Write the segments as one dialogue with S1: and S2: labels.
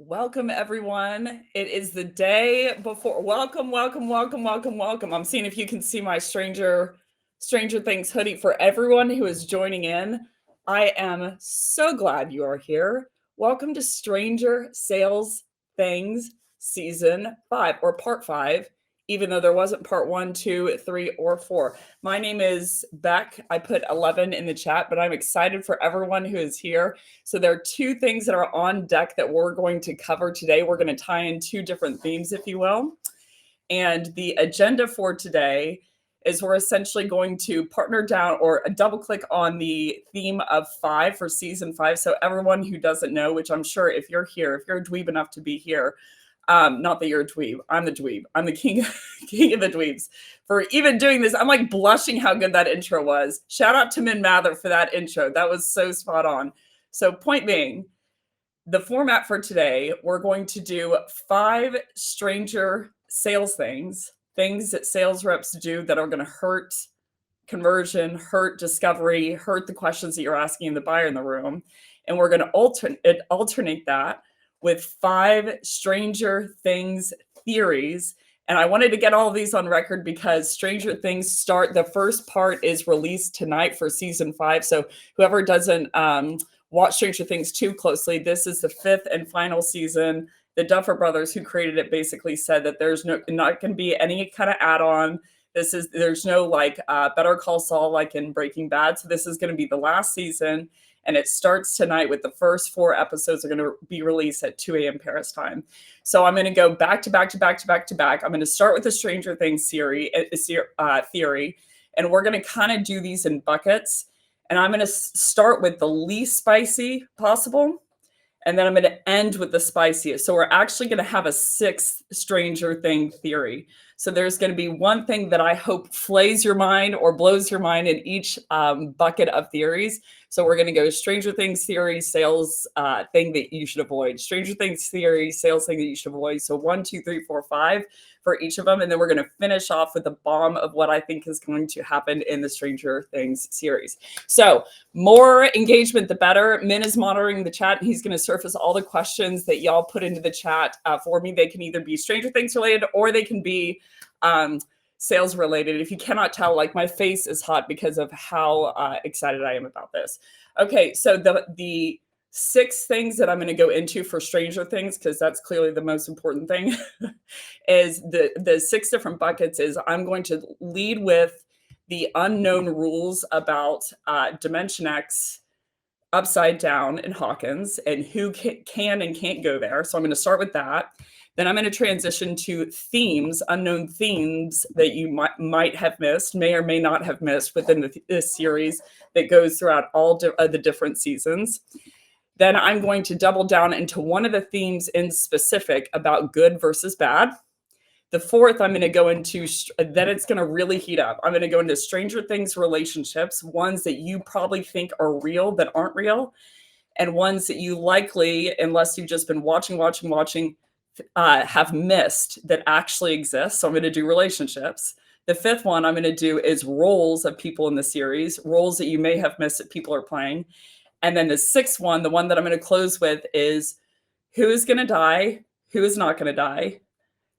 S1: Welcome, everyone. It is the day before. Welcome. I'm seeing if you can see my Stranger Things hoodie for everyone who is joining in. I am so glad you are here. Welcome to Stranger Sales Things Season 5 or Part 5, even though there wasn't Part 1, 2, 3, or 4. My name is Becc. I put 11 in the chat, but I'm excited for everyone who is here. So there are two things that are on deck that we're going to cover today. We're going to tie in two different themes, if you will. And the agenda for today is we're essentially going to partner down or double click on the theme of 5 for season 5. So everyone who doesn't know, which I'm sure if you're here, if you're a dweeb enough to be here, not that you're a dweeb, I'm the dweeb. I'm the king of the dweebs for even doing this. I'm like blushing how good that intro was. Shout out to Min Mather for that intro. That was so spot on. So point being, the format for today, we're going to do 5 stranger sales things that sales reps do that are going to hurt conversion, hurt discovery, hurt the questions that you're asking the buyer in the room. And we're going to alternate that with 5 stranger things theories. And I wanted to get all of these on record because Stranger Things the first part is released tonight for season 5. So whoever doesn't watch Stranger Things too closely, this is the 5th and final season. The Duffer Brothers, who created it, basically said that there's not going to be any kind of add-on. There's no Better Call Saul like in Breaking Bad. So this is going to be the last season, and it starts tonight with the first 4 episodes are going to be released at 2 a.m. Paris time. So I'm going to go back to back. I'm going to start with the Stranger Things theory, and we're going to kind of do these in buckets. And I'm going to start with the least spicy possible. And then I'm going to end with the spiciest. So we're actually going to have a 6th Stranger Thing theory. So there's going to be one thing that I hope flays your mind or blows your mind in each bucket of theories. So we're going to go Stranger Things theory, sales thing that you should avoid. Stranger Things theory, sales thing that you should avoid. So 1, 2, 3, 4, 5 for each of them. And then we're going to finish off with the bomb of what I think is going to happen in the Stranger Things series. So more engagement, the better. Min is monitoring the chat, and he's going to surface all the questions that y'all put into the chat for me. They can either be Stranger Things related or they can be sales related. If you cannot tell, like my face is hot because of how excited I am about this. Okay, so the 6 things that I'm going to go into for Stranger Things, because that's clearly the most important thing, is the 6 different buckets. Is I'm going to lead with the unknown rules about Dimension X, Upside Down, and Hawkins, and who can and can't go there. So I'm going to start with that. Then I'm going to transition to themes, unknown themes that you might have missed, may or may not have missed within this series that goes throughout all the different seasons. Then I'm going to double down into one of the themes in specific about good versus bad. The 4th, I'm going to go into, then it's going to really heat up. I'm going to go into Stranger Things relationships, ones that you probably think are real that aren't real, and ones that you likely, unless you've just been watching, have missed that actually exist. So I'm going to do relationships. The 5th one I'm going to do is roles of people in the series, roles that you may have missed that people are playing. And then the 6th one, the one that I'm going to close with, is who is going to die, who is not going to die,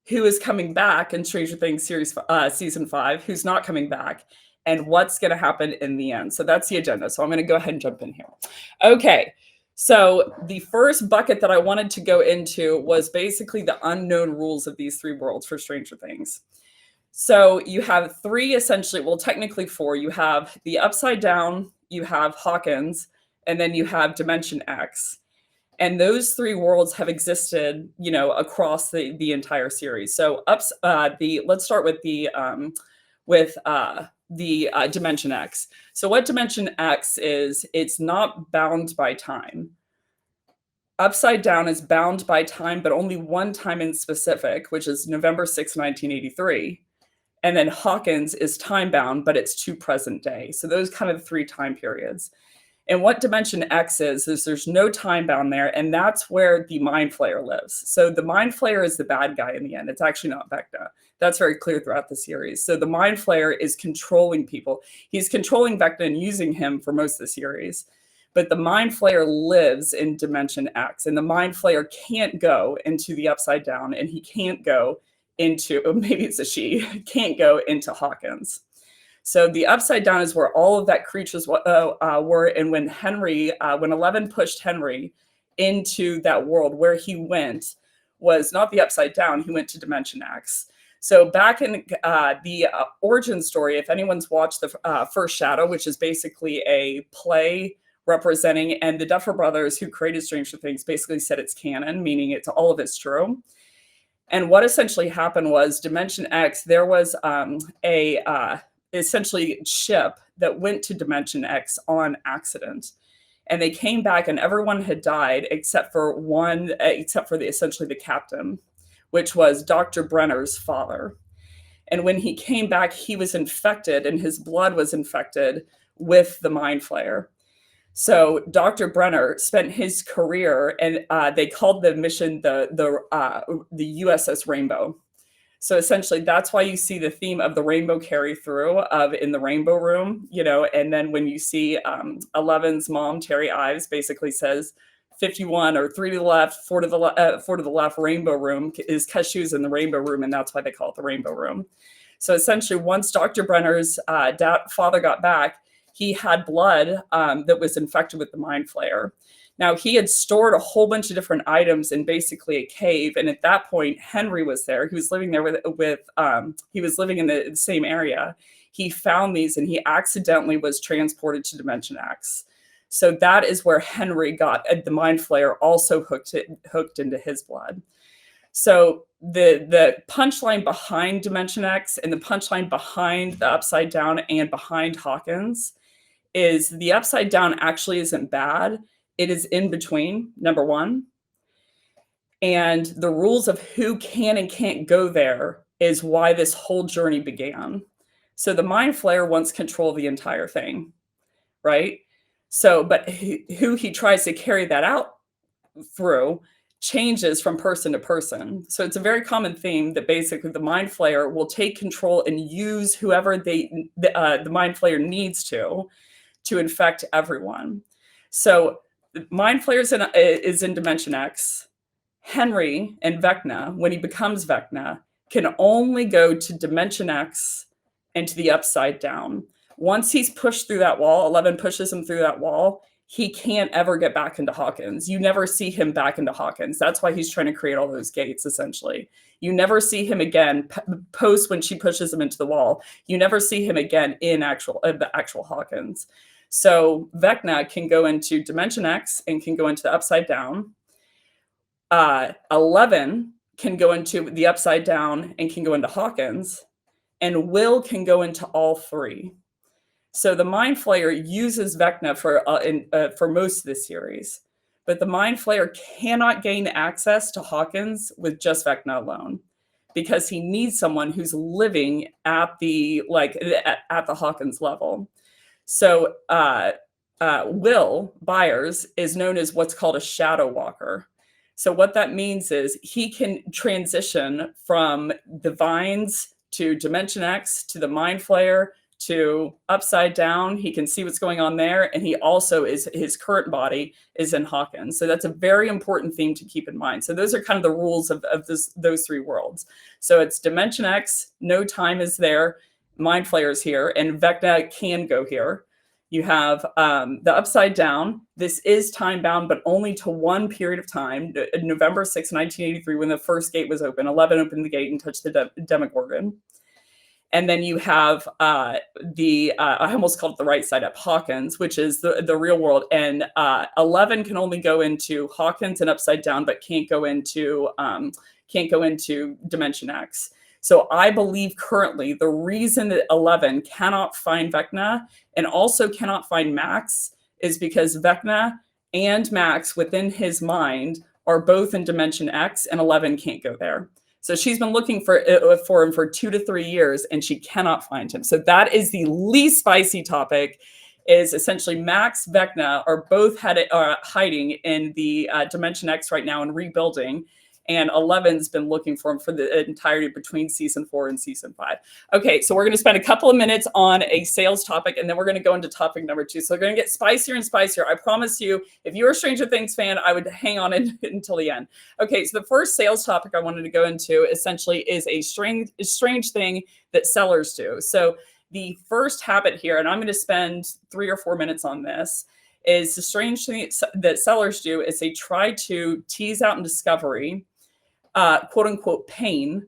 S1: who is coming back in Stranger Things season 5, who's not coming back, and what's going to happen in the end. So that's the agenda. So I'm going to go ahead and jump in here. Okay. So the first bucket that I wanted to go into was basically the unknown rules of these 3 worlds for Stranger Things. So you have 3 essentially, well, technically 4. You have the Upside Down, you have Hawkins, and then you have Dimension X. And those 3 worlds have existed, across the entire series. So let's start with the Dimension X. So what Dimension X is, it's not bound by time. Upside Down is bound by time, but only one time in specific, which is November 6, 1983. And then Hawkins is time bound, but it's to present day. So those kind of 3 time periods. And what Dimension X is there's no time bound there, and that's where the Mind Flayer lives. So the Mind Flayer is the bad guy in the end. It's actually not Vecna. That's very clear throughout the series. So the Mind Flayer is controlling people. He's controlling Vecna and using him for most of the series. but the Mind Flayer lives in Dimension X, and the Mind Flayer can't go into the Upside Down, and he can't go into, maybe it's a she, can't go into Hawkins. So the Upside Down is where all of that creatures were, and when 11 pushed Henry into that world, where he went was not the Upside Down, he went to Dimension X. So back in the origin story, if anyone's watched the First Shadow, which is basically a play representing, and the Duffer Brothers, who created Stranger Things, basically said it's canon, meaning it's all of it's true. And what essentially happened was Dimension X, there was essentially ship that went to Dimension X on accident. And they came back and everyone had died except for essentially the captain, which was Dr. Brenner's father. And when he came back, he was infected and his blood was infected with the Mind Flayer. So Dr. Brenner spent his career, and they called the mission the USS Rainbow. So essentially, that's why you see the theme of the rainbow carry through in the Rainbow Room, and then when you see 11's mom, Terry Ives, basically says 51 or 3 to the left, 4 to the left, Rainbow Room, is because she was in the Rainbow Room, and that's why they call it the Rainbow Room. So essentially, once Dr. Brenner's father got back, he had blood that was infected with the Mind Flayer. Now, he had stored a whole bunch of different items in basically a cave. And at that point, Henry was there. He was living there he was living in the same area. He found these and he accidentally was transported to Dimension X. So that is where Henry got the Mind Flayer also hooked into his blood. So the punchline behind Dimension X and the punchline behind the Upside Down and behind Hawkins is the Upside Down actually isn't bad. It is in between, number one. And the rules of who can and can't go there is why this whole journey began. So the Mind Flayer wants control of the entire thing, right? So, but who he tries to carry that out through changes from person to person. So it's a very common theme that basically the Mind Flayer will take control and use whoever the Mind Flayer needs to infect everyone. So Mind Flayer is in Dimension X. Henry and Vecna, when he becomes Vecna, can only go to Dimension X and to the Upside Down. Once he's pushed through that wall, 11 pushes him through that wall, he can't ever get back into Hawkins. You never see him back into Hawkins. That's why he's trying to create all those gates, essentially. You never see him again post when she pushes him into the wall. You never see him again in the actual Hawkins. So Vecna can go into Dimension X and can go into the Upside Down. 11 can go into the Upside Down and can go into Hawkins. And Will can go into all three. So the Mind Flayer uses Vecna for most of the series. But the Mind Flayer cannot gain access to Hawkins with just Vecna alone, because he needs someone who's living at the Hawkins level. So Will Byers is known as what's called a shadow walker. So what that means is he can transition from the Vines to Dimension X to the Mind Flayer to Upside Down. He can see what's going on there, and he also his current body is in Hawkins. So that's a very important theme to keep in mind. So those are kind of the rules of those three worlds. So it's Dimension X, no time is there, Mind Flayer's here, and Vecna can go here. You have the Upside Down. This is time bound, but only to one period of time, November 6, 1983, when the first gate was open. 11 opened the gate and touched the Demogorgon. And then you have I almost called it the right side up, Hawkins, which is the real world. And 11 can only go into Hawkins and Upside Down, but can't go into Dimension X. So I believe currently the reason that 11 cannot find Vecna and also cannot find Max is because Vecna and Max within his mind are both in Dimension X, and 11 can't go there. So she's been looking for him for 2 to 3 years, and she cannot find him. So that is the least spicy topic, is essentially Max, Vecna are both hiding in the Dimension X right now and rebuilding. and 11's been looking for him for the entirety between season 4 and season 5. Okay, so we're going to spend a couple of minutes on a sales topic, and then we're going to go into topic number 2. So we're going to get spicier and spicier. I promise you, if you're a Stranger Things fan, I would hang on until the end. Okay, so the first sales topic I wanted to go into essentially is a strange thing that sellers do. So the first habit here, and I'm going to spend 3 or 4 minutes on this, is the strange thing that sellers do is they try to tease out in discovery, quote unquote, pain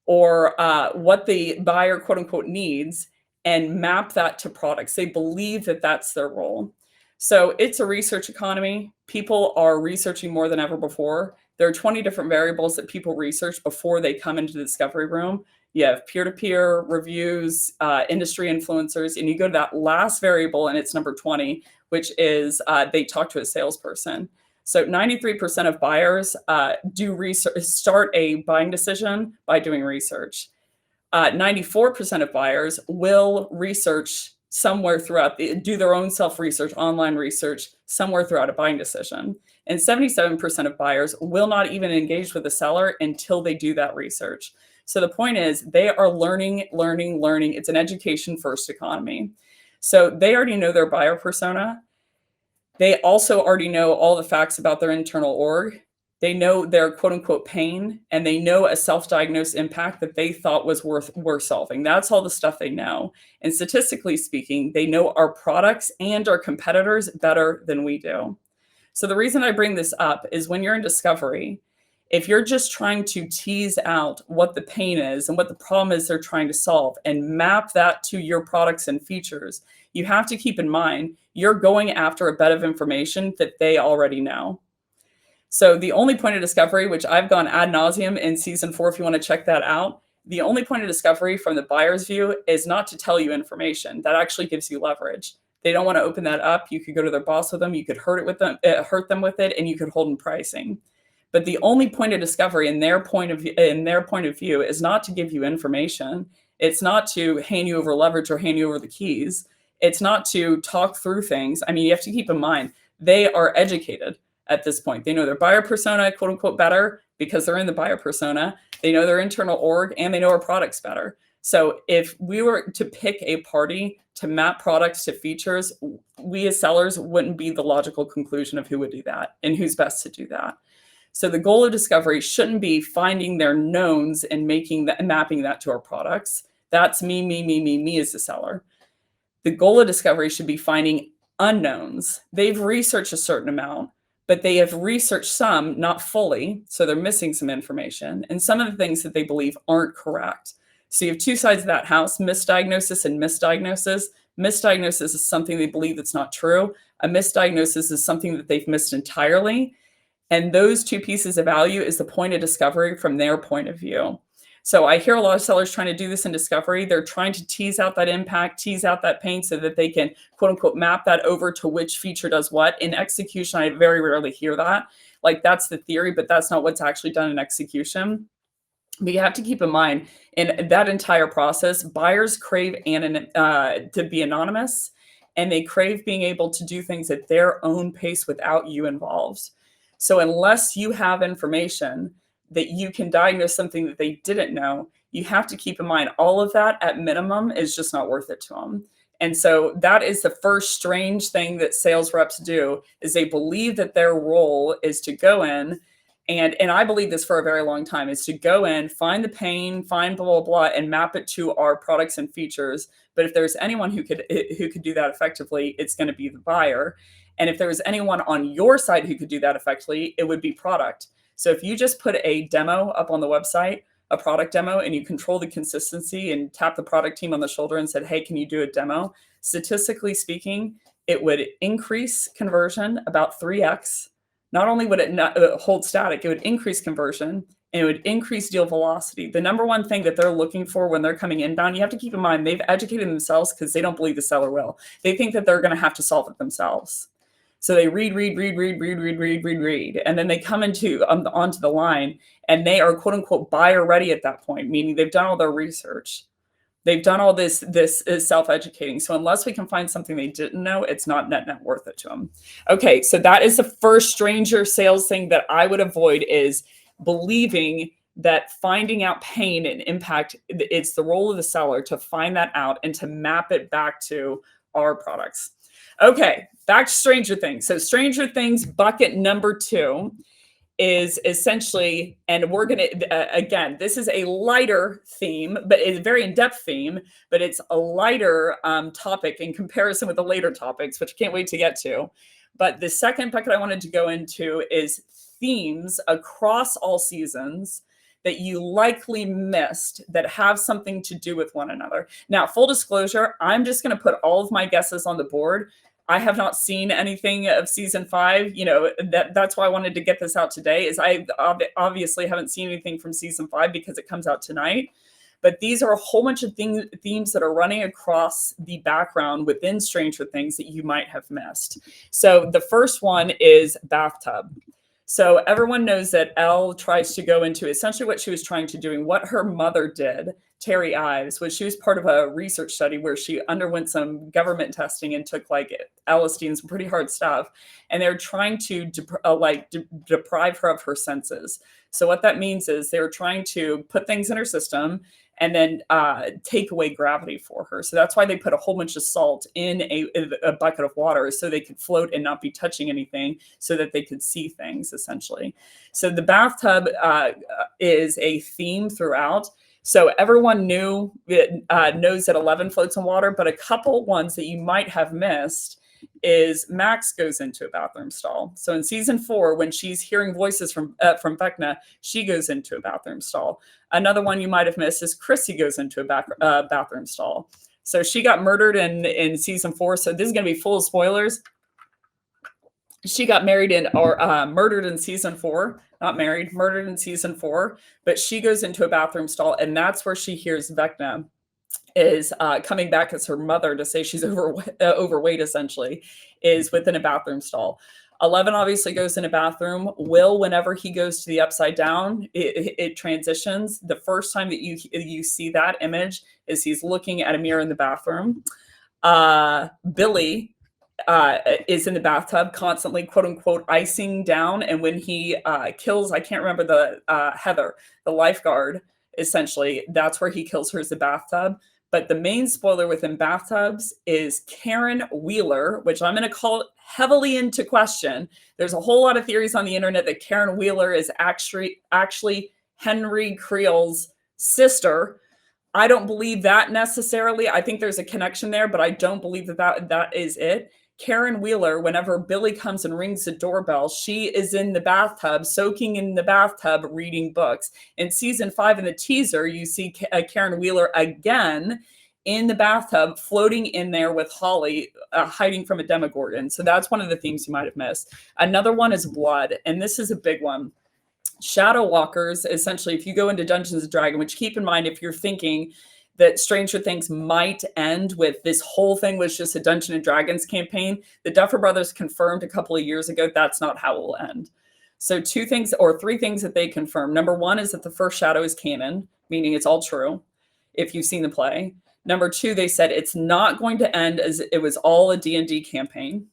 S1: or what the buyer, quote unquote, needs and map that to products. They believe that that's their role. So it's a research economy. People are researching more than ever before. There are 20 different variables that people research before they come into the discovery room. You have peer-to-peer reviews, industry influencers, and you go to that last variable, and it's number 20, which is they talk to a salesperson. So 93% of buyers do research, start a buying decision by doing research. 94% of buyers will research somewhere throughout, do their own self-research, online research, somewhere throughout a buying decision. And 77% of buyers will not even engage with the seller until they do that research. So the point is they are learning. It's an education first economy. So they already know their buyer persona. They also already know all the facts about their internal org. They know their quote unquote pain, and they know a self-diagnosed impact that they thought was worth solving. That's all the stuff they know. And statistically speaking, they know our products and our competitors better than we do. So the reason I bring this up is when you're in discovery, if you're just trying to tease out what the pain is and what the problem is they're trying to solve and map that to your products and features, you have to keep in mind you're going after a bed of information that they already know. So the only point of discovery, which I've gone ad nauseum in season 4, if you want to check that out, the only point of discovery from the buyer's view is not to tell you information. That actually gives you leverage. They don't want to open that up. You could go to their boss with them. You could hurt them with it, and you could hold them pricing. But the only point of discovery in their point of view is not to give you information. It's not to hand you over leverage or hand you over the keys. It's not to talk through things. I mean, you have to keep in mind, they are educated at this point. They know their buyer persona, quote unquote, better because they're in the buyer persona. They know their internal org, and they know our products better. So if we were to pick a party to map products to features, we as sellers wouldn't be the logical conclusion of who would do that and who's best to do that. So the goal of discovery shouldn't be finding their knowns and mapping that to our products. That's me as a seller. The goal of discovery should be finding unknowns. They've researched a certain amount, but they have researched some, not fully, so they're missing some information. And some of the things that they believe aren't correct. So you have two sides of that house, misdiagnosis and misdiagnosis. Misdiagnosis is something they believe that's not true. A misdiagnosis is something that they've missed entirely. And those two pieces of value is the point of discovery from their point of view. So I hear a lot of sellers trying to do this in discovery. They're trying to tease out that impact, tease out that pain so that they can, quote unquote, map that over to which feature does what. In execution, I very rarely hear that. Like that's the theory, but that's not what's actually done in execution. But you have to keep in mind, in that entire process, buyers crave to be anonymous, and they crave being able to do things at their own pace without you involved. So unless you have information that you can diagnose something that they didn't know, you have to keep in mind all of that at minimum is just not worth it to them. And so that is the first strange thing that sales reps do, is they believe that their role is to go in, and I believe this for a very long time, is to go in, find the pain, find blah, blah, blah, and map it to our products and features. But if there's anyone who could do that effectively, it's going to be the buyer. And if there was anyone on your side who could do that effectively, it would be product. So if you just put a demo up on the website, a product demo, and you control the consistency and tap the product team on the shoulder and said, hey, can you do a demo? Statistically speaking, it would increase conversion about 3x. Not only would it not hold static, it would increase conversion, and it would increase deal velocity. The number one thing that they're looking for when they're coming inbound, you have to keep in mind, they've educated themselves because they don't believe the seller will. They think that they're going to have to solve it themselves. So they read, and then they come onto the line, and they are quote unquote buyer ready at that point, meaning they've done all their research. They've done all this is self-educating. So unless we can find something they didn't know, it's not net worth it to them. Okay, so that is the first stranger sales thing that I would avoid, is believing that finding out pain and impact, it's the role of the seller to find that out and to map it back to our products. Okay, back to Stranger Things. So Stranger Things bucket number 2 is essentially, and we're going to, again, this is a lighter theme, but it's a very in-depth theme, but it's a lighter topic in comparison with the later topics, which I can't wait to get to. But the second bucket I wanted to go into is themes across all seasons that you likely missed that have something to do with one another. Now, full disclosure, I'm just going to put all of my guesses on the board. I have not seen anything of season 5. You know, that's why I wanted to get this out today, is I obviously haven't seen anything from season 5 because it comes out tonight. But these are a whole bunch of themes that are running across the background within Stranger Things that you might have missed. So the first one is bathtub. So everyone knows that Elle tries to go into essentially what she was trying to do and what her mother did, Terry Ives, was she was part of a research study where she underwent some government testing and took like LSD and some pretty hard stuff. And they're trying to deprive her of her senses. So what that means is they're trying to put things in her system and then take away gravity for her. So that's why they put a whole bunch of salt in a bucket of water so they could float and not be touching anything so that they could see things, essentially. So the bathtub is a theme throughout. So everyone knows that 11 floats in water, but a couple ones that you might have missed is Max goes into a bathroom stall. So in season 4, when she's hearing voices from Vecna, she goes into a bathroom stall. Another one you might have missed is Chrissy goes into a bathroom stall. So she got murdered in season 4. So this is going to be full of spoilers. She got married or murdered in season 4. Not married, murdered in season 4. But she goes into a bathroom stall, and that's where she hears Vecna is coming back as her mother to say she's overweight, essentially, is within a bathroom stall. 11 obviously goes in a bathroom. Will, whenever he goes to the upside down, it transitions. The first time that you see that image is he's looking at a mirror in the bathroom. Billy is in the bathtub constantly, quote unquote, icing down. And when he kills, I can't remember the Heather, the lifeguard, essentially, that's where he kills her, is the bathtub. But the main spoiler within bathtubs is Karen Wheeler, which I'm going to call heavily into question. There's a whole lot of theories on the internet that Karen Wheeler is actually Henry Creel's sister. I don't believe that necessarily. I think there's a connection there, but I don't believe that is it. Karen Wheeler, whenever Billy comes and rings the doorbell, she is in the bathtub, soaking in the bathtub, reading books. In season 5, in the teaser, you see Karen Wheeler again in the bathtub, floating in there with Holly, hiding from a Demogorgon. So that's one of the themes you might have missed. Another one is blood, and this is a big one. Shadow Walkers, essentially, if you go into Dungeons & Dragons, which keep in mind, if you're thinking that Stranger Things might end with this whole thing was just a Dungeons & Dragons campaign, the Duffer Brothers confirmed a couple of years ago that's not how it will end. So 2 things or 3 things that they confirmed. Number 1 is that the first Shadow is canon, meaning it's all true, if you've seen the play. Number 2, they said it's not going to end as it was all a D&D campaign.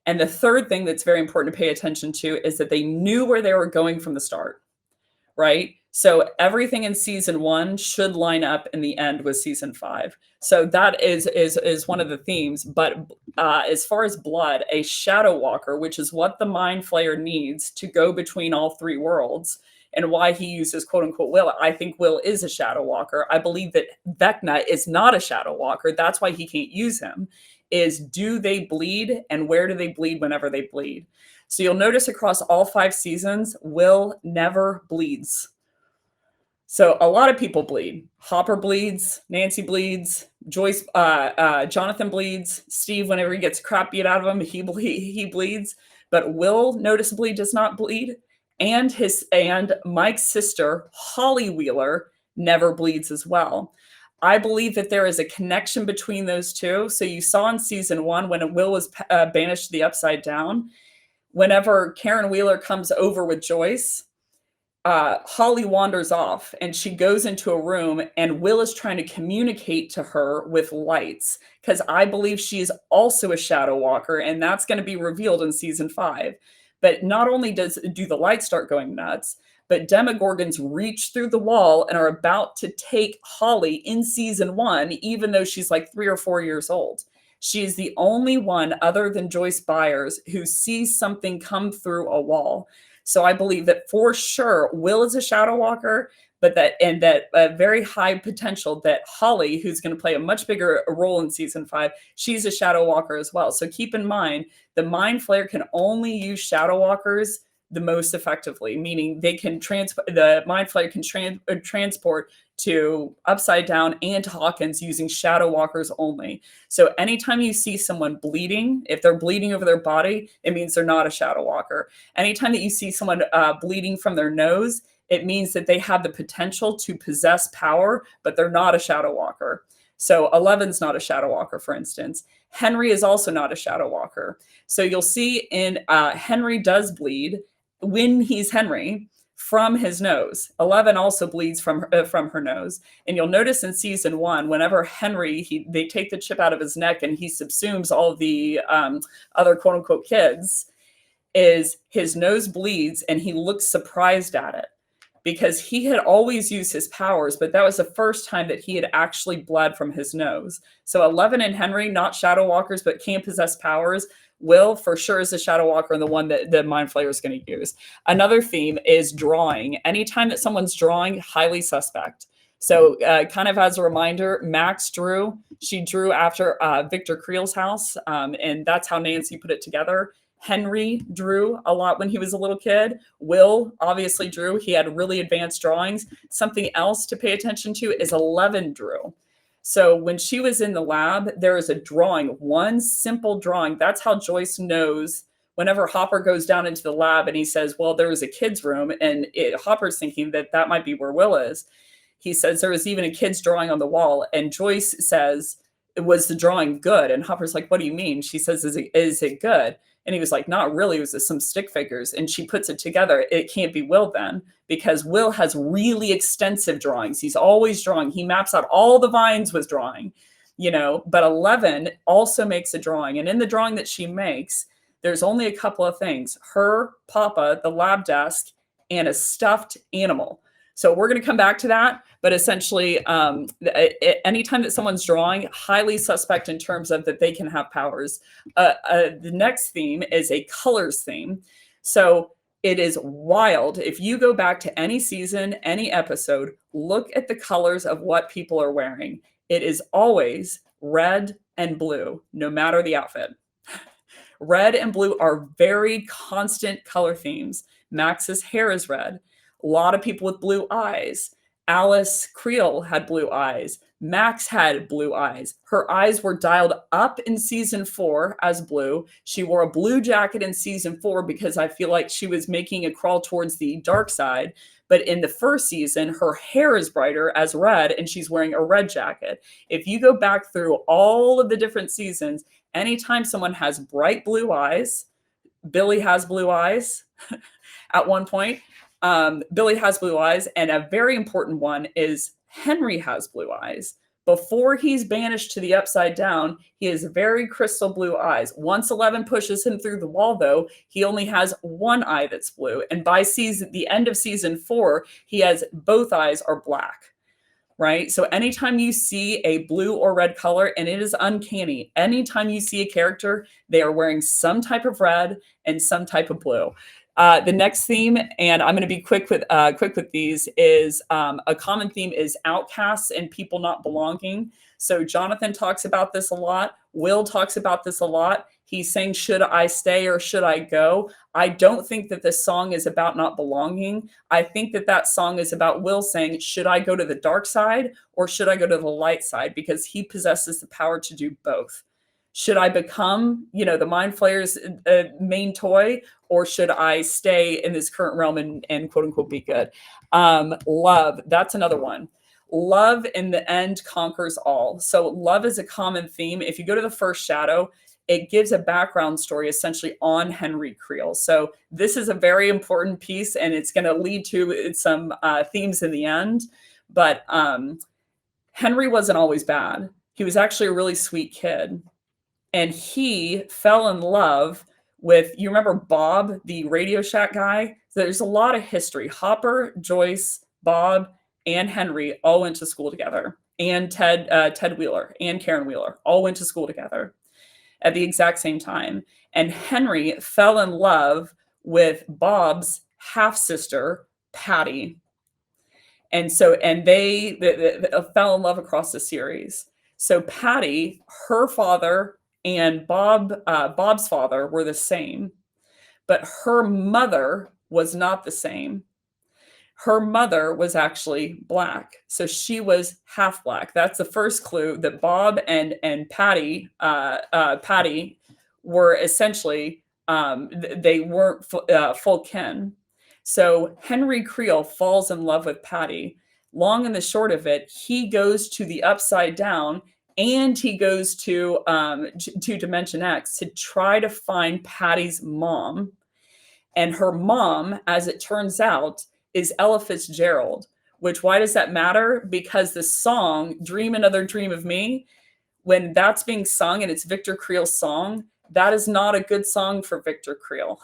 S1: And the third thing that's very important to pay attention to is that they knew where they were going from the start, right? So everything in season 1 should line up in the end with season 5. So that is one of the themes. But as far as blood, a Shadow Walker, which is what the Mind Flayer needs to go between all 3 worlds, and why he uses quote unquote Will. I think Will is a Shadow Walker. I believe that Vecna is not a Shadow Walker. That's why he can't use him. Is do they bleed, and where do they bleed whenever they bleed? So you'll notice across all 5 seasons, Will never bleeds. So a lot of people bleed. Hopper bleeds, Nancy bleeds, Joyce, Jonathan bleeds, Steve, whenever he gets crap beat out of him, he bleeds. But Will noticeably does not bleed. And Mike's sister, Holly Wheeler, never bleeds as well. I believe that there is a connection between those 2. So you saw in season 1 when Will was banished to the Upside Down, whenever Karen Wheeler comes over with Joyce, Holly wanders off and she goes into a room and Will is trying to communicate to her with lights, because I believe she is also a Shadow Walker, and that's going to be revealed in season 5. But not only do the lights start going nuts, but Demogorgons reach through the wall and are about to take Holly in season 1, even though she's like 3 or 4 years old. She is the only one other than Joyce Byers who sees something come through a wall. So I believe that for sure Will is a shadow walker, but that very high potential that Holly, who's going to play a much bigger role in season 5, she's a shadow walker as well. So keep in mind, the Mind Flayer can only use shadow walkers the most effectively, meaning the Mind Flayer can transport to Upside Down and to Hawkins using shadow walkers only. So anytime you see someone bleeding, if they're bleeding over their body, it means they're not a shadow walker. Anytime that you see someone bleeding from their nose, it means that they have the potential to possess power, but they're not a shadow walker. So 11's not a shadow walker, for instance. Henry is also not a shadow walker. So you'll see in Henry does bleed when he's Henry from his nose. 11 also bleeds from her nose. And you'll notice in season 1, whenever Henry, they take the chip out of his neck and he subsumes all of the other quote unquote kids, is his nose bleeds and he looks surprised at it, because he had always used his powers, but that was the first time that he had actually bled from his nose. So 11 and Henry, not shadow walkers, but can possess powers. Will for sure is a shadow walker and the one that the Mind Flayer is going to use. Another theme is drawing. Anytime that someone's drawing, highly suspect. So kind of as a reminder, Max drew. She drew after Victor Creel's house, and that's how Nancy put it together. Henry drew a lot when he was a little kid. Will obviously drew. He had really advanced drawings. Something else to pay attention to is 11 drew. So when she was in the lab, there is a drawing, one simple drawing. That's how Joyce knows whenever Hopper goes down into the lab and he says, well, there was a kid's room, and Hopper's thinking that might be where Will is. He says there was even a kid's drawing on the wall, and Joyce says, was the drawing good? And Hopper's like, what do you mean? She says, is it good? And he was like, not really. It was some stick figures. And she puts it together. It can't be Will then, because Will has really extensive drawings. He's always drawing. He maps out all the vines with drawing, but 11 also makes a drawing. And in the drawing that she makes, there's only a couple of things: her, Papa, the lab desk, and a stuffed animal. So we're going to come back to that. But essentially, anytime that someone's drawing, highly suspect in terms of that they can have powers. The next theme is a colors theme. So it is wild. If you go back to any season, any episode, look at the colors of what people are wearing. It is always red and blue, no matter the outfit. Red and blue are very constant color themes. Max's hair is red. A lot of people with blue eyes. Alice Creel had blue eyes. Max had blue eyes. Her eyes were dialed up in season 4 as blue. She wore a blue jacket in season 4 because I feel like she was making a crawl towards the dark side. But in the first season, her hair is brighter as red, and she's wearing a red jacket. If you go back through all of the different seasons, anytime someone has bright blue eyes, Billy has blue eyes at one point. Billy has blue eyes, and a very important one is Henry has blue eyes. Before he's banished to the Upside Down, he has very crystal blue eyes. Once 11 pushes him through the wall, though, he only has one eye that's blue. And by the end of season 4, he has both eyes are black, right? So anytime you see a blue or red color, and it is uncanny, anytime you see a character, they are wearing some type of red and some type of blue. The next theme, and I'm going to be quick with these, is a common theme is outcasts and people not belonging. So Jonathan talks about this a lot. Will talks about this a lot. He's saying, should I stay or should I go? I don't think that this song is about not belonging. I think that song is about Will saying, should I go to the dark side or should I go to the light side? Because he possesses the power to do both. Should I become, the Mind Flayer's main toy, or should I stay in this current realm and quote unquote be good? Love, that's another one. Love in the end conquers all. So love is a common theme. If you go to the first shadow, it gives a background story essentially on Henry Creel. So this is a very important piece, and it's going to lead to some themes in the end. But Henry wasn't always bad. He was actually a really sweet kid. And he fell in love with, you remember Bob, the Radio Shack guy? There's a lot of history. Hopper, Joyce, Bob, and Henry all went to school together, and Ted Wheeler and Karen Wheeler all went to school together at the exact same time. And Henry fell in love with Bob's half sister, Patty. And so, and they fell in love across the series. So Patty, her father and Bob's father were the same, but her mother was not the same. Her mother was actually Black, so she was half Black. That's the first clue that Bob and Patty were essentially, they weren't full kin. So Henry Creel falls in love with Patty. Long and the short of it, he goes to the Upside Down, and he goes to Dimension X to try to find Patty's mom. And her mom, as it turns out, is Ella Fitzgerald. Which, why does that matter? Because the song "Dream Another Dream of Me," when that's being sung and it's Victor Creel's song, that is not a good song for Victor Creel.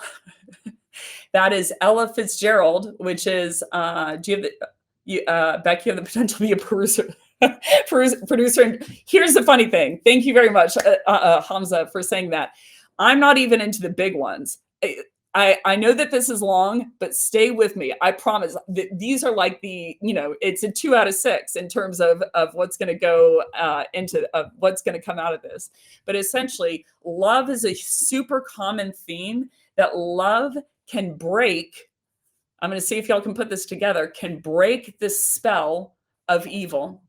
S1: That is Ella Fitzgerald, which is, do you have the, Becc, you have the potential to be a producer. Producer. And here's the funny thing. Thank you very much, Hamza, for saying that. I'm not even into the big ones. I know that this is long, but stay with me. I promise that these are like it's a 2 out of 6 in terms of what's going to go into what's going to come out of this. But essentially, love is a super common theme that love can break. I'm going to see if y'all can put this together, can break the spell of evil.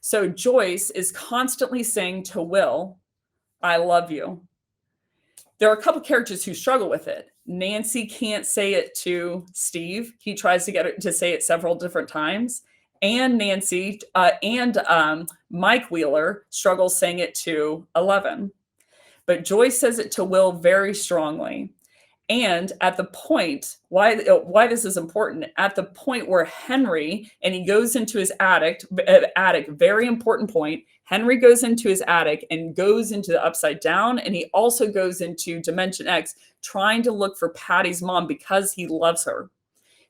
S1: So Joyce is constantly saying to Will, "I love you." There are a couple characters who struggle with it. Nancy can't say it to Steve. He tries to get her to say it several different times. And Nancy and Mike Wheeler struggles saying it to Eleven. But Joyce says it to Will very strongly. And at the point, why this is important, at the point where Henry, and he goes into his attic, very important point, Henry goes into his attic and goes into the Upside Down, and he also goes into Dimension X, trying to look for Patty's mom because he loves her.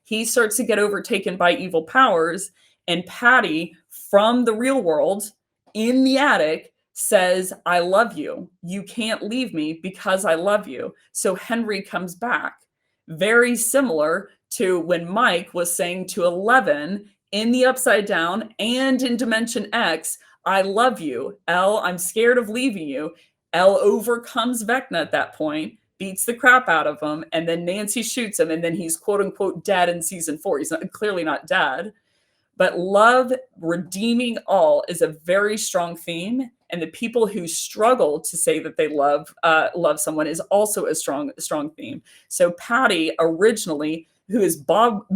S1: He starts to get overtaken by evil powers, and Patty, from the real world, in the attic, says, "I love you. You can't leave me because I love you." So Henry comes back. Very similar to when Mike was saying to Eleven in the Upside Down and in Dimension X, "I love you. Elle, I'm scared of leaving you." Elle overcomes Vecna at that point, beats the crap out of him, and then Nancy shoots him, and then he's quote unquote dead in season 4. He's clearly not dead. But love redeeming all is a very strong theme, and the people who struggle to say that they love someone is also a strong theme. So Patty originally, who is Bob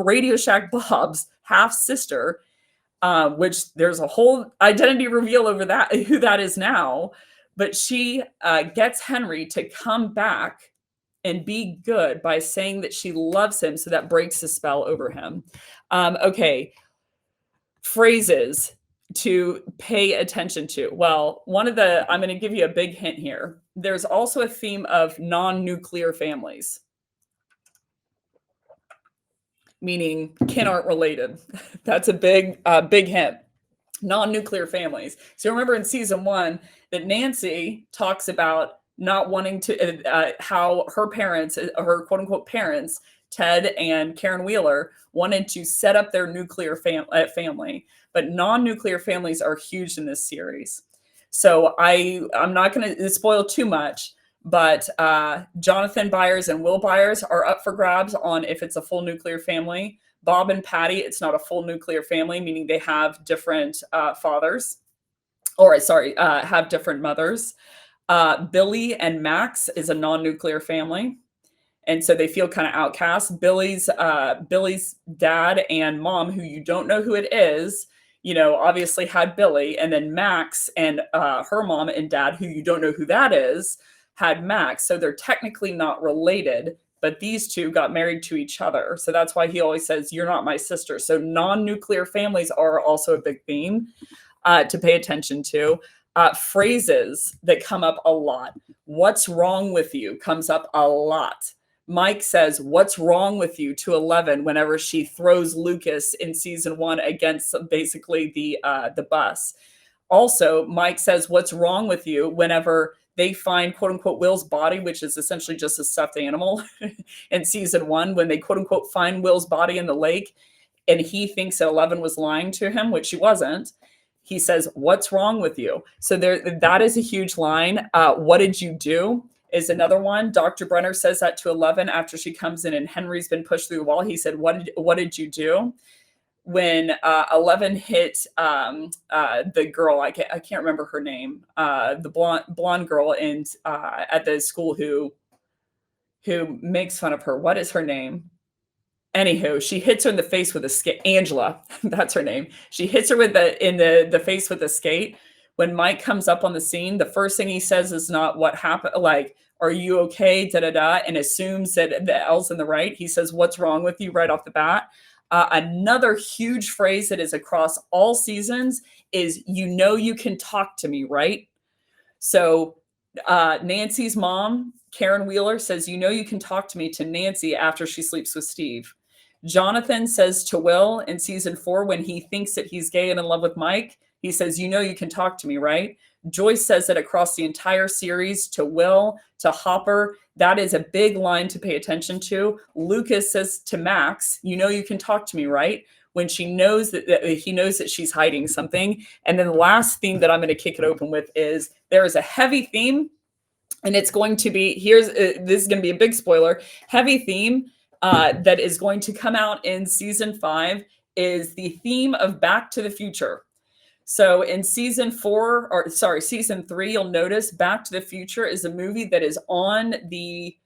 S1: Radio Shack Bob's half sister, which there's a whole identity reveal over that, who that is now, but she gets Henry to come back and be good by saying that she loves him, so that breaks the spell over him. Okay, phrases to pay attention to. Well, I'm going to give you a big hint here. There's also a theme of non-nuclear families, meaning kin aren't related. That's a big hint. Non-nuclear families. So remember in season 1 that Nancy talks about not wanting to, how her parents, her quote unquote parents, Ted and Karen Wheeler, wanted to set up their nuclear family. But non-nuclear families are huge in this series. So I'm not going to spoil too much, but Jonathan Byers and Will Byers are up for grabs on if it's a full nuclear family. Bob and Patty, it's not a full nuclear family, meaning they have different fathers, or have different mothers. Billy and Max is a non-nuclear family, and so they feel kind of outcast. Billy's dad and mom, who you don't know who it is, obviously had Billy, and then Max and her mom and dad, who you don't know who that is, had Max. So they're technically not related, but these two got married to each other. So that's why he always says, "You're not my sister." So non-nuclear families are also a big theme to pay attention to. Phrases that come up a lot. What's wrong with you comes up a lot. Mike says, "What's wrong with you?" to 11 whenever she throws Lucas in season 1 against basically the bus. Also, Mike says, "What's wrong with you?" whenever they find quote unquote Will's body, which is essentially just a stuffed animal in season 1, when they quote unquote find Will's body in the lake and he thinks that 11 was lying to him, which she wasn't. He says, "What's wrong with you?" So that is a huge line. What did you do? Is another one. Dr. Brenner says that to 11 after she comes in and Henry's been pushed through the wall. He said, what did you do? When 11 hit the girl, I can't remember her name, the blonde girl at the school who makes fun of her. What is her name? Anywho, she hits her in the face with a skate. Angela, that's her name. She hits her with in the face with a skate. When Mike comes up on the scene, the first thing he says is not what happened, like, "Are you okay?" Da da da, and assumes that the L's in the right. He says, "What's wrong with you?" right off the bat. Another huge phrase that is across all seasons is, "You know you can talk to me, right?" So Nancy's mom, Karen Wheeler, says, "You know you can talk to me," to Nancy after she sleeps with Steve. Jonathan says to Will in season 4 when he thinks that he's gay and in love with Mike, he says, "You know you can talk to me, right?" Joyce says that across the entire series to Will, to Hopper. That is a big line to pay attention to. Lucas says to Max, "You know you can talk to me, right?" when she knows that he knows that she's hiding something. And then the last theme that I'm going to kick it open with is there is a heavy theme, and it's going to be, this is going to be a big spoiler, heavy theme that is going to come out in season 5 is the theme of Back to the Future. So in season 3, you'll notice Back to the Future is a movie that is on the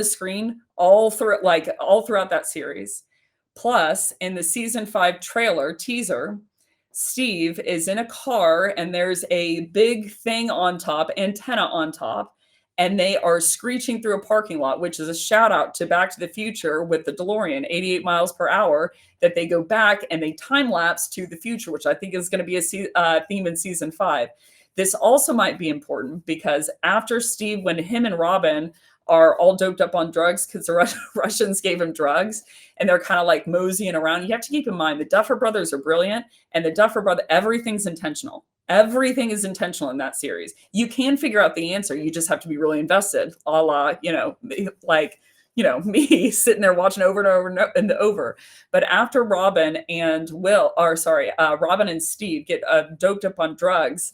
S1: screen all throughout that series. Plus, in the season 5 trailer teaser, Steve is in a car and there's a big thing on top, antenna on top, and they are screeching through a parking lot, which is a shout out to Back to the Future with the DeLorean, 88 miles per hour, that they go back and they time lapse to the future, which I think is going to be a theme in season 5. This also might be important because after Steve, when him and Robin are all doped up on drugs because the Russians gave him drugs and they're kind of like moseying around. You have to keep in mind the Duffer Brothers are brilliant, and the Duffer Brother, everything's intentional. Everything is intentional in that series. You can figure out the answer. You just have to be really invested, a la, me sitting there watching over and over and over. But after Robin and Robin and Steve get doped up on drugs,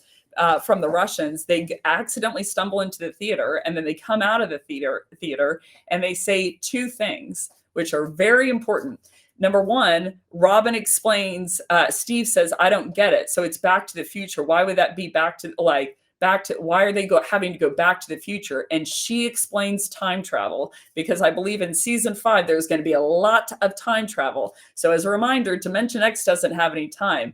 S1: from the Russians, they accidentally stumble into the theater, and then they come out of the theater and they say two things, which are very important. Number one, Robin explains, Steve says, "I don't get it." So it's Back to the Future. Why would that be back to, why are they having to go back to the future? And she explains time travel, because I believe in season 5, there's going to be a lot of time travel. So as a reminder, Dimension X doesn't have any time.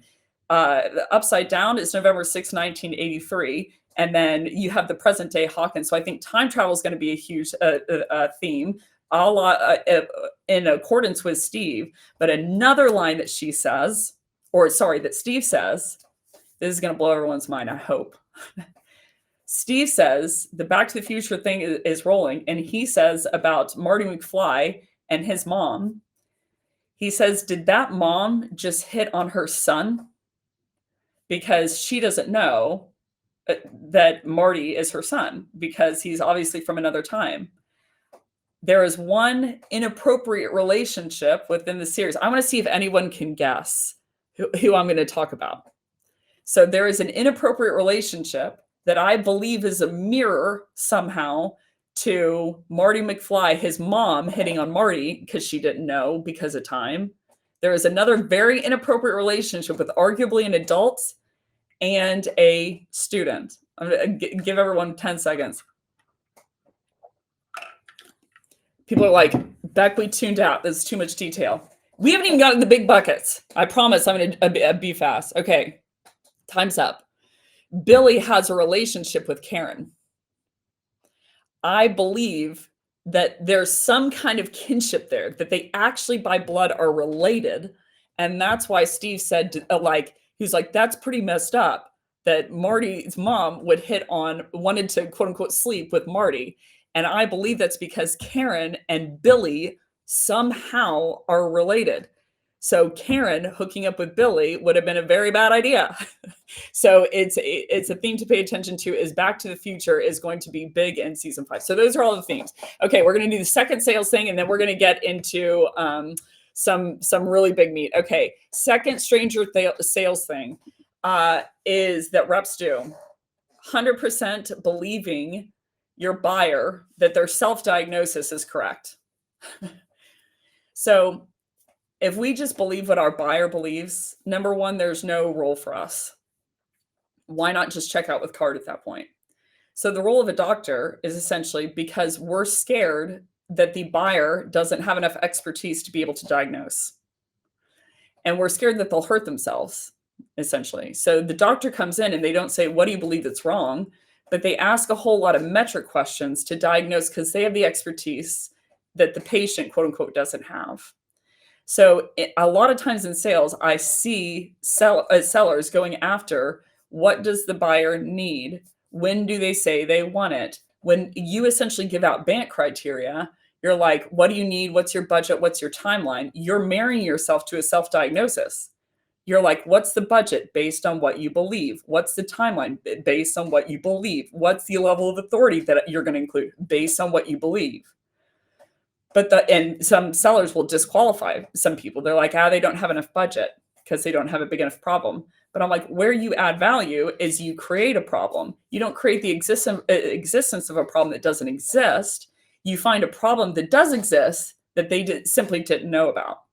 S1: The Upside Down is November 6, 1983. And then you have the present day Hawkins. So I think time travel is going to be a huge theme, in accordance with Steve. But another line that she says, that Steve says, this is going to blow everyone's mind, I hope. Steve says the Back to the Future thing is rolling. And he says about Marty McFly and his mom, he says, "Did that mom just hit on her son? Because she doesn't know that Marty is her son, because he's obviously from another time." There is one inappropriate relationship within the series. I want to see if anyone can guess who I'm going to talk about. So there is an inappropriate relationship that I believe is a mirror somehow to Marty McFly, his mom hitting on Marty because she didn't know because of time. There is another very inappropriate relationship with arguably an adult and a student. I'm going to give everyone 10 seconds. People are like, "Becc, we tuned out. There's too much detail." We haven't even gotten the big buckets. I promise I'm going to be fast. Okay, time's up. Billy has a relationship with Karen. I believe that there's some kind of kinship there, that they actually by blood are related. And that's why Steve said, he's like, "That's pretty messed up. that Marty's mom wanted to quote unquote sleep with Marty. And I believe that's because Karen and Billy somehow are related. So Karen hooking up with Billy would have been a very bad idea. So it's a theme to pay attention to. Is Back to the Future is going to be big in season 5. So those are all the themes. Okay, we're going to do the second sales thing, and then we're going to get into some really big meat. Okay, second sales thing is that reps do 100% believing your buyer that their self-diagnosis is correct. So if we just believe what our buyer believes, number one, there's no role for us. Why not just check out with card at that point? So the role of a doctor is essentially because we're scared that the buyer doesn't have enough expertise to be able to diagnose. And we're scared that they'll hurt themselves, essentially. So the doctor comes in and they don't say, what do you believe that's wrong? But they ask a whole lot of metric questions to diagnose because they have the expertise that the patient, quote unquote, doesn't have. So a lot of times in sales, I see sellers going after what does the buyer need? When do they say they want it? When you essentially give out BANT criteria, you're like, what do you need? What's your budget? What's your timeline? You're marrying yourself to a self-diagnosis. You're like, what's the budget based on what you believe? What's the timeline based on what you believe? What's the level of authority that you're going to include based on what you believe? And some sellers will disqualify some people. They're like, they don't have enough budget because they don't have a big enough problem. But I'm like, where you add value is you create a problem. You don't create the existence of a problem that doesn't exist. You find a problem that does exist that they simply didn't know about.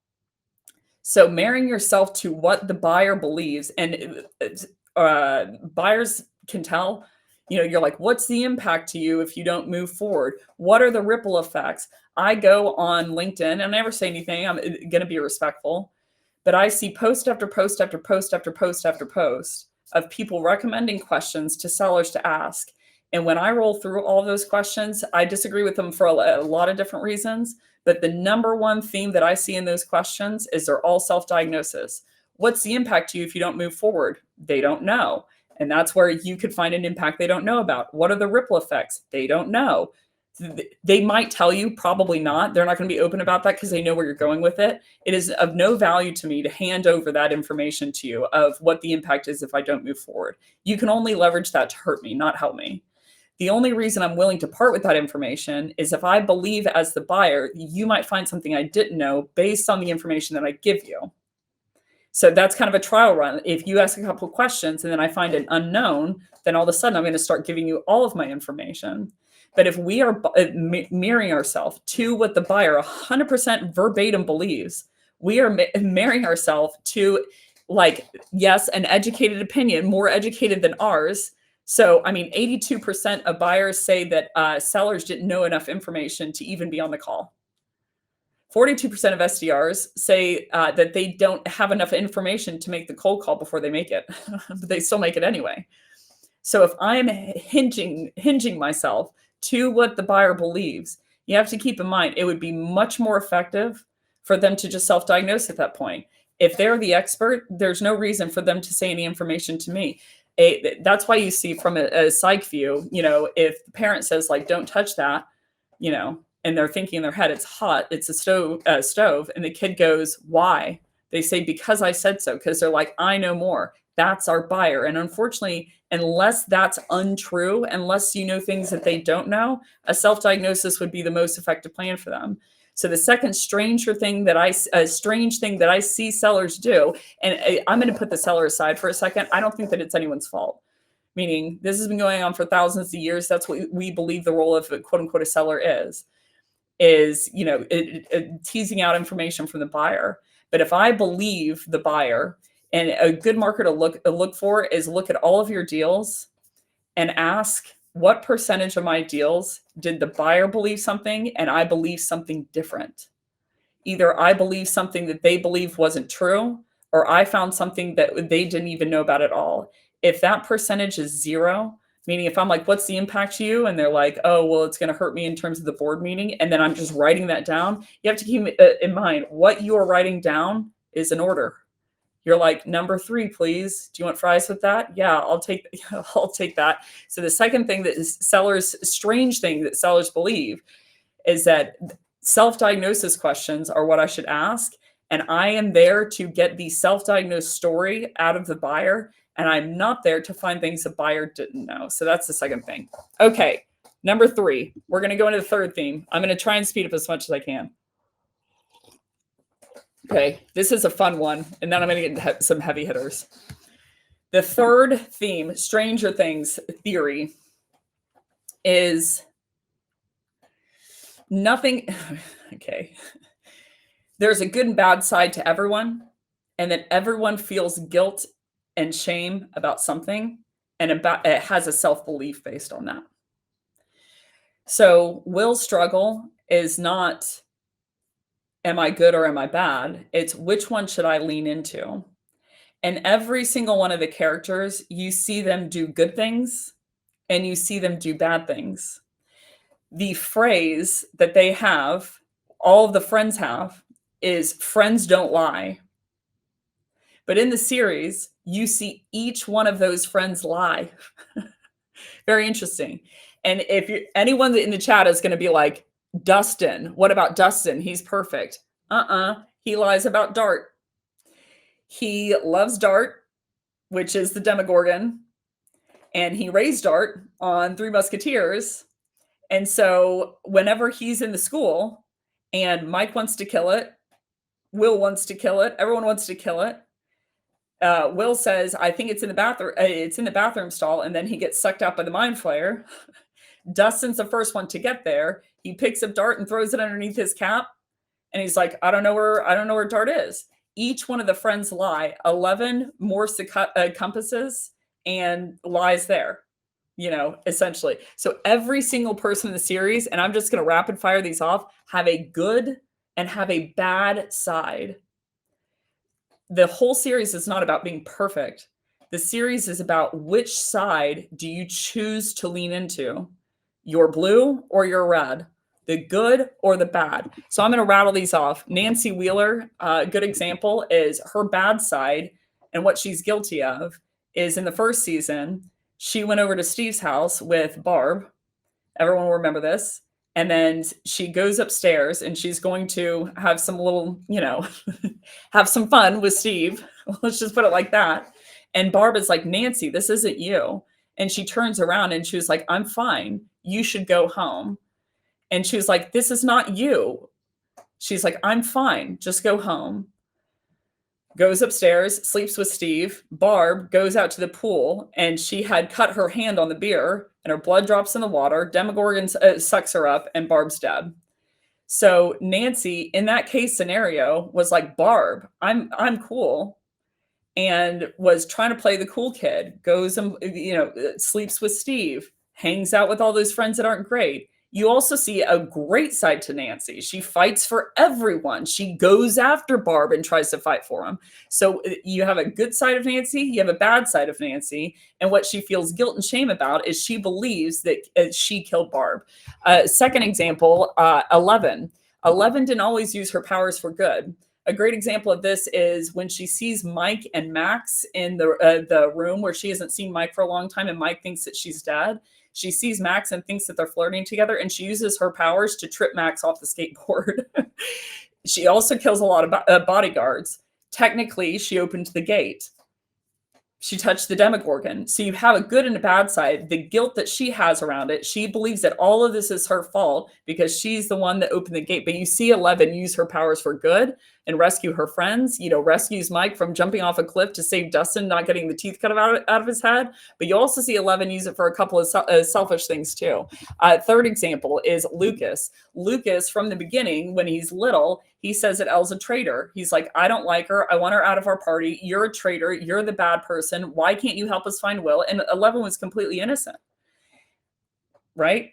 S1: So marrying yourself to what the buyer believes, and buyers can tell, you're like, what's the impact to you if you don't move forward? What are the ripple effects? I go on LinkedIn and I never say anything. I'm going to be respectful, but I see post after post after post after post after post of people recommending questions to sellers to ask. And when I roll through all those questions, I disagree with them for a lot of different reasons. But the number one theme that I see in those questions is they're all self-diagnosis. What's the impact to you if you don't move forward? They don't know. And that's where you could find an impact they don't know about. What are the ripple effects? They don't know. They might tell you, probably not. They're not going to be open about that because they know where you're going with it. It is of no value to me to hand over that information to you of what the impact is if I don't move forward. You can only leverage that to hurt me, not help me. The only reason I'm willing to part with that information is if I believe as the buyer, you might find something I didn't know based on the information that I give you. So that's kind of a trial run. If you ask a couple of questions and then I find an unknown, then all of a sudden I'm going to start giving you all of my information. But if we are mirroring ourselves to what the buyer 100% verbatim believes, we are marrying ourselves to, like, yes, an educated opinion, more educated than ours. So, 82% of buyers say that sellers didn't know enough information to even be on the call. 42% of SDRs say that they don't have enough information to make the cold call before they make it, but they still make it anyway. So if I'm hinging myself to what the buyer believes, you have to keep in mind, it would be much more effective for them to just self-diagnose at that point. If they're the expert, there's no reason for them to say any information to me. That's why you see from a psych view, if the parent says, like, don't touch that, and they're thinking in their head, it's hot, it's a stove, and the kid goes, why? They say, because I said so, because they're like, I know more. That's our buyer. And unfortunately, unless that's untrue, unless you know things that they don't know, a self-diagnosis would be the most effective plan for them. So the second strange thing that I see sellers do, and I'm going to put the seller aside for a second. I don't think that it's anyone's fault. Meaning this has been going on for thousands of years. That's what we believe the role of a quote unquote a seller is teasing out information from the buyer. But if I believe the buyer, and a good marker to look for is look at all of your deals and ask, what percentage of my deals did the buyer believe something and I believe something different? Either I believe something that they believe wasn't true, or I found something that they didn't even know about at all. If that percentage is zero, meaning if I'm like, what's the impact to you? And they're like, oh, well, it's going to hurt me in terms of the board meeting. And then I'm just writing that down. You have to keep in mind what you are writing down is an order. You're like, number 3, please. Do you want fries with that? Yeah, I'll take I'll take that. So the second thing that is sellers strange thing that sellers believe is that self-diagnosis questions are what I should ask. And I am there to get the self-diagnosed story out of the buyer. And I'm not there to find things the buyer didn't know. So that's the second thing. Okay. Number 3, we're going to go into the third theme. I'm going to try and speed up as much as I can. Okay. This is a fun one. And then I'm going to get into some heavy hitters. The third theme, Stranger Things theory, is nothing. Okay. There's a good and bad side to everyone, and that everyone feels guilt and shame about something, and it has a self-belief based on that. So Will's struggle is not, am I good or am I bad? It's which one should I lean into? And every single one of the characters, you see them do good things and you see them do bad things. The phrase that they have, all of the friends have, is friends don't lie. But in the series, you see each one of those friends lie. Very interesting. And if anyone in the chat is going to be like, Dustin, what about Dustin? He's perfect. He lies about Dart. He loves Dart, which is the Demogorgon. And he raised Dart on Three Musketeers. And so whenever he's in the school and Mike wants to kill it, Will wants to kill it, everyone wants to kill it. Will says, I think it's in the bathroom. It's in the bathroom stall. And then he gets sucked out by the mind flayer. Dustin's the first one to get there. He picks up Dart and throws it underneath his cap. And he's like, I don't know where Dart is. Each one of the friends lie. 11 Morse compasses and lies there, essentially. So every single person in the series, and I'm just going to rapid fire these off, have a good and have a bad side. The whole series is not about being perfect. The series is about which side do you choose to lean into, your blue or your red, the good or the bad. So I'm going to rattle these off. Nancy Wheeler, a good example is her bad side, and what she's guilty of is in the first season, she went over to Steve's house with Barb. Everyone will remember this. And then she goes upstairs and she's going to have some little, have some fun with Steve. Let's just put it like that. And Barb is like, Nancy, this isn't you. And she turns around and she was like, I'm fine. You should go home. And she was like, this is not you. She's like, I'm fine. Just go home. Goes upstairs, sleeps with Steve. Barb goes out to the pool and she had cut her hand on the beer and her blood drops in the water. Demogorgon sucks her up and Barb's dead. So Nancy, in that case scenario, was like, Barb, I'm cool, and was trying to play the cool kid. Goes and sleeps with Steve, hangs out with all those friends that aren't great. You also see a great side to Nancy. She fights for everyone. She goes after Barb and tries to fight for him. So you have a good side of Nancy, you have a bad side of Nancy, and what she feels guilt and shame about is she believes that she killed Barb. Second example, 11. 11 didn't always use her powers for good. A great example of this is when she sees Mike and Max in the room where she hasn't seen Mike for a long time, and Mike thinks that she's dead. She sees Max and thinks that they're flirting together, and she uses her powers to trip Max off the skateboard. She also kills a lot of bodyguards. Technically, she opened the gate. She touched the Demogorgon. So you have a good and a bad side. The guilt that she has around it, she believes that all of this is her fault because she's the one that opened the gate. But you see 11 use her powers for good and rescue her friends, rescues Mike from jumping off a cliff to save Dustin, not getting the teeth cut out of his head. But you also see 11 use it for a couple of selfish things too. Third example is Lucas. Lucas, from the beginning, when he's little, he says that Elle's a traitor. He's like, I don't like her. I want her out of our party. You're a traitor. You're the bad person. Why can't you help us find Will? And 11 was completely innocent, right?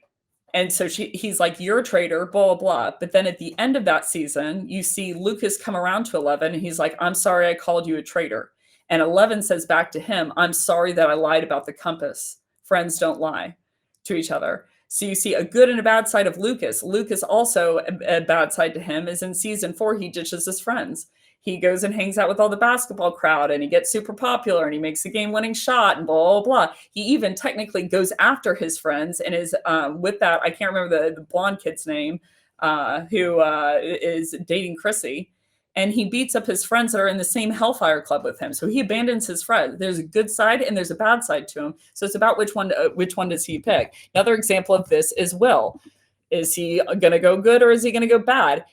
S1: And so he's like, you're a traitor, blah, blah, blah. But then at the end of that season, you see Lucas come around to 11 and he's like, I'm sorry I called you a traitor. And 11 says back to him, I'm sorry that I lied about the compass. Friends don't lie to each other. So you see a good and a bad side of Lucas. Lucas also, a bad side to him is in season 4, he ditches his friends. he goes and hangs out with all the basketball crowd and he gets super popular and he makes a game-winning shot and blah, blah, blah. He even technically goes after his friends and is with that, I can't remember the blonde kid's name, who is dating Chrissy. And he beats up his friends that are in the same Hellfire Club with him. So he abandons his friend. There's a good side and there's a bad side to him. So it's about which one does he pick. Another example of this is Will. Is he going to go good or is he going to go bad?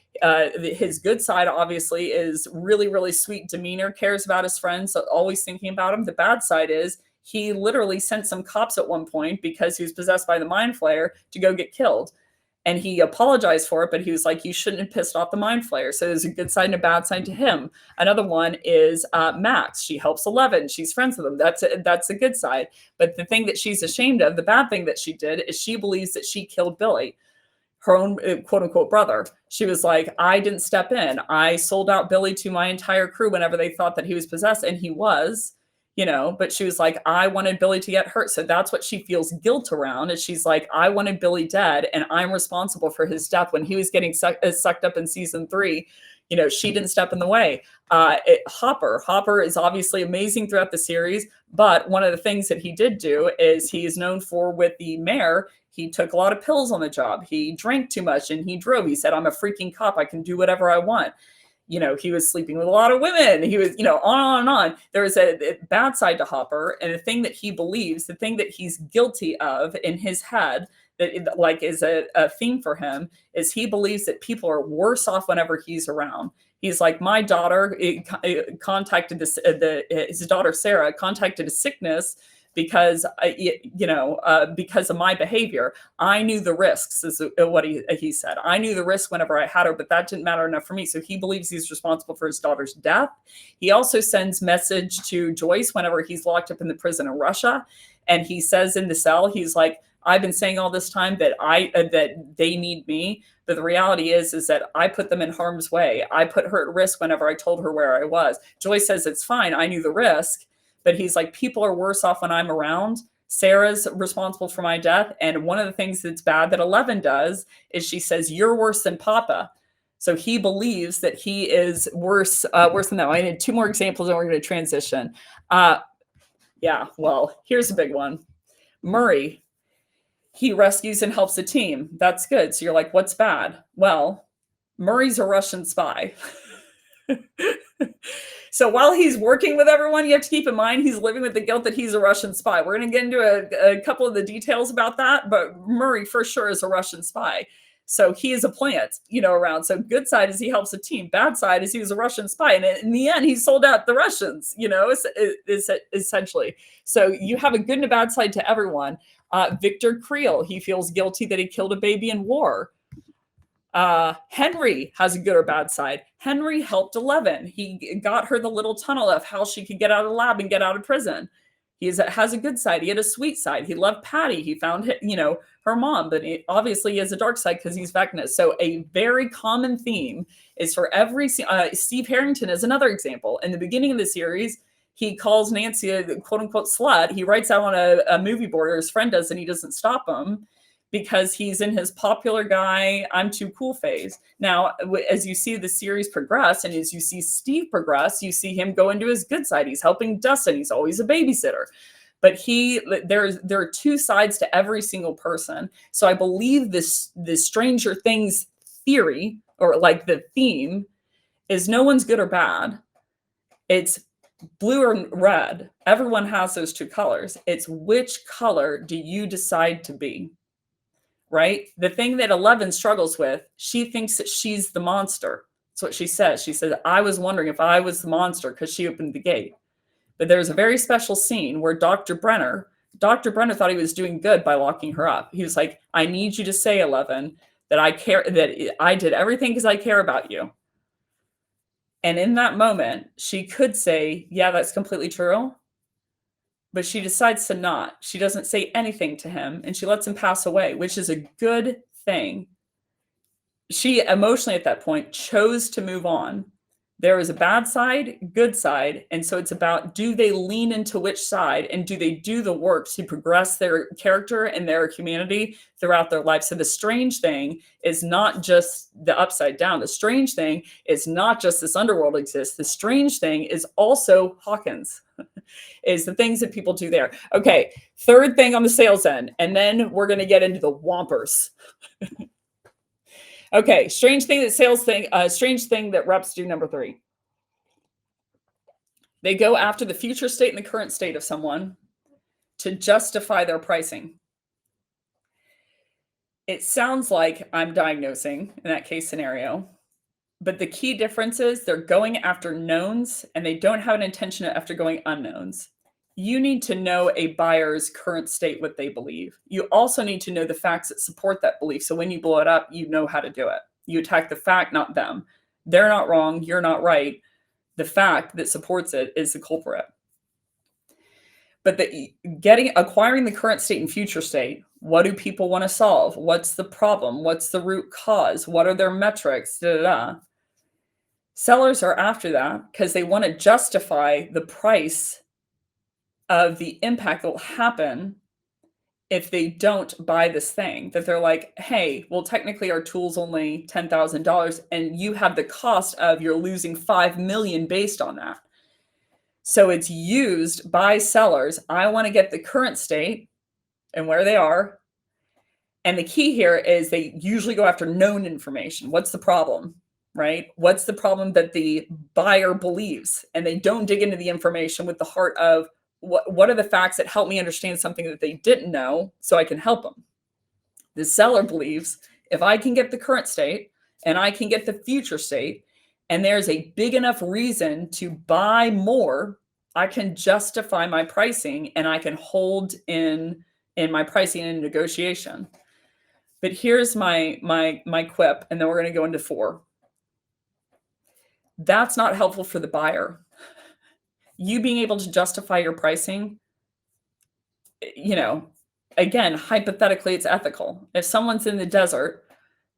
S1: His good side obviously is really, really sweet demeanor, cares about his friends, so always thinking about him. The bad side is he literally sent some cops at one point because he was possessed by the mind flayer to go get killed. And he apologized for it, but he was like, you shouldn't have pissed off the mind flayer. So there's a good side and a bad side to him. Another one is Max. She helps 11. She's friends with him. That's a good side. But the thing that she's ashamed of, the bad thing that she did, is she believes that she killed Billy, her own quote unquote brother. She was like, I didn't step in. I sold out Billy to my entire crew whenever they thought that he was possessed, and he was. But she was like, I wanted Billy to get hurt. So that's what she feels guilt around. Is she's like, I wanted Billy dead and I'm responsible for his death when he was getting sucked up in season 3. She didn't step in the way. Hopper is obviously amazing throughout the series, but one of the things that he did do is he is known for with the mayor. He took a lot of pills on the job. He drank too much and he drove. He said, I'm a freaking cop. I can do whatever I want. He was sleeping with a lot of women. He was, on and on. There was a bad side to Hopper, and the thing that he believes, the thing that he's guilty of in his head, that is a theme for him, is he believes that people are worse off whenever he's around. He's like, my daughter contacted his daughter Sarah contacted a sickness because because of my behavior. I knew the risks, is what he said. I knew the risk whenever I had her, but that didn't matter enough for me. So he believes he's responsible for his daughter's death. He also sends message to Joyce whenever he's locked up in the prison in Russia, and he says in the cell, he's like, I've been saying all this time that that they need me, but the reality is that I put them in harm's way. I put her at risk whenever I told her where I was. Joyce says it's fine. I knew the risk. But he's like, people are worse off when I'm around. Sarah's responsible for my death. And one of the things that's bad that 11 does is she says, you're worse than Papa. So he believes that he is worse than that. I need 2 more examples and we're going to transition. Here's a big one. Murray, he rescues and helps the team. That's good. So you're like, what's bad? Well, Murray's a Russian spy. So while he's working with everyone, you have to keep in mind he's living with the guilt that he's a Russian spy. We're going to get into a couple of the details about that, but Murray for sure is a Russian spy. So he is a plant, around. So good side is he helps the team. Bad side is he was a Russian spy. And in the end, he sold out the Russians, essentially. So you have a good and a bad side to everyone. Victor Creel, he feels guilty that he killed a baby in war. Henry has a good or bad side. Henry helped 11. He got her the little tunnel of how she could get out of the lab and get out of prison. He has a good side. He had a sweet side. He loved Patty. He found, her mom, but obviously he has a dark side because he's Vecna. So a very common theme is for every, Steve Harrington is another example. In the beginning of the series, he calls Nancy a quote unquote slut. He writes out on a movie board, or his friend does, and he doesn't stop him, because he's in his popular guy, I'm too cool phase. Now, as you see the series progress and as you see Steve progress, you see him go into his good side. He's helping Dustin. He's always a babysitter. But there are 2 sides to every single person. So I believe this Stranger Things theory, or like the theme, is no one's good or bad. It's blue or red. Everyone has those 2 colors. It's which color do you decide to be? Right? The thing that 11 struggles with, she thinks that she's the monster. That's what she says. She said, I was wondering if I was the monster because she opened the gate. But there's a very special scene where Dr. Brenner thought he was doing good by locking her up. He was like, I need you to say, 11, that I care, that I did everything because I care about you. And in that moment, she could say, yeah, that's completely true. But she decides to not. She doesn't say anything to him, and she lets him pass away, which is a good thing. She emotionally at that point chose to move on There is a bad side, good side. And so it's about, do they lean into which side, and do they do the work to progress their character and their humanity throughout their life? So the strange thing is not just the upside down. The strange thing is not just this underworld exists. The strange thing is also Hawkins, is the things that people do there. Okay, third thing on the sales end, and then we're going to get into the Whompers. Okay, strange thing that reps do, number 3. They go after the future state and the current state of someone to justify their pricing. It sounds like I'm diagnosing in that case scenario, but the key difference is they're going after knowns and they don't have an intention after going unknowns. You need to know a buyer's current state, what they believe. You also need to know the facts that support that belief. So when you blow it up, you know how to do it. You attack the fact, not them. They're not wrong. You're not right. The fact that supports it is the culprit. But acquiring the current state and future state, what do people want to solve? What's the problem? What's the root cause? What are their metrics? Da, da, da. Sellers are after that because they want to justify the price of the impact that will happen if they don't buy this thing. That they're like, hey, well, technically our tool's only $10,000 and you have the cost of you're losing $5 million based on that. So it's used by sellers. I want to get the current state and where they are. And the key here is they usually go after known information. What's the problem, right? What's the problem that the buyer believes? And they don't dig into the information with the heart of what are the facts that help me understand something that they didn't know so I can help them. The seller believes if I can get the current state and I can get the future state, and there's a big enough reason to buy more, I can justify my pricing and I can hold in my pricing and negotiation. But here's my quip, and then we're going to go into 4. That's not helpful for the buyer. You being able to justify your pricing, again, hypothetically, it's ethical. If someone's in the desert,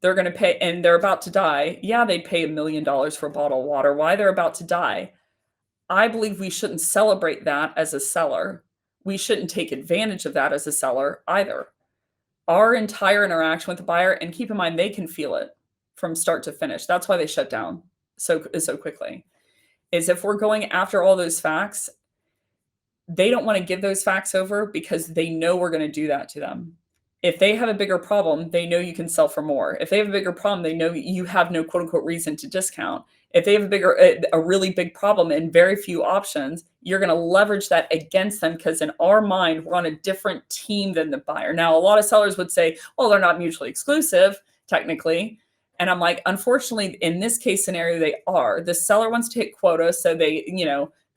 S1: they're going to pay, and they're about to die. Yeah, they'd pay $1 million for a bottle of water. Why? They're about to die. I believe we shouldn't celebrate that as a seller. We shouldn't take advantage of that as a seller either. Our entire interaction with the buyer, and keep in mind, they can feel it from start to finish. That's why they shut down so quickly, is if we're going after all those facts, they don't want to give those facts over because they know we're going to do that to them. If they have a bigger problem, they know you can sell for more. If they have a bigger problem, they know you have no quote unquote reason to discount. If they have a really big problem and very few options, you're going to leverage that against them because in our mind, we're on a different team than the buyer. Now, a lot of sellers would say, well, they're not mutually exclusive, technically. And I'm like, unfortunately, in this case scenario, they are. The seller wants to hit quota, so they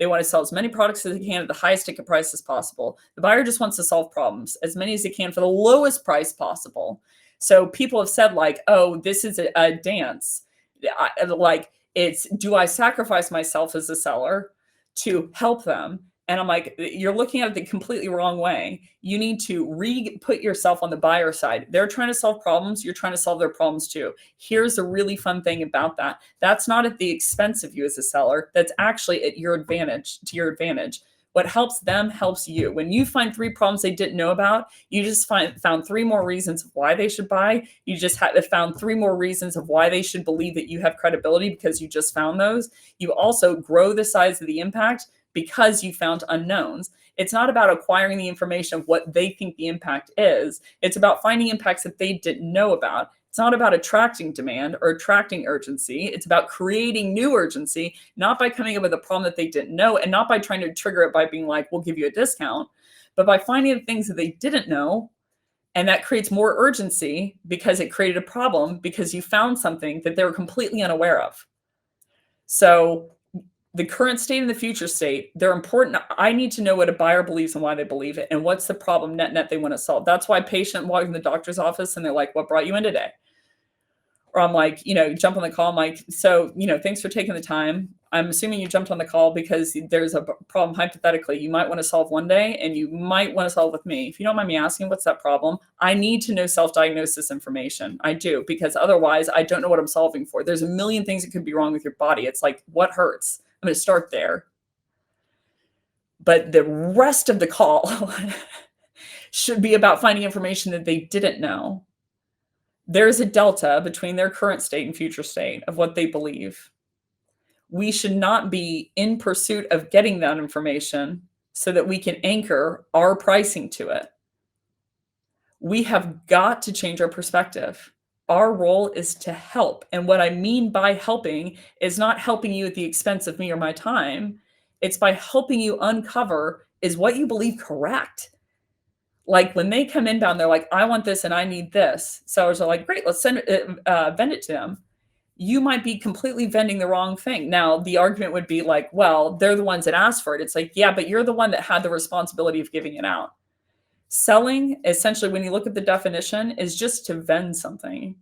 S1: want to sell as many products as they can at the highest ticket price as possible. The buyer just wants to solve problems, as many as they can for the lowest price possible. So people have said like, oh, this is a dance. Do I sacrifice myself as a seller to help them? And I'm like, you're looking at it the completely wrong way. You need to put yourself on the buyer side. They're trying to solve problems. You're trying to solve their problems too. Here's a really fun thing about that. That's not at the expense of you as a seller. That's actually at your advantage, to your advantage. What helps them helps you. When you find 3 problems they didn't know about, you just found 3 more reasons of why they should buy. You just found 3 more reasons of why they should believe that you have credibility because you just found those. You also grow the size of the impact because you found unknowns. It's not about acquiring the information of what they think the impact is. It's about finding impacts that they didn't know about. It's not about attracting demand or attracting urgency. It's about creating new urgency, not by coming up with a problem that they didn't know, and not by trying to trigger it by being like, we'll give you a discount, but by finding the things that they didn't know. And that creates more urgency because it created a problem because you found something that they were completely unaware of. So the current state and the future state, they're important. I need to know what a buyer believes and why they believe it, and what's the problem net they want to solve. That's why a patient walking in the doctor's office and they're like, what brought you in today? Or I'm like, jump on the call. I'm like, so, thanks for taking the time. I'm assuming you jumped on the call because there's a problem hypothetically you might want to solve one day and you might want to solve with me. If you don't mind me asking, what's that problem? I need to know self-diagnosis information. I do, because otherwise I don't know what I'm solving for. There's a million things that could be wrong with your body. It's like, what hurts? I'm going to start there. But the rest of the call should be about finding information that they didn't know. There's a delta between their current state and future state of what they believe. We should not be in pursuit of getting that information so that we can anchor our pricing to it. We have got to change our perspective. Our role is to help. And what I mean by helping is not helping you at the expense of me or my time. It's by helping you uncover, is what you believe correct? Like when they come inbound, they're like, I want this and I need this. Sellers are like, great, let's vend it to them. You might be completely vending the wrong thing. Now, the argument would be like, well, they're the ones that asked for it. It's like, yeah, but you're the one that had the responsibility of giving it out. Selling, essentially, when you look at the definition, is just to vend something,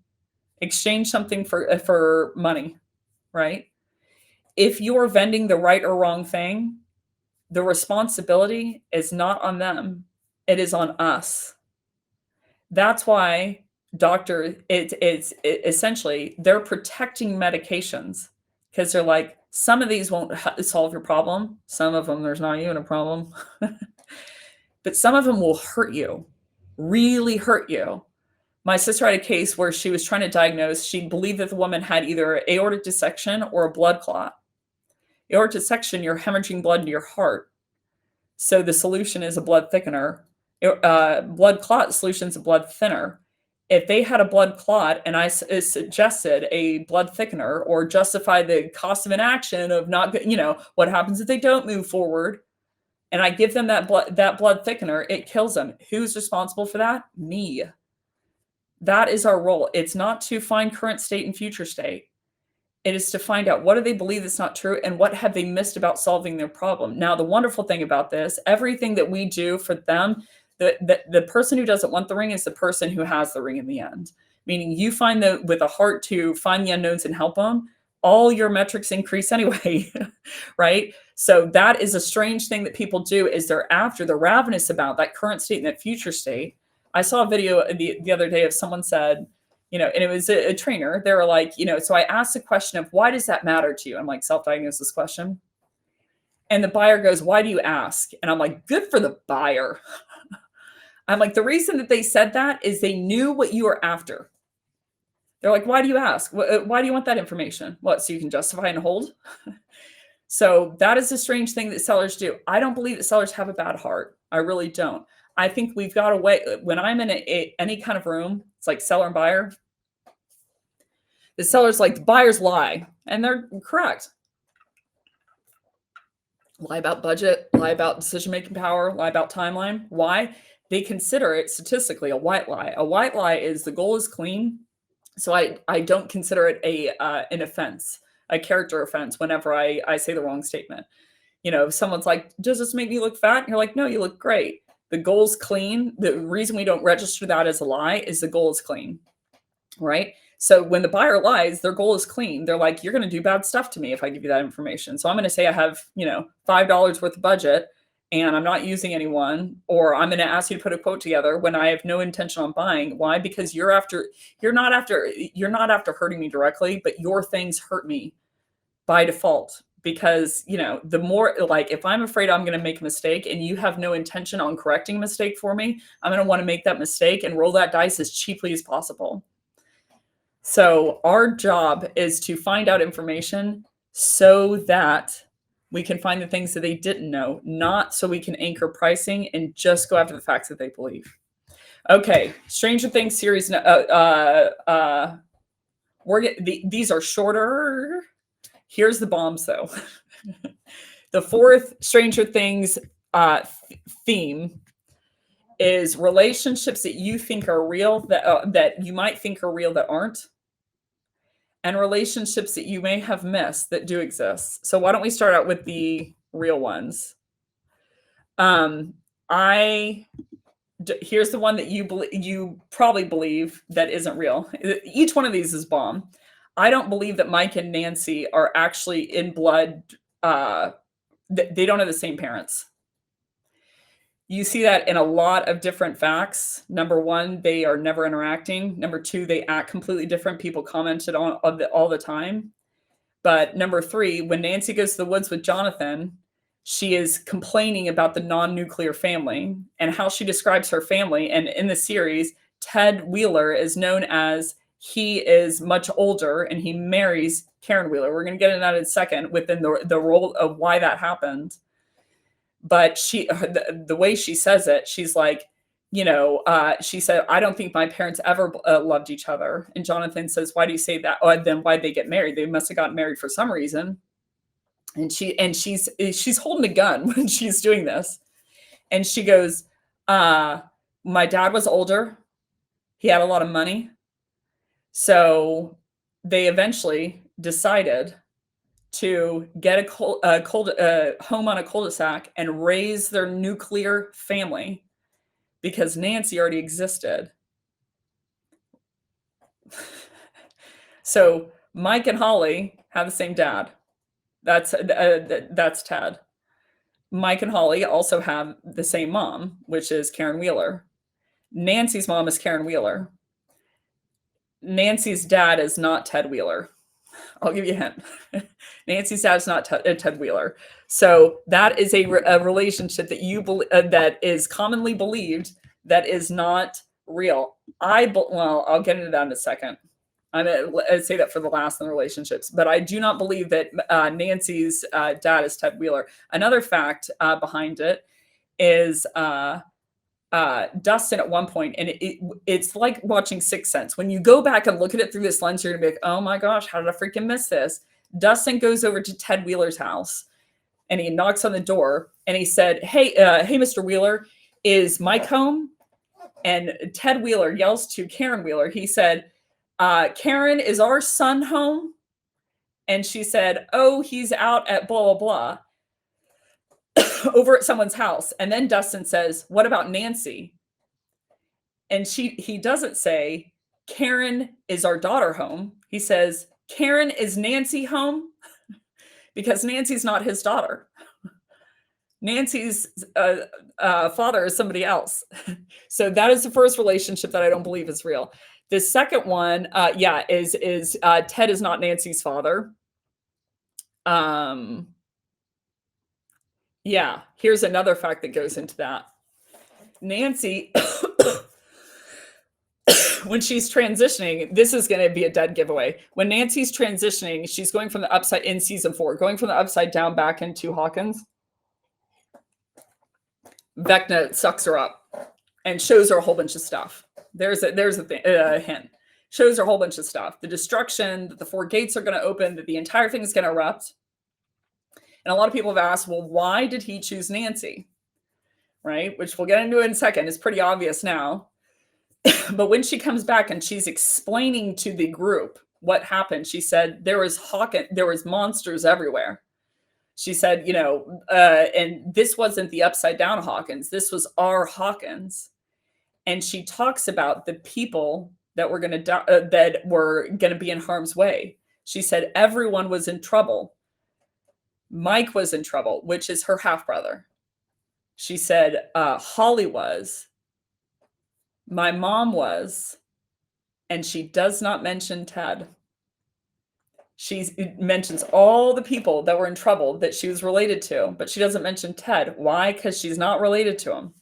S1: exchange something for money, right? If you're vending the right or wrong thing, the responsibility is not on them. It is on us. That's why it's essentially they're protecting medications because they're like, some of these won't solve your problem. Some of them, there's not even a problem. But some of them will hurt you, really hurt you. My sister had a case where she was trying to diagnose, she believed that the woman had either aortic dissection or a blood clot. Aortic dissection, you're hemorrhaging blood into your heart. So the solution is a blood thickener. Blood clot solution is a blood thinner. If they had a blood clot and I suggested a blood thickener or justify the cost of inaction of not, what happens if they don't move forward, and I give them that blood thickener, it kills them. Who's responsible for that? Me. That is our role. It's not to find current state and future state. It is to find out, what do they believe that's not true and what have they missed about solving their problem. Now, the wonderful thing about this, everything that we do for them, the person who doesn't want the ring is the person who has the ring in the end. Meaning you find with a heart to find the unknowns and help them, all your metrics increase anyway, right? So that is a strange thing that people do, is they're ravenous about that current state and that future state. I saw a video the other day of someone said, and it was a trainer. They were like, so I asked the question of, why does that matter to you? I'm like, self-diagnosis question. And the buyer goes, why do you ask? And I'm like, good for the buyer. I'm like, the reason that they said that is they knew what you were after. They're like, why do you ask? Why do you want that information? What, so you can justify and hold? So that is a strange thing that sellers do. I don't believe that sellers have a bad heart. I really don't. I think we've got a way, when I'm in any kind of room, it's like seller and buyer. The seller's like, the buyers lie. And they're correct. Lie about budget, lie about decision-making power, lie about timeline. Why? They consider it statistically a white lie. A white lie is the goal is clean. So I don't consider it an offense, a character offense whenever I say the wrong statement. If someone's like, does this make me look fat? And you're like, no, you look great. The goal's clean. The reason we don't register that as a lie is the goal is clean, right? So when the buyer lies, their goal is clean. They're like, you're going to do bad stuff to me if I give you that information. So I'm going to say I have, $5 worth of budget and I'm not using anyone, or I'm going to ask you to put a quote together when I have no intention on buying. Why? Because you're not after hurting me directly, but your things hurt me by default. Because, the more, like, if I'm afraid I'm going to make a mistake and you have no intention on correcting a mistake for me, I'm going to want to make that mistake and roll that dice as cheaply as possible. So our job is to find out information so that we can find the things that they didn't know, not so we can anchor pricing and just go after the facts that they believe. Okay, Stranger Things series. These are shorter. Here's the bombs, though. The fourth Stranger Things theme is relationships that you think are real, that you might think are real that aren't, and relationships that you may have missed that do exist. So why don't we start out with the real ones? I Here's the one that you probably believe that isn't real. Each one of these is bomb. I don't believe that Mike and Nancy are actually in blood. They don't have the same parents. You see that in a lot of different facts. Number one, they are never interacting. Number two, they act completely different. People commented on all the time. But number three, when Nancy goes to the woods with Jonathan, she is complaining about the non-nuclear family and how she describes her family. And in the series, Ted Wheeler is known as he is much older and he marries Karen Wheeler. We're going to get into that in a second within the role of why that happened. But the way she says it, she's like, she said, I don't think my parents ever loved each other. And Jonathan says, why do you say that? Oh, then why'd they get married? They must have gotten married for some reason. And she's holding a gun when she's doing this. And she goes, my dad was older. He had a lot of money. So they eventually decided to get a home on a cul-de-sac and raise their nuclear family because Nancy already existed. So Mike and Holly have the same dad. That's Ted. Mike and Holly also have the same mom, which is Karen Wheeler. Nancy's mom is Karen Wheeler. Nancy's dad is not Ted Wheeler. I'll give you a hint. Nancy's dad is not Ted Wheeler. So that is a relationship that that is commonly believed that is not real. I'll get into that in a second. I'm going to say that for the last in the relationships, but I do not believe that Nancy's dad is Ted Wheeler. Another fact behind it is Dustin at one point, and it's like watching Sixth Sense. When you go back and look at it through this lens, you're gonna be like, oh my gosh, how did I freaking miss this? Dustin goes over to Ted Wheeler's house and he knocks on the door and he said, hey, Mr. Wheeler, is Mike home? And Ted Wheeler yells to Karen Wheeler. He said, Karen, is our son home? And she said, oh, he's out at blah, blah, blah. Over at someone's house. And then Dustin says, what about Nancy? And he doesn't say, Karen, is our daughter home? He says, Karen, is Nancy home? Because Nancy's not his daughter. Nancy's father is somebody else. So that is the first relationship that I don't believe is real. The second one, is Ted is not Nancy's father. Yeah, here's another fact that goes into that. Nancy, when she's transitioning, this is going to be a dead giveaway. When Nancy's transitioning, she's going from the upside in season 4, going from the upside down back into Hawkins. Vecna sucks her up and shows her a whole bunch of stuff. There's a hint. Shows her a whole bunch of stuff. The destruction, that the 4 gates are going to open, that the entire thing is going to erupt. And a lot of people have asked, well, why did he choose Nancy? Right? Which we'll get into in a second. It's pretty obvious now. But when she comes back and she's explaining to the group what happened, she said there was monsters everywhere. She said, and this wasn't the upside down Hawkins. This was our Hawkins. And she talks about the people that were going to be in harm's way. She said everyone was in trouble. Mike was in trouble, which is her half-brother. She said, Holly was, my mom was, and she does not mention Ted. She mentions all the people that were in trouble that she was related to, but she doesn't mention Ted. Why? Because she's not related to him.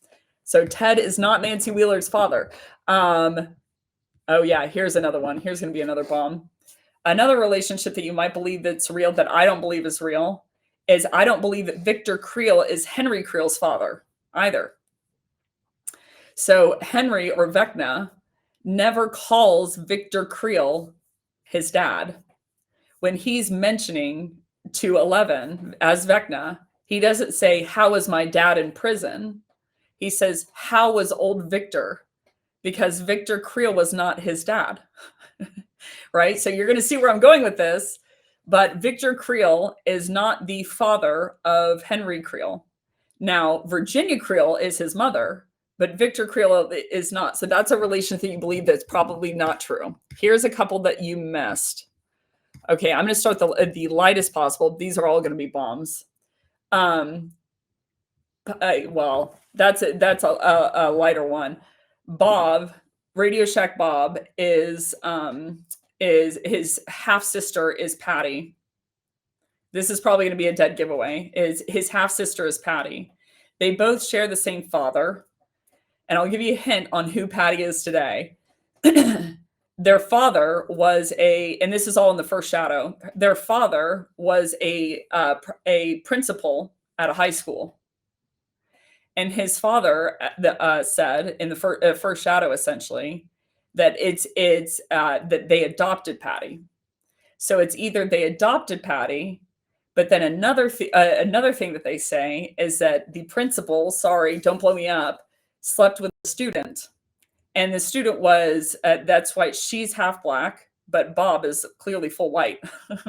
S1: So Ted is not Nancy Wheeler's father. Oh yeah, here's another one. Here's going to be another bomb. Another relationship that you might believe that's real that I don't believe is real is I don't believe that Victor Creel is Henry Creel's father either. So Henry or Vecna never calls Victor Creel his dad. When he's mentioning to 11 as Vecna, he doesn't say, how was my dad in prison? He says, how was old Victor? Because Victor Creel was not his dad. Right? So you're going to see where I'm going with this. But Victor Creel is not the father of Henry Creel. Now, Virginia Creel is his mother, but Victor Creel is not. So that's a relationship that you believe that's probably not true. Here's a couple that you missed. Okay, I'm going to start the lightest possible. These are all going to be bombs. Well, that's a lighter one. Bob, Radio Shack Bob, is his half sister is Patty. This is probably going to be a dead giveaway. Is his half sister is Patty. They both share the same father, and I'll give you a hint on who Patty is today. Their father was and this is all in the first shadow. Their father was a principal at a high school. And his father said in the first shadow, essentially, that it's that they adopted Patty. So it's either they adopted Patty, but then another thing that they say is that the principal, sorry, don't blow me up, slept with the student, and the student was that's why she's half black, but Bob is clearly full white.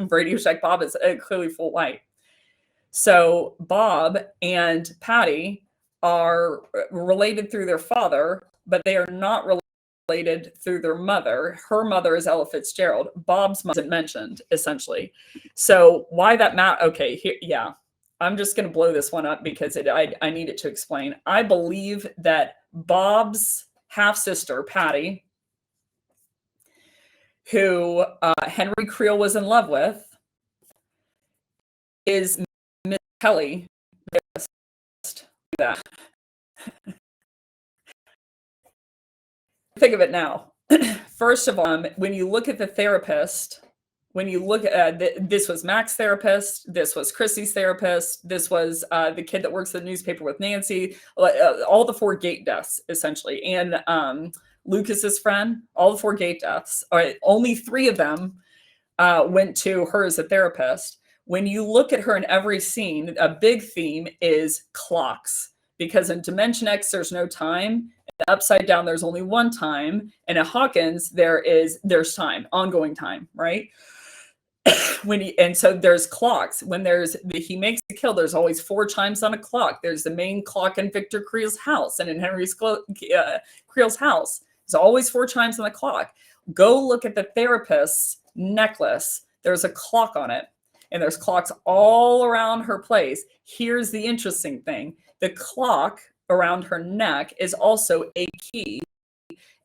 S1: Radio Shack Bob is clearly full white. So Bob and Patty are related through their father, but they are not related through their mother. Her mother is Ella Fitzgerald. Bob's mother isn't mentioned, essentially. So why that matter? Okay, here, yeah. I'm just going to blow this one up because I need it to explain. I believe that Bob's half-sister, Patty, who Henry Creel was in love with, is Miss Kelly. That. Think of it now. First of all, when you look at the therapist, when you look at this was Mac's therapist, this was Chrissy's therapist, this was the kid that works at the newspaper with Nancy, all the 4 gate deaths, essentially, and Lucas's friend, all the 4 gate deaths. All right, only 3 of them went to her as a therapist. When you look at her in every scene, a big theme is clocks, because in Dimension X, there's no time. Upside down, there's only one time. And at Hawkins, there's time, ongoing time, right? And so there's clocks. When he makes the kill, there's always 4 chimes on a clock. There's the main clock in Victor Creel's house, and in Henry Creel's house, there's always 4 chimes on the clock. Go look at the therapist's necklace. There's a clock on it. And there's clocks all around her place. Here's the interesting thing. The clock around her neck is also a key.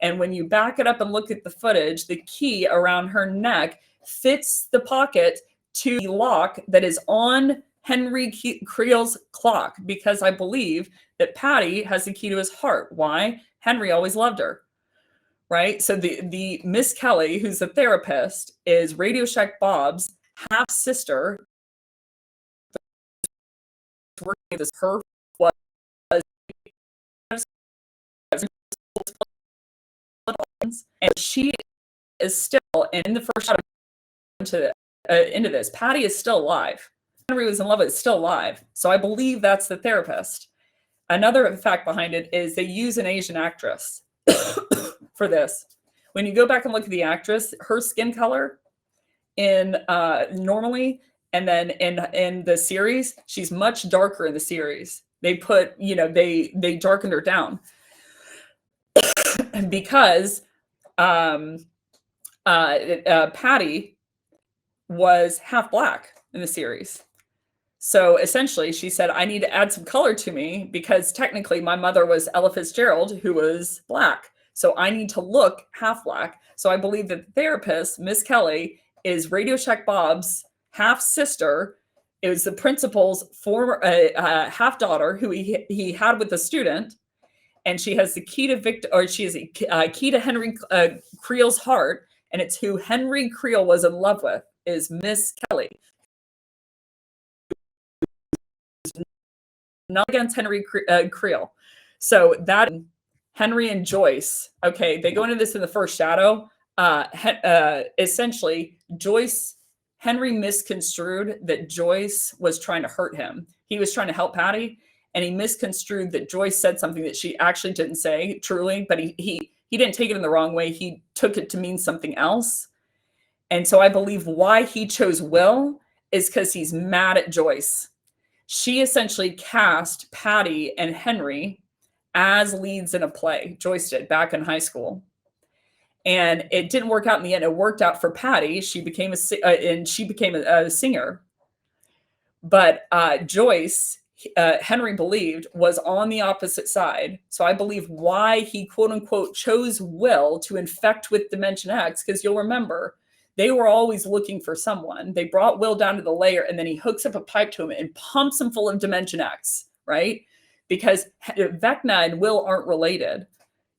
S1: And when you back it up and look at the footage, the key around her neck fits the pocket to the lock that is on Henry Creel's clock, because I believe that Patty has the key to his heart. Why? Henry always loved her. Right? So the Miss Kelly, who's the therapist, is Radio Shack Bob's half sister. Working this her was, and she is still, and in the first shot into this, Patty is still alive. Henry was in love with is still alive. So I believe that's the therapist. Another fact behind it is they use an Asian actress for this. When you go back and look at the actress, her skin color in normally, and then in the series, she's much darker in the series. They put, they darkened her down because Patty was half black in the series. So essentially, she said, I need to add some color to me because technically my mother was Ella Fitzgerald, who was black. So I need to look half black. So I believe that the therapist, Miss Kelly, is Radio Shack Bob's half sister. It was the principal's former half daughter who he had with the student. And she has the key to she has a key to Henry Creel's heart. And it's who Henry Creel was in love with, is Miss Kelly. Not against Henry Creel. So that Henry and Joyce, okay, they go into this in the first shadow. Essentially, Henry misconstrued that Joyce was trying to hurt him. He was trying to help Patty, and he misconstrued that Joyce said something that she actually didn't say truly, but he didn't take it in the wrong way. He took it to mean something else. And so I believe why he chose Will is because he's mad at Joyce. She essentially cast Patty and Henry as leads in a play. Joyce did back in high school. And it didn't work out in the end. It worked out for Patty. She became and she became a singer. But Joyce, Henry believed, was on the opposite side. So I believe why he quote unquote chose Will to infect with Dimension X, because you'll remember they were always looking for someone. They brought Will down to the layer, and then he hooks up a pipe to him and pumps him full of Dimension X, right? Because Vecna and Will aren't related.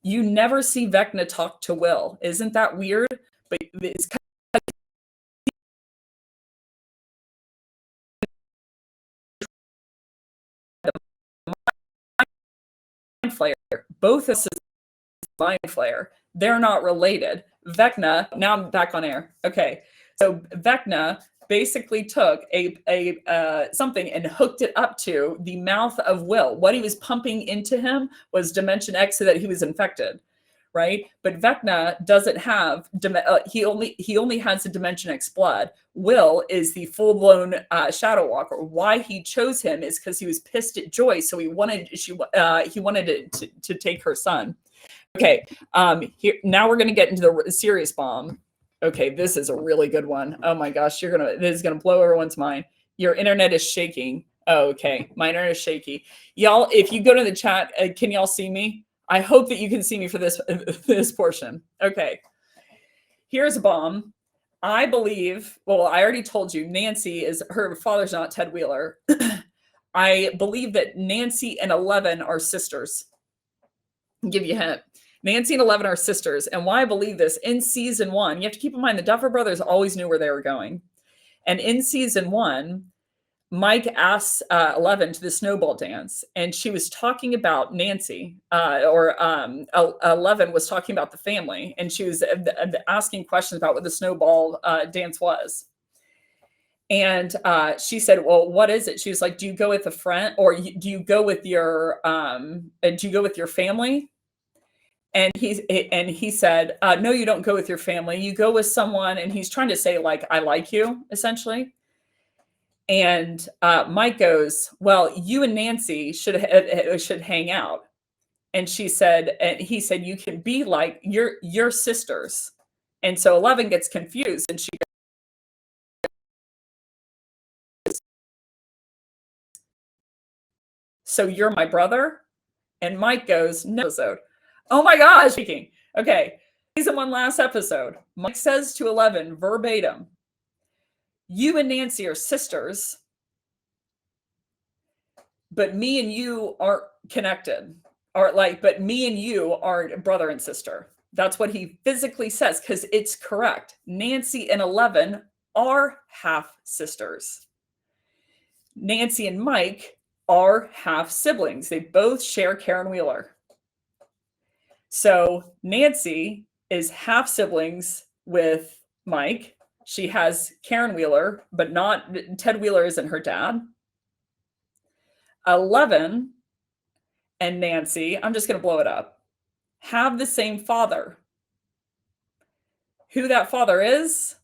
S1: You never see Vecna talk to Will. Isn't that weird? But it's mind flayer. Both is mind flayer. They're not related. Vecna, now I'm back on air. Okay. So Vecna basically took a something and hooked it up to the mouth of Will. What he was pumping into him was Dimension X so that he was infected, right? But Vecna doesn't have he only has the Dimension X blood. Will is the full-blown Shadow Walker. Why he chose him is because he was pissed at Joyce, so he wanted to take her son. Okay, here now we're gonna get into the serious bomb. Okay, this is a really good one. Oh my gosh, this is gonna blow everyone's mind. Your internet is shaking. Oh, okay, my internet is shaky. Y'all, if you go to the chat, can y'all see me? I hope that you can see me for this portion. Okay, here's a bomb. I believe, well, I already told you, Nancy is, her father's not Ted Wheeler. I believe that Nancy and 11 are sisters. I'll give you a hint. Nancy and 11 are sisters. And why I believe this, in season 1, you have to keep in mind the Duffer Brothers always knew where they were going. And in season 1, Mike asks 11 to the snowball dance, and she was talking about Nancy, 11 was talking about the family, and she was asking questions about what the snowball dance was. And she said, well, what is it? She was like, do you go with a friend, or do you go with your family? And he said, no, you don't go with your family. You go with someone. And he's trying to say, like, I like you, essentially. And Mike goes, well, you and Nancy should hang out. And he said, you can be like your sisters. And so 11 gets confused, and she goes, so you're my brother? And Mike goes, no. Episode. Oh my gosh. Okay. Season 1 last episode. Mike says to 11 verbatim, you and Nancy are sisters, but me and you aren't connected. But me and you aren't brother and sister. That's what he physically says, because it's correct. Nancy and 11 are half sisters. Nancy and Mike are half siblings. They both share Karen Wheeler. So Nancy is half siblings with Mike. She has Karen Wheeler, but not Ted Wheeler isn't her dad. 11 and Nancy, I'm just going to blow it up, have the same father. Who that father is,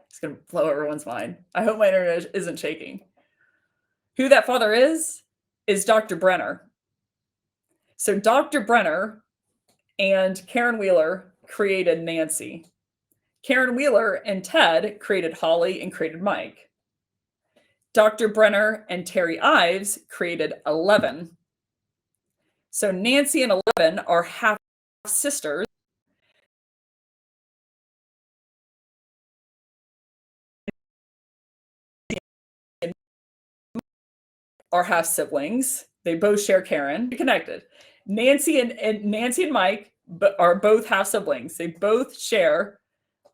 S1: it's going to blow everyone's mind. I hope my internet isn't shaking. Who that father is Dr. Brenner. So Dr. Brenner and Karen Wheeler created Nancy. Karen Wheeler and Ted created Holly and created Mike. Dr. Brenner and Terry Ives created 11. So Nancy and 11 are half sisters. Are half siblings. They both share Karen. Connected. Nancy and Mike are both half siblings. They both share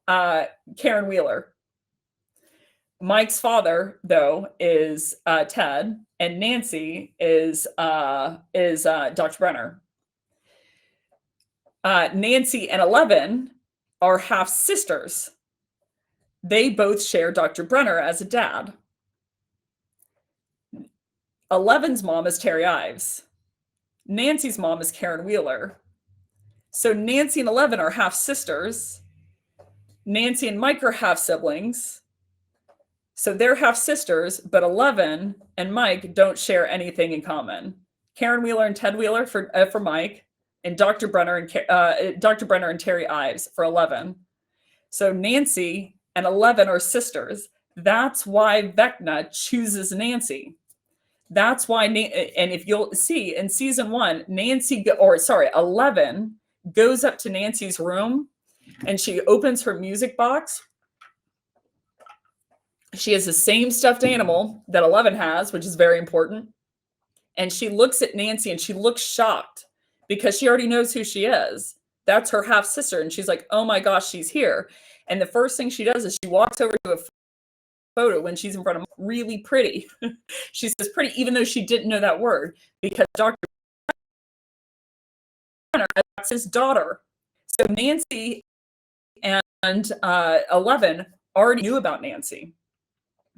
S1: Karen Wheeler. Mike's father, though, is Ted, and Nancy is Dr. Brenner. Nancy and 11 are half sisters. They both share Dr. Brenner as a dad. 11's mom is Terry Ives. Nancy's mom is Karen Wheeler. So Nancy and 11 are half sisters. Nancy and Mike are half siblings. So they're half sisters, but 11 and Mike don't share anything in common. Karen Wheeler and Ted Wheeler for Mike, and Dr. Brenner and Terry Ives for 11. So Nancy and 11 are sisters. That's why Vecna chooses Nancy. That's why, and if you'll see in season 1, 11 goes up to Nancy's room and she opens her music box. She has the same stuffed animal that 11 has, which is very important. And she looks at Nancy and she looks shocked because she already knows who she is. That's her half sister. And she's like, oh my gosh, she's here. And the first thing she does is she walks over to a photo when she's in front of really pretty. She says pretty, even though she didn't know that word, because Dr. Brenner, that's his daughter. So Nancy and 11 already knew about Nancy,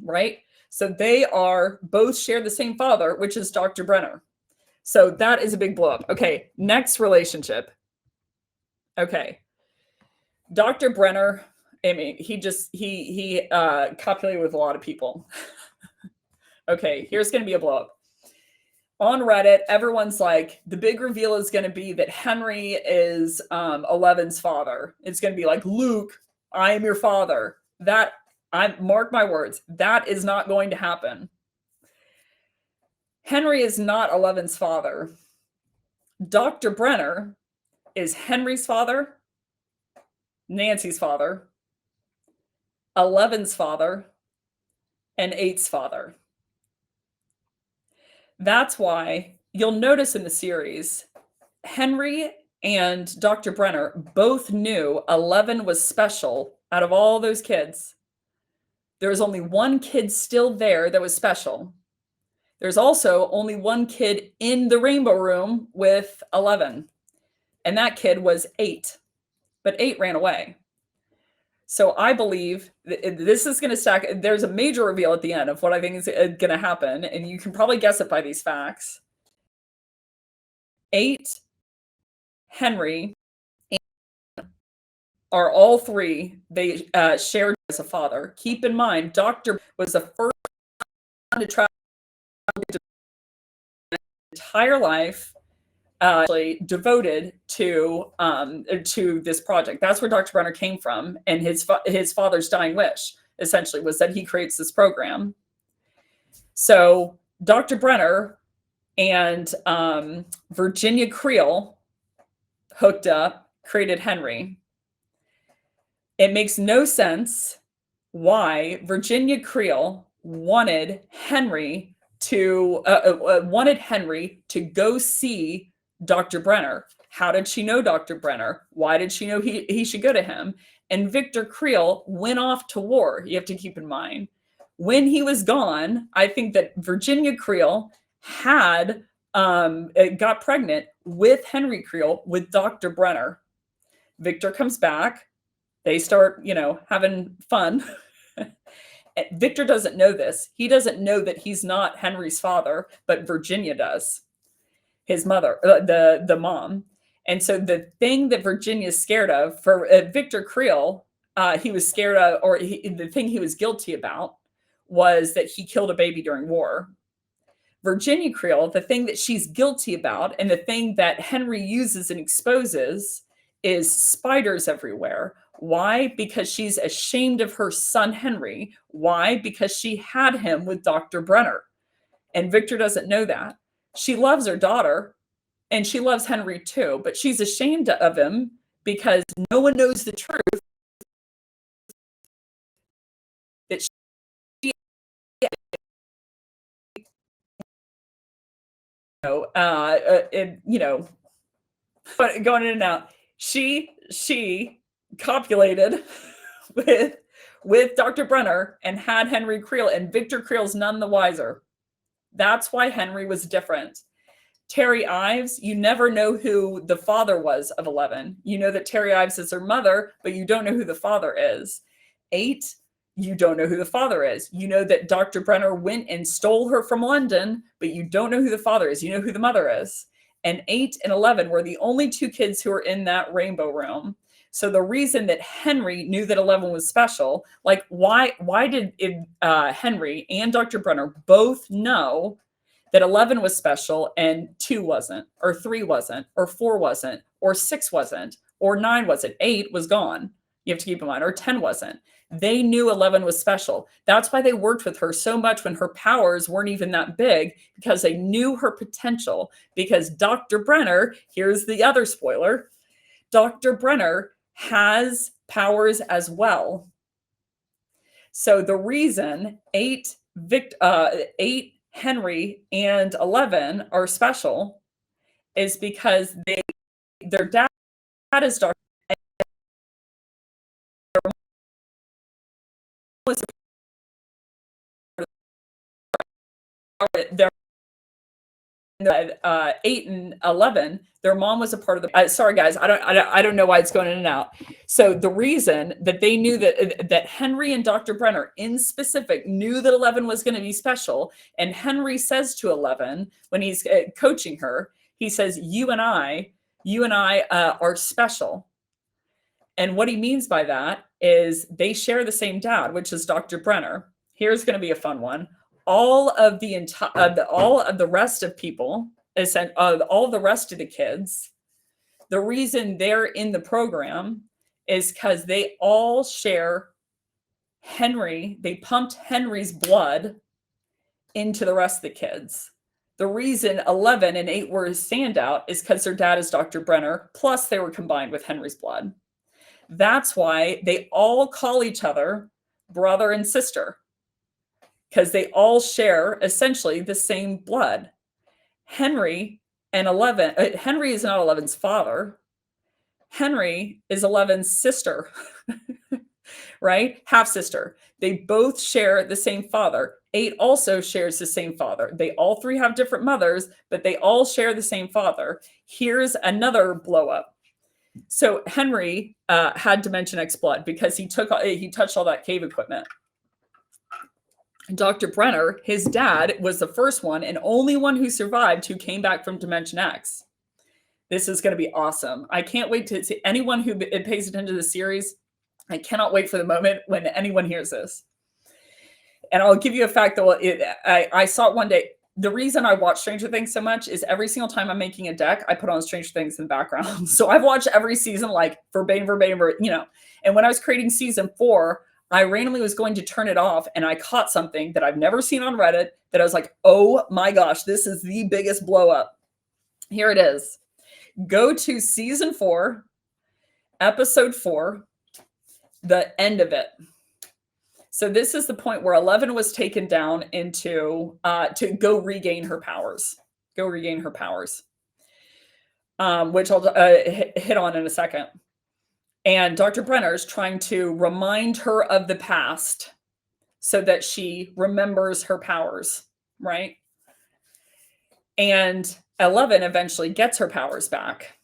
S1: right? So they are both share the same father, which is Dr. Brenner. So that is a big blow up. Okay, next relationship. Okay. Dr. Brenner, I mean, he copulated with a lot of people. Okay, here's going to be a blow up. On Reddit, everyone's like, the big reveal is going to be that Henry is 11's father. It's going to be like, Luke, I am your father. Mark my words, that is not going to happen. Henry is not 11's father. Dr. Brenner is Henry's father, Nancy's father, 11's father, and 8's father. That's why you'll notice in the series, Henry and Dr. Brenner both knew 11 was special out of all those kids. There was only one kid still there that was special. There's also only one kid in the rainbow room with 11, and that kid was 8, but 8 ran away. So I believe this is going to stack. There's a major reveal at the end of what I think is going to happen, and you can probably guess it by these facts. 8, Henry, are all three. They shared as a father. Keep in mind, Dr. was the first one to travel his entire life, actually devoted to this project. That's where Dr. Brenner came from, and his father's dying wish essentially was that he creates this program. So Dr. Brenner and Virginia Creel hooked up, created Henry. It makes no sense why Virginia Creel wanted Henry to go see Dr. Brenner. How did she know Dr. Brenner? Why did she know he should go to him? And Victor Creel went off to war. You have to keep in mind, when he was gone, I think that Virginia Creel had got pregnant with Henry Creel with Dr. Brenner. Victor comes back. They start, having fun. Victor doesn't know this. He doesn't know that he's not Henry's father, but Virginia does. His mother, the mom. And so the thing that Virginia's scared of for Victor Creel, he was scared of, or the thing he was guilty about was that he killed a baby during war. Virginia Creel, the thing that she's guilty about, and the thing that Henry uses and exposes, is spiders everywhere. Why? Because she's ashamed of her son, Henry. Why? Because she had him with Dr. Brenner. And Victor doesn't know that. She loves her daughter, and she loves Henry too, but she's ashamed of him because no one knows the truth that she, but going in and out, she copulated with Dr. Brenner and had Henry Creel, and Victor Creel's none the wiser. That's why Henry was different. Terry Ives, you never know who the father was of 11. You know that Terry Ives is her mother, but you don't know who the father is. 8, you don't know who the father is. You know that Dr. Brenner went and stole her from London, but you don't know who the father is. You know who the mother is. And 8 and 11 were the only 2 kids who were in that rainbow room. So the reason that Henry knew that 11 was special, like why did Henry and Dr. Brenner both know that 11 was special and 2 wasn't, or 3 wasn't, or 4 wasn't, or 6 wasn't, or 9 wasn't, 8 was gone. You have to keep in mind, or 10 wasn't. They knew 11 was special. That's why they worked with her so much when her powers weren't even that big, because they knew her potential. Because Dr. Brenner, here's the other spoiler, Dr. Brenner has powers as well. So the reason 8 Henry and 11 are special is because their dad is Dr. was their 8 and 11, their mom was a part of the sorry guys, I don't know why it's going in and out. So the reason that they knew that Henry and Dr. Brenner in specific knew that 11 was going to be special, and Henry says to 11 when he's coaching her, he says, you and I are special. And what he means by that is they share the same dad, which is Dr. Brenner. Here's going to be a fun one. All of the rest of people, all the rest of the kids, the reason they're in the program is because they all share Henry. They pumped Henry's blood into the rest of the kids. The reason 11 and 8 were a standout is because their dad is Dr. Brenner, plus they were combined with Henry's blood. That's why they all call each other brother and sister, because they all share essentially the same blood. Henry and 11, Henry is not 11's father. Henry is 11's sister, right? Half sister. They both share the same father. 8 also shares the same father. They all 3 have different mothers, but they all share the same father. Here's another blow up. So Henry had Dimension X blood because he touched all that cave equipment. Dr. Brenner, his dad, was the first one and only one who survived who came back from Dimension X. This is going to be awesome. I can't wait to see anyone who pays attention to the series. I cannot wait for the moment when anyone hears this. And I'll give you a fact that I saw it one day. The reason I watch Stranger Things so much is every single time I'm making a deck, I put on Stranger Things in the background. So I've watched every season, like verbatim, and when I was creating season 4, I randomly was going to turn it off and I caught something that I've never seen on Reddit that I was like, oh my gosh, this is the biggest blow up. Here it is. Go to season 4, episode 4, the end of it. So this is the point where 11 was taken down into to go regain her powers. Which I'll hit on in a second. And Dr. Brenner is trying to remind her of the past so that she remembers her powers, right? And 11 eventually gets her powers back.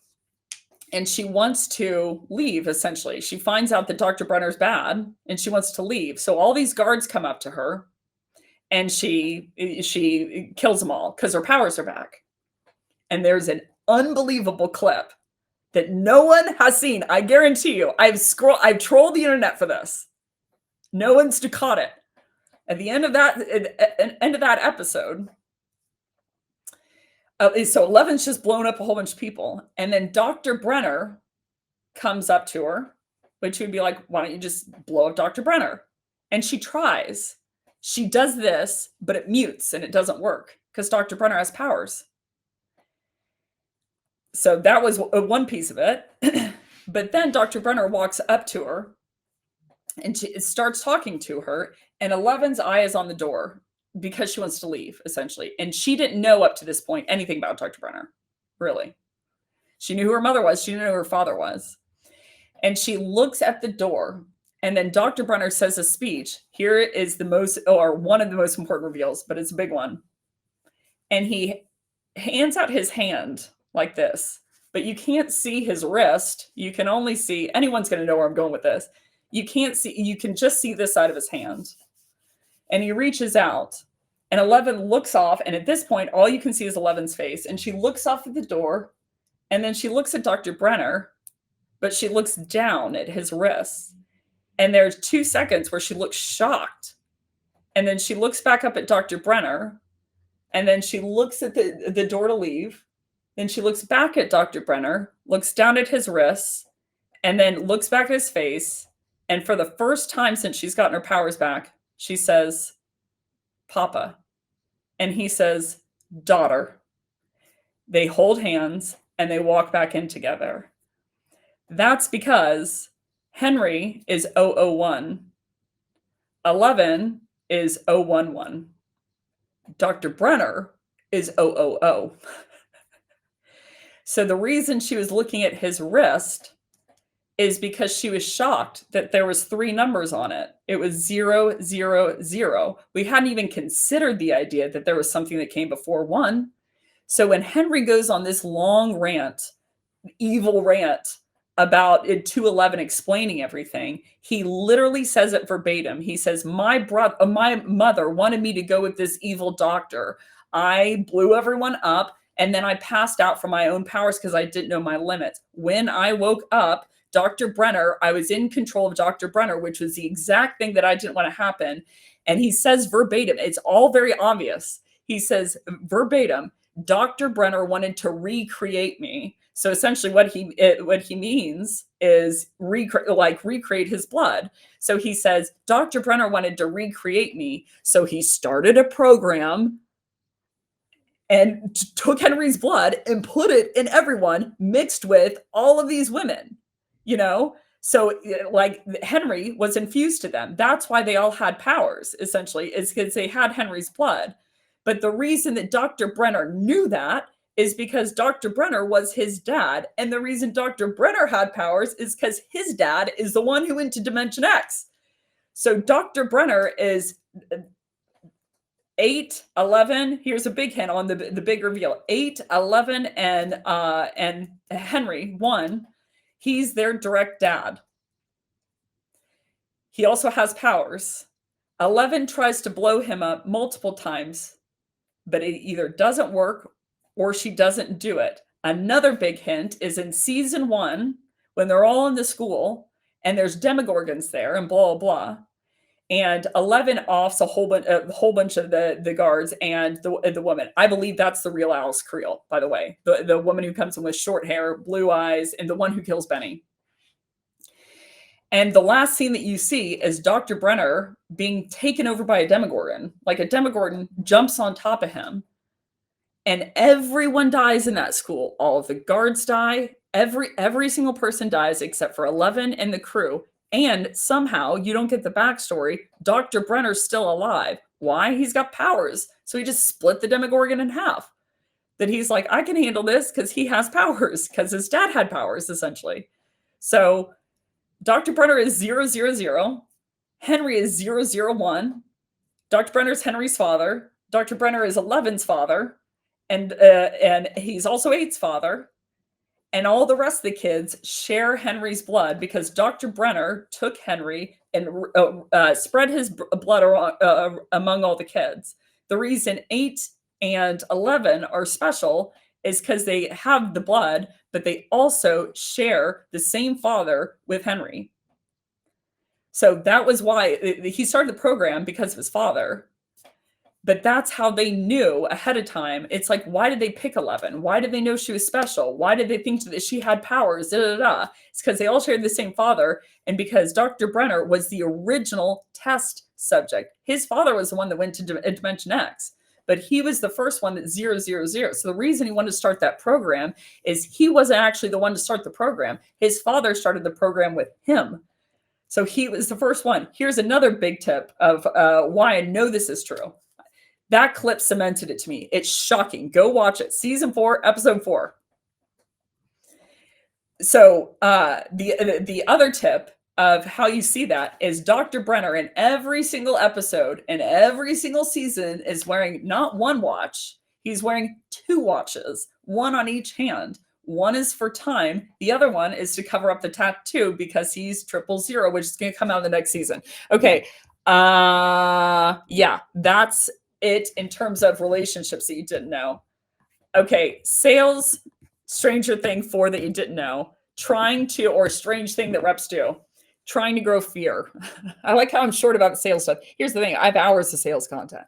S1: And she wants to leave, essentially. She finds out that Dr. Brenner's bad, and she wants to leave. So all these guards come up to her, and she kills them all because her powers are back. And there's an unbelievable clip that no one has seen. I guarantee you. I've trolled the internet for this. No one's caught it. At the end of that episode, so 11's just blown up a whole bunch of people. And then Dr. Brenner comes up to her, which would be like, why don't you just blow up Dr. Brenner? And she tries. She does this, but it mutes and it doesn't work because Dr. Brenner has powers. So that was one piece of it. But then Dr. Brenner walks up to her and she starts talking to her, and 11's eye is on the door because she wants to leave, essentially. And she didn't know up to this point anything about Dr. Brenner, really. She knew who her mother was. She didn't know who her father was. And she looks at the door, and then Dr. Brenner says a speech. Here is one of the most important reveals, but it's a big one. And he hands out his hand like this, but you can't see his wrist. You can only see, anyone's going to know where I'm going with this. You can't see, you can just see this side of his hand. And he reaches out, and 11 looks off. And at this point, all you can see is 11's face. And she looks off at the door, and then she looks at Dr. Brenner, but she looks down at his wrists. And there's 2 seconds where she looks shocked. And then she looks back up at Dr. Brenner, And then she looks at the door to leave. Then she looks back at Dr. Brenner, looks down at his wrists, and then looks back at his face. And for the first time since she's gotten her powers back, she says, Papa. And he says, daughter. They hold hands and they walk back in together. That's because Henry is 001. 11 is 011. Dr. Brenner is 000. So the reason she was looking at his wrist is because she was shocked that there was 3 numbers on it. It was 000. We hadn't even considered the idea that there was something that came before 1. So when Henry goes on this long rant, evil rant about 211 explaining everything, he literally says it verbatim. He says, my mother wanted me to go with this evil doctor. I blew everyone up and then I passed out from my own powers because I didn't know my limits. When I woke up, Dr. Brenner, I was in control of Dr. Brenner, which was the exact thing that I didn't want to happen. And he says verbatim, it's all very obvious. He says verbatim, Dr. Brenner wanted to recreate me. So essentially what he means is recreate his blood. So he says, Dr. Brenner wanted to recreate me. So he started a program and took Henry's blood and put it in everyone, mixed with all of these women, you know? So like Henry was infused to them. That's why they all had powers, essentially, is because they had Henry's blood. But the reason that Dr. Brenner knew that is because Dr. Brenner was his dad. And the reason Dr. Brenner had powers is because his dad is the one who went to Dimension X. So Dr. Brenner is 8, 11. Here's a big hint on the big reveal. 8, 11, and Henry, 1. He's their direct dad. He also has powers. 11 tries to blow him up multiple times, but it either doesn't work or she doesn't do it. Another big hint is in season 1, when they're all in the school and there's demogorgons there and blah, blah, blah. And 11 offs a whole bunch of the guards and the woman. I believe that's the real Alice Creel, by the way. The woman who comes in with short hair, blue eyes, and the one who kills Benny. And the last scene that you see is Dr. Brenner being taken over by a demogorgon. Like a demogorgon jumps on top of him. And everyone dies in that school. All of the guards die. Every single person dies except for 11 and the crew. And somehow, you don't get the backstory, Dr. Brenner's still alive. Why? He's got powers. So he just split the demogorgon in half. That he's like, I can handle this because he has powers, because his dad had powers, essentially. So Dr. Brenner is 000. Henry is 001. Dr. Brenner is Henry's father. Dr. Brenner is 11's father. And he's also 8's father. And all the rest of the kids share Henry's blood because Dr. Brenner took Henry and spread his blood among all the kids. The reason 8 and 11 are special is because they have the blood, but they also share the same father with Henry. So that was why he started the program, because of his father. But that's how they knew ahead of time. It's like, why did they pick 11? Why did they know she was special? Why did they think that she had powers? Da, da, da. It's because they all shared the same father. And because Dr. Brenner was the original test subject. His father was the one that went to Dimension X. But he was the first one that's 000. So the reason he wanted to start that program is he wasn't actually the one to start the program. His father started the program with him. So he was the first one. Here's another big tip of why I know this is true. That clip cemented it to me. It's shocking. Go watch it. Season 4, episode 4. So the other tip of how you see that is Dr. Brenner in every single episode and every single season is wearing not one watch. He's wearing 2 watches, one on each hand. One is for time. The other one is to cover up the tattoo because he's 000, which is going to come out in the next season. Okay. Yeah, that's it in terms of relationships that you didn't know. Okay, sales, Stranger Thing 4 that you didn't know. Or strange thing that reps do. Trying to grow fear. I like how I'm short about the sales stuff. Here's the thing. I have hours of sales content.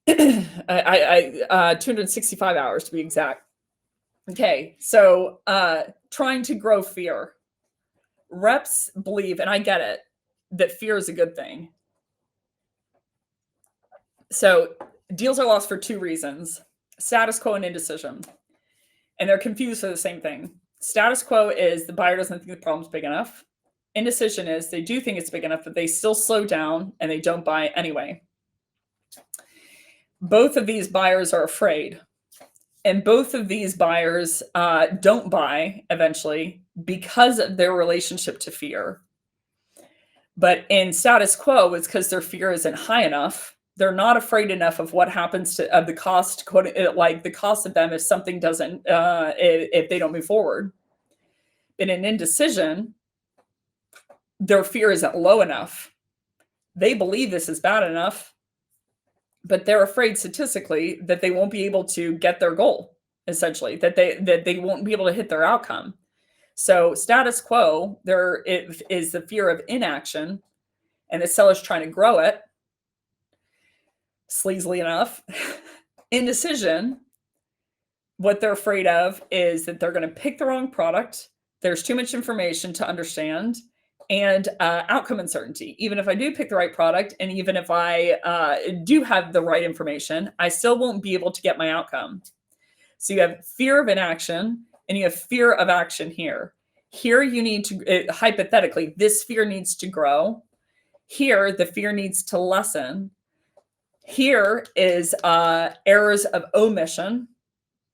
S1: I 265 hours to be exact. Okay, so trying to grow fear. Reps believe, and I get it, that fear is a good thing. So deals are lost for two reasons: status quo and indecision. And they're confused for the same thing. Status quo is the buyer doesn't think the problem's big enough. Indecision is they do think it's big enough, but they still slow down and they don't buy anyway. Both of these buyers are afraid. And both of these buyers don't buy eventually because of their relationship to fear. But in status quo, it's because their fear isn't high enough. They're not afraid enough of what happens to of the cost, like the cost of them if something doesn't, if they don't move forward. In an indecision, their fear isn't low enough. They believe this is bad enough, but they're afraid statistically that they won't be able to get their goal, essentially, that they won't be able to hit their outcome. So status quo, there is the fear of inaction, and the seller's trying to grow it, sleazily enough. Indecision, what they're afraid of is that they're going to pick the wrong product. There's too much information to understand, and outcome uncertainty. Even if I do pick the right product, and even if I do have the right information, I still won't be able to get my outcome. So you have fear of inaction, and you have fear of action here. Here you need to, hypothetically, this fear needs to grow. Here, the fear needs to lessen. Here is errors of omission.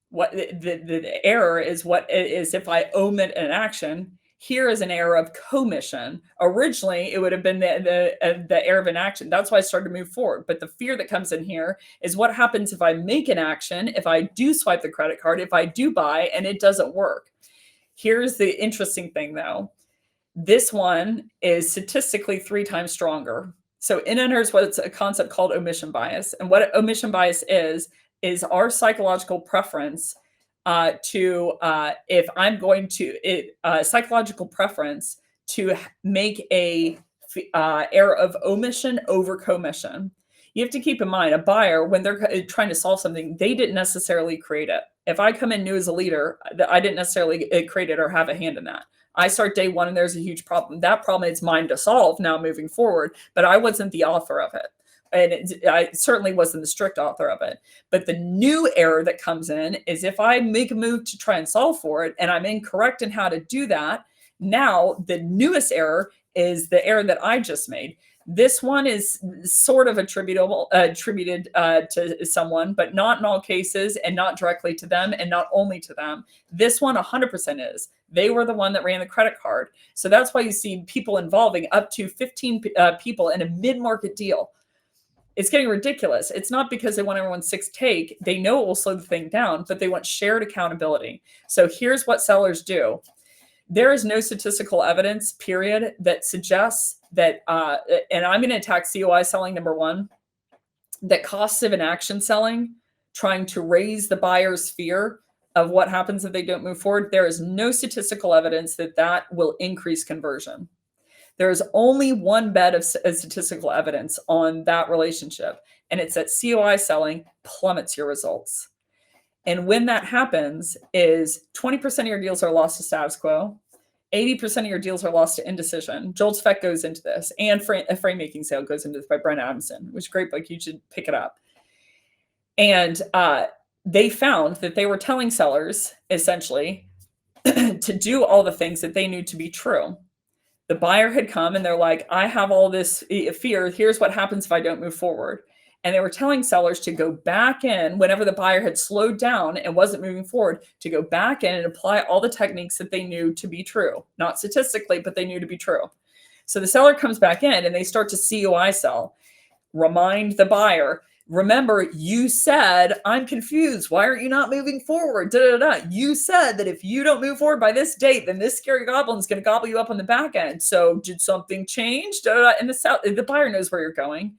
S1: What the error is, what is if I omit an action. Here is an error of commission. Originally, it would have been the error of an action. That's why I started to move forward. But the fear that comes in here is what happens if I make an action, if I do swipe the credit card, if I do buy and it doesn't work. Here's the interesting thing, though. This one is statistically 3 times stronger. So it enters what's a concept called omission bias. And what omission bias is our psychological preference to if I'm going to psychological preference to make a error of omission over commission. You have to keep in mind a buyer, when they're trying to solve something, they didn't necessarily create it. If I come in new as a leader, I didn't necessarily create it or have a hand in that. I start day one and there's a huge problem. That problem is mine to solve now moving forward, but I wasn't the author of it. And I certainly wasn't the strict author of it. But the new error that comes in is if I make a move to try and solve for it and I'm incorrect in how to do that, now the newest error is the error that I just made. This one is sort of attributed to someone, but not in all cases, and not directly to them, and not only to them. This one 100% is. They were the one that ran the credit card. So that's why you see people involving up to 15 people in a mid-market deal. It's getting ridiculous. It's not because they want everyone's sixth take. They know it will slow the thing down, but they want shared accountability. So here's what sellers do. There is no statistical evidence, period, that suggests that, and I'm going to attack COI selling, number one, that costs of inaction selling, trying to raise the buyer's fear of what happens if they don't move forward. There is no statistical evidence that that will increase conversion. There's only one bed of statistical evidence on that relationship, and it's that COI selling plummets your results. And when that happens is 20% of your deals are lost to status quo, 80% of your deals are lost to indecision. Joel's Feck goes into this, and A Frame Making Sale goes into this by Brent Adamson, which is a great book. You should pick it up. And they found that they were telling sellers, essentially, to do all the things that they knew to be true. The buyer had come and they're like, I have all this fear. Here's what happens if I don't move forward. And they were telling sellers to go back in whenever the buyer had slowed down and wasn't moving forward, to go back in and apply all the techniques that they knew to be true. Not statistically, but they knew to be true. So the seller comes back in and they start to COI sell. Remind the buyer, remember, you said, I'm confused. Why aren't you not moving forward? Da, da, da. You said that if you don't move forward by this date, then this scary goblin is going to gobble you up on the back end. So did something change? Da, da, da. And the buyer knows where you're going.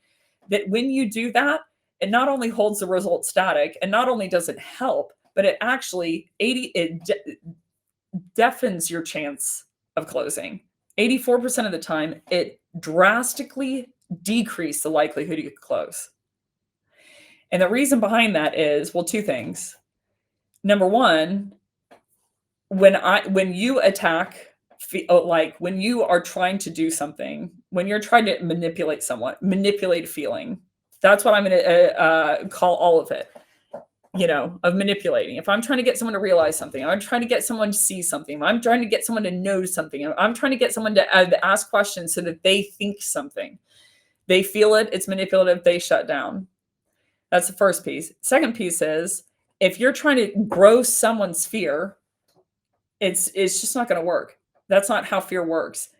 S1: That when you do that, it not only holds the result static, and not only does it help, but it actually deafens your chance of closing. 84% of the time, it drastically decreases the likelihood you could close. And the reason behind that is, well, two things. Number one, when you attack, like when you are trying to do something, when you're trying to manipulate someone, manipulate a feeling, that's what I'm going to call all of it, of manipulating. If I'm trying to get someone to realize something, I'm trying to get someone to see something, I'm trying to get someone to know something, I'm trying to get someone to ask questions so that they think something, they feel it, it's manipulative, they shut down. That's the first piece. Second piece is, if you're trying to grow someone's fear, it's just not going to work. That's not how fear works.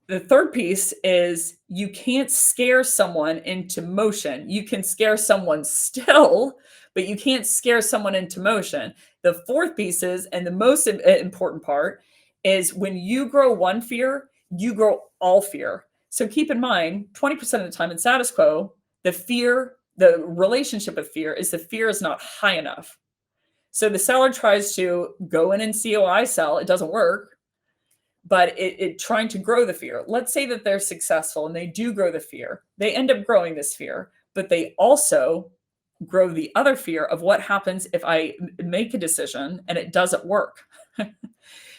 S1: The third piece is, you can't scare someone into motion. You can scare someone still, but you can't scare someone into motion. The fourth piece is, and the most important part, is when you grow one fear, you grow all fear. So keep in mind, 20% of the time in status quo, the relationship with fear is the fear is not high enough. So the seller tries to go in and COI sell, it doesn't work, but it trying to grow the fear. Let's say that they're successful and they do grow the fear. They end up growing this fear, but they also grow the other fear of what happens if I make a decision and it doesn't work.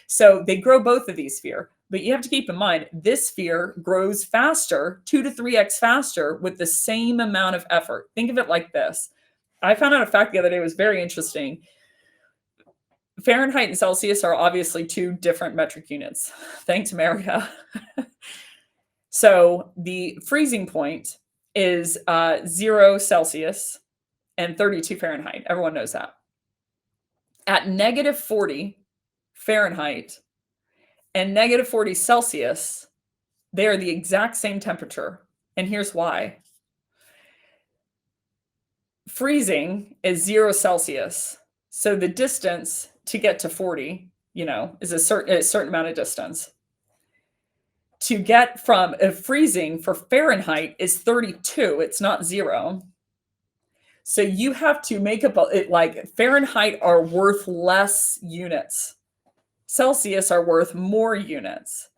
S1: So they grow both of these fear, but you have to keep in mind, this fear grows faster, 2 to 3x faster with the same amount of effort. Think of it like this. I found out a fact the other day, was very interesting. Fahrenheit and Celsius are obviously two different metric units. Thanks, America. So the freezing point is 0 Celsius and 32 Fahrenheit. Everyone knows that. At negative 40 Fahrenheit and negative 40 Celsius, they are the exact same temperature. And here's why. Freezing is 0 Celsius. So the distance to get to 40, is a certain amount of distance. To get from freezing for Fahrenheit is 32. It's not 0. So you have to make up, like Fahrenheit are worth less units. Celsius are worth more units.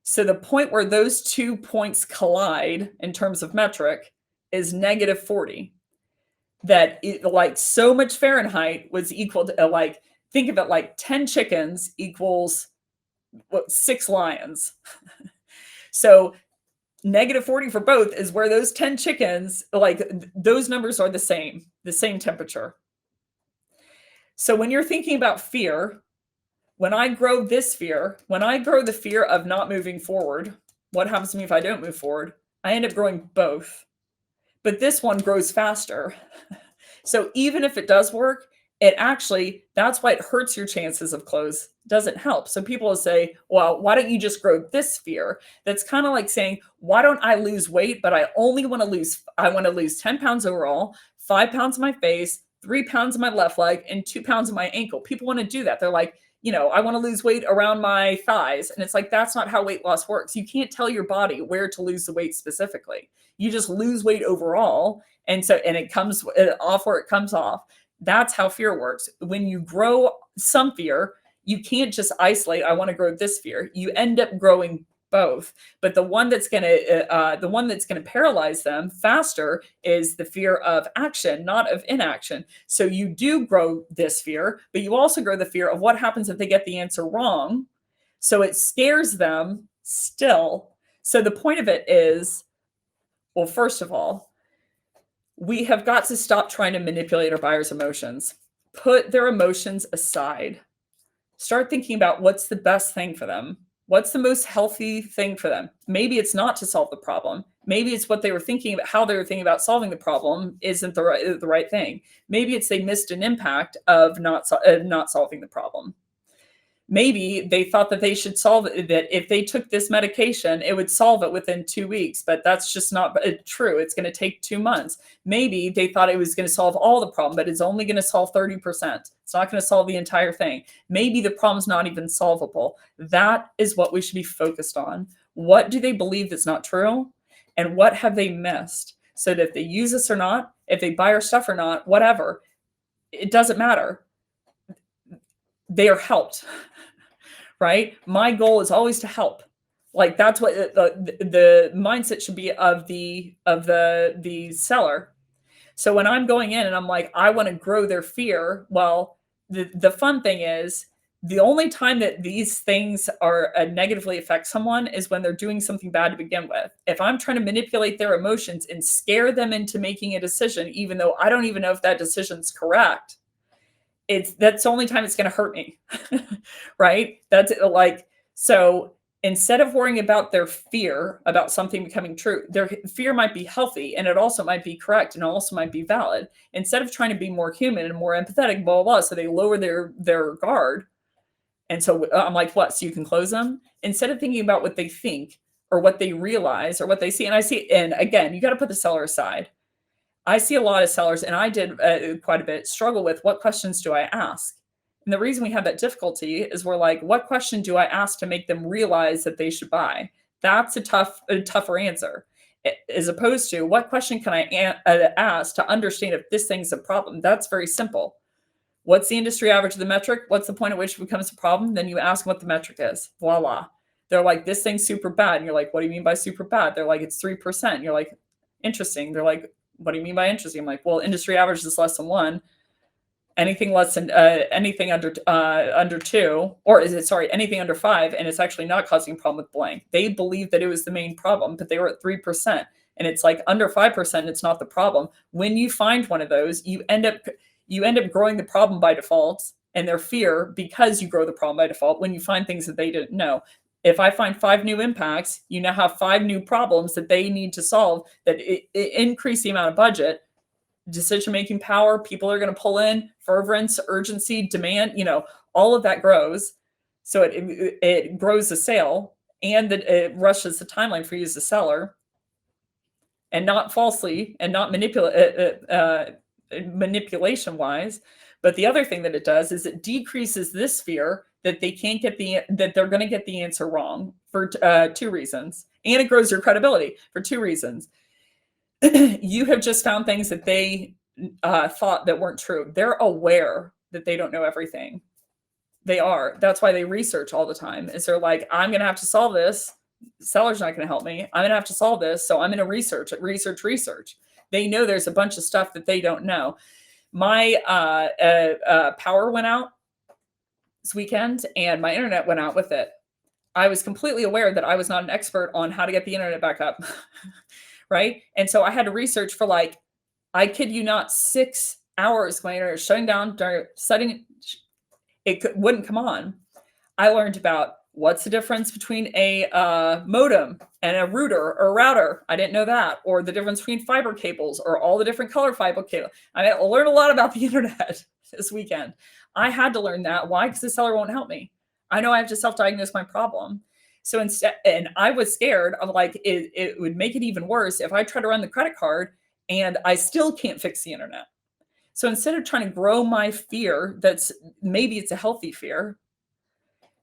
S1: So the point where those 2 points collide in terms of metric is negative 40. That like so much Fahrenheit was equal to think of it like 10 chickens equals 6 lions. So negative 40 for both is where those 10 chickens, those numbers are the same temperature. So when you're thinking about fear, when I grow this fear, when I grow the fear of not moving forward, what happens to me if I don't move forward? I end up growing both. But this one grows faster. So even if it does work, that's why it hurts your chances of close. Doesn't help. So people will say, well, why don't you just grow this fear? That's kind of like saying, why don't I lose weight, but I want to lose 10 pounds overall, 5 pounds on my face, 3 pounds on my left leg, and 2 pounds on my ankle. People want to do that. They're like, I want to lose weight around my thighs. And it's like, that's not how weight loss works. You can't tell your body where to lose the weight specifically. You just lose weight overall. And it comes off where it comes off. That's how fear works. When you grow some fear, you can't just isolate, I want to grow this fear. You end up growing both. But the one that's going to paralyze them faster is the fear of action, not of inaction. So you do grow this fear, but you also grow the fear of what happens if they get the answer wrong. So it scares them still. So the point of it is, well, first of all, we have got to stop trying to manipulate our buyers' emotions. Put their emotions aside. Start thinking about what's the best thing for them. What's the most healthy thing for them? Maybe it's not to solve the problem. Maybe it's what they were thinking about, how they were thinking about solving the problem isn't the right thing. Maybe it's they missed an impact of not solving the problem. Maybe they thought that they should solve it, that if they took this medication, it would solve it within 2 weeks, but that's just not true. It's going to take 2 months. Maybe they thought it was going to solve all the problem, but it's only going to solve 30%. It's not going to solve the entire thing. Maybe the problem's not even solvable. That is what we should be focused on. What do they believe that's not true? And what have they missed? So that if they use us or not, if they buy our stuff or not, whatever, it doesn't matter. They are helped. Right? My goal is always to help. Like that's what the mindset should be of the seller. So when I'm going in and I'm like, I want to grow their fear, well, the fun thing is the only time that these things are negatively affect someone is when they're doing something bad to begin with. If I'm trying to manipulate their emotions and scare them into making a decision, even though I don't even know if that decision's correct, that's the only time it's going to hurt me. Right? That's like, so instead of worrying about their fear about something becoming true, their fear might be healthy and it also might be correct and also might be valid. Instead of trying to be more human and more empathetic, blah, blah, blah, so they lower their guard. And so I'm like, what? So you can close them? Instead of thinking about what they think or what they realize or what they see. And I see, and again, you got to put the seller aside. I see a lot of sellers, and I did quite a bit, struggle with what questions do I ask? And the reason we have that difficulty is we're like, what question do I ask to make them realize that they should buy? That's a tougher answer, as opposed to what question can I ask to understand if this thing's a problem? That's very simple. What's the industry average of the metric? What's the point at which it becomes a problem? Then you ask what the metric is. Voila. They're like, this thing's super bad. And you're like, what do you mean by super bad? They're like, it's 3%. You're like, interesting. They're like, what do you mean by interesting? I'm like, well, industry average is less than 1. Anything less than anything under 2, or is it, sorry, anything under 5, and it's actually not causing a problem with blank. They believed that it was the main problem, but they were at 3%. And it's like under 5%, it's not the problem. When you find one of those, you end up growing the problem by default, and their fear, because you grow the problem by default when you find things that they didn't know. If I find 5 new impacts, you now have 5 new problems that they need to solve that increase the amount of budget, decision-making power, people are going to pull in, fervence, urgency, demand, all of that grows. So it grows the sale, and that it rushes the timeline for you as a seller, and not falsely and not manipulation wise. But the other thing that it does is it decreases this fear that they can't get that they're going to get the answer wrong for 2 reasons. And it grows your credibility for 2 reasons. You have just found things that they thought that weren't true. They're aware that they don't know everything. They are. That's why they research all the time. Is they're like, I'm going to have to solve this. Seller's not going to help me. I'm going to have to solve this. So I'm going to research. They know there's a bunch of stuff that they don't know. My power went out this weekend and my internet went out with it. I was completely aware that I was not an expert on how to get the internet back up. Right? And so I had to research for, like, I kid you not, 6 hours. My internet shutting down, wouldn't come on. I learned about what's the difference between a modem and a router or router. I didn't know that. Or the difference between fiber cables or all the different color fiber cables. I learned a lot about the internet this weekend. I had to learn that. Why? Because the seller won't help me. I know I have to self-diagnose my problem. So instead, and I was scared of, like, it would make it even worse if I try to run the credit card and I still can't fix the internet. So instead of trying to grow my fear, maybe it's a healthy fear,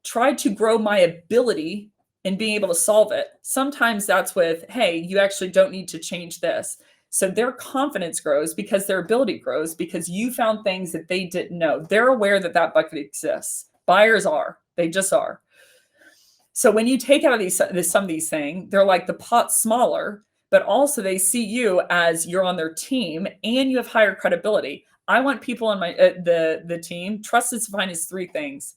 S1: try to grow my ability in being able to solve it. Sometimes that's with, hey, you actually don't need to change this. So their confidence grows because their ability grows because you found things that they didn't know. They're aware that that bucket exists. Buyers are. They just are. So when you take out of some of these things, they're like the pot smaller, but also they see you as you're on their team and you have higher credibility. I want people on my the team. Trust is defined as 3 things.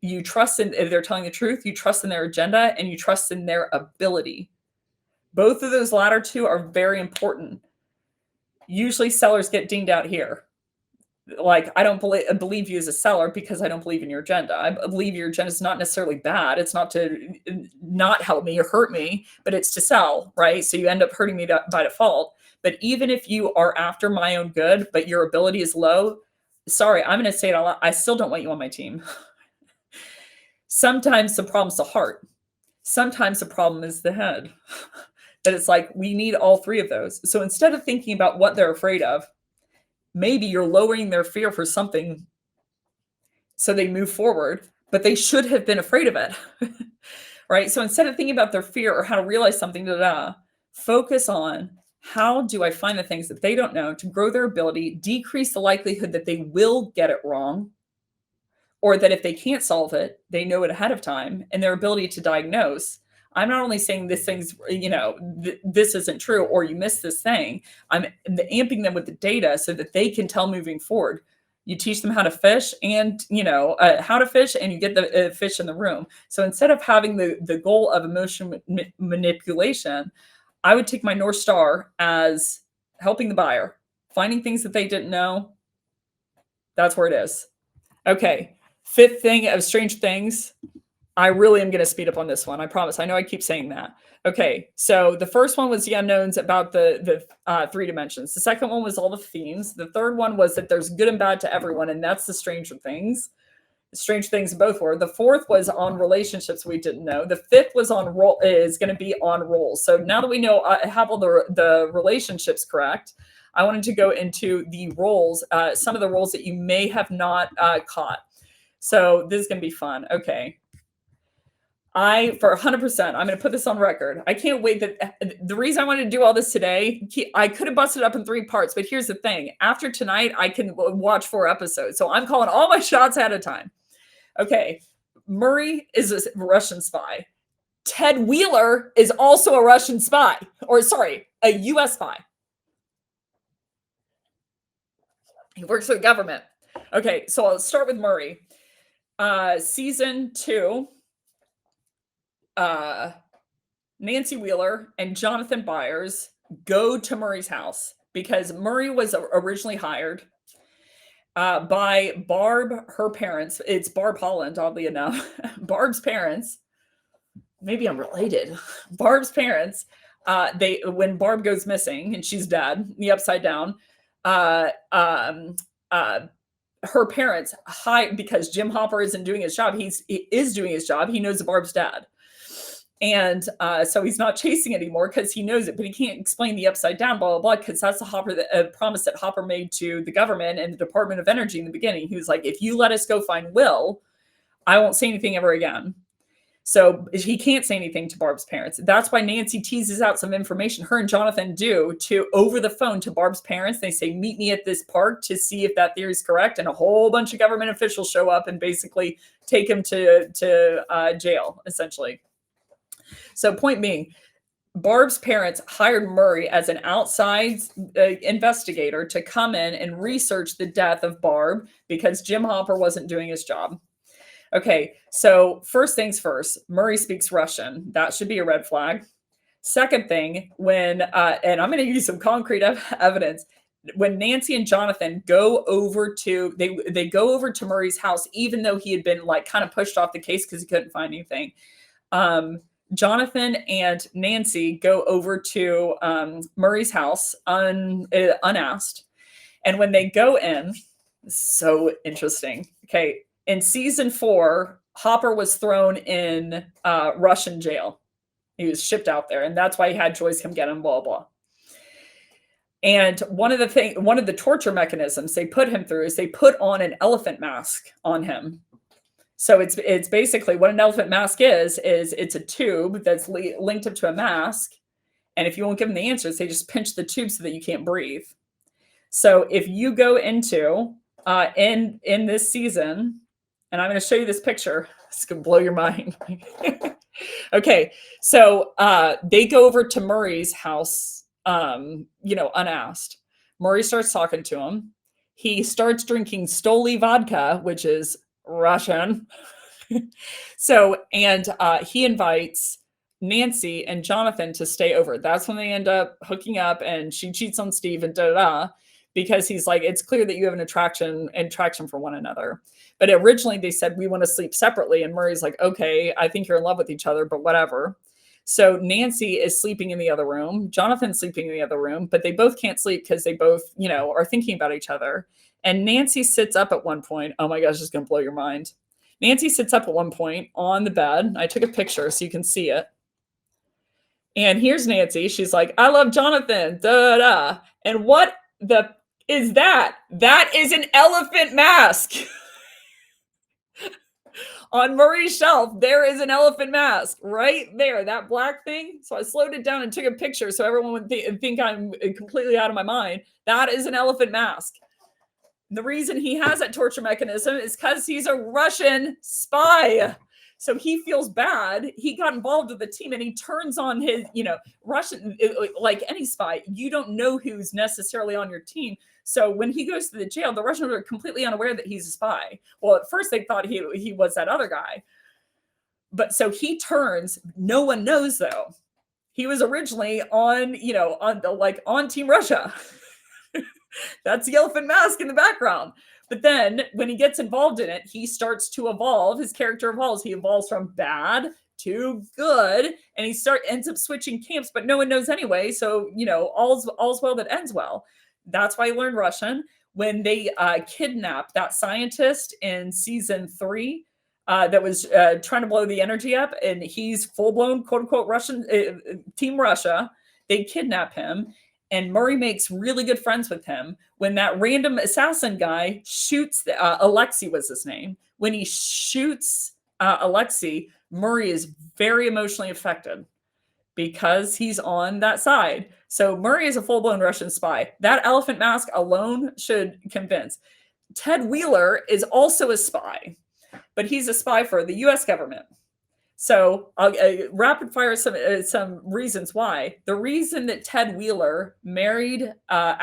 S1: You trust in if they're telling the truth, you trust in their agenda, and you trust in their ability. Both of those latter 2 are very important. Usually sellers get dinged out here. Like, I don't believe you as a seller because I don't believe in your agenda. I believe your agenda is not necessarily bad. It's not to not help me or hurt me, but it's to sell, right? So you end up hurting me by default. But even if you are after my own good, but your ability is low, sorry, I'm going to say it a lot. I still don't want you on my team. Sometimes the problem's the heart. Sometimes the problem is the head. That it's like, we need all 3 of those. So instead of thinking about what they're afraid of, maybe you're lowering their fear for something so they move forward, but they should have been afraid of it. Right? So instead of thinking about their fear or how to realize something, focus on how do I find the things that they don't know to grow their ability, decrease the likelihood that they will get it wrong, or that if they can't solve it, they know it ahead of time, and their ability to diagnose. I'm not only saying this thing's, this isn't true or you missed this thing. I'm amping them with the data so that they can tell moving forward. You teach them how to fish and, how to fish, and you get the fish in the room. So instead of having the goal of emotion manipulation, I would take my North Star as helping the buyer, finding things that they didn't know. That's where it is. Okay. Fifth thing of Strange Things. I really am going to speed up on this one. I promise. I know I keep saying that. Okay. So the first one was the unknowns about the 3 dimensions. The second one was all the themes. The third one was that there's good and bad to everyone. And that's the Stranger Things. Strange Things both were. The fourth was on relationships we didn't know. The fifth was on role, is going to be on roles. So now that we know, I have all the relationships correct, I wanted to go into the roles, some of the roles that you may have not caught. So this is going to be fun. Okay. For 100%, I'm going to put this on record. I can't wait. The reason I wanted to do all this today, I could have busted it up in 3 parts, but here's the thing. After tonight, I can watch 4 episodes. So I'm calling all my shots ahead of time. Okay. Murray is a Russian spy. Ted Wheeler is also a Russian spy, or sorry, a U.S. spy. He works for the government. Okay. So I'll start with Murray. Season 2. Nancy Wheeler and Jonathan Byers go to Murray's house because Murray was originally hired by Barb, her parents. It's Barb Holland, oddly enough. Barb's parents. Maybe I'm related. Barb's parents. When Barb goes missing and she's dead, the Upside Down. Her parents hide because Jim Hopper isn't doing his job. He is doing his job. He knows Barb's dad. And so he's not chasing anymore because he knows it, but he can't explain the Upside Down, blah, blah, blah, because that's the promise that Hopper made to the government and the Department of Energy in the beginning. He was like, if you let us go find Will, I won't say anything ever again. So he can't say anything to Barb's parents. That's why Nancy teases out some information. Her and Jonathan do over the phone to Barb's parents. They say, meet me at this park to see if that theory is correct. And a whole bunch of government officials show up and basically take him to jail, essentially. So point being, Barb's parents hired Murray as an outside investigator to come in and research the death of Barb because Jim Hopper wasn't doing his job. Okay, so first things first, Murray speaks Russian. That should be a red flag. Second thing, and I'm going to use some concrete evidence. When Nancy and Jonathan go over to, they go over to Murray's house, even though he had been like kind of pushed off the case because he couldn't find anything. Jonathan and Nancy go over to Murray's house unasked. And when they go in, so interesting. Okay. In season 4, Hopper was thrown in Russian jail. He was shipped out there. And that's why he had Joyce come get him, blah, blah. And one of the torture mechanisms they put him through is they put on an elephant mask on him. So it's basically what an elephant mask is it's a tube that's linked up to a mask. And if you won't give them the answers, they just pinch the tube so that you can't breathe. So if you go into, in this season, and I'm going to show you this picture, it's going to blow your mind. Okay. So they go over to Murray's house, unasked. Murray starts talking to him. He starts drinking Stoli vodka, which is Russian. So, and he invites Nancy and Jonathan to stay over. That's when they end up hooking up, and she cheats on Steve and because he's like, it's clear that you have an attraction for one another. But originally they said, we want to sleep separately. And Murray's like, okay, I think you're in love with each other, but whatever. So Nancy is sleeping in the other room. Jonathan's sleeping in the other room, but they both can't sleep because they both, are thinking about each other. And Nancy sits up at one point. Oh my gosh, it's going to blow your mind. Nancy sits up at one point on the bed. I took a picture so you can see it. And here's Nancy. She's like, I love Jonathan. Da, da. And what is that? That is an elephant mask. On Murray's shelf, there is an elephant mask right there, that black thing. So I slowed it down and took a picture so everyone would think I'm completely out of my mind. That is an elephant mask. The reason he has that torture mechanism is because he's a Russian spy. So he feels bad. He got involved with the team and he turns on his, Russian, like any spy, you don't know who's necessarily on your team. So when he goes to the jail, the Russians are completely unaware that he's a spy. Well, at first they thought he was that other guy. But so he turns, no one knows though. He was originally on, on Team Russia. That's the elephant mask in the background. But then when he gets involved in it, he starts to evolve. His character evolves. He evolves from bad to good, and he ends up switching camps, but no one knows anyway. So, all's well that ends well. That's why he learned Russian. When they kidnapped that scientist in season 3, that was trying to blow the energy up, and he's full-blown quote-unquote Russian, Team Russia. They kidnap him, and Murray makes really good friends with him. When that random assassin guy shoots, Alexei was his name. When he shoots Alexei, Murray is very emotionally affected because he's on that side. So Murray is a full-blown Russian spy. That elephant mask alone should convince. Ted Wheeler is also a spy, but he's a spy for the U.S. government. So I'll rapid fire some reasons why. The reason that Ted Wheeler married Karen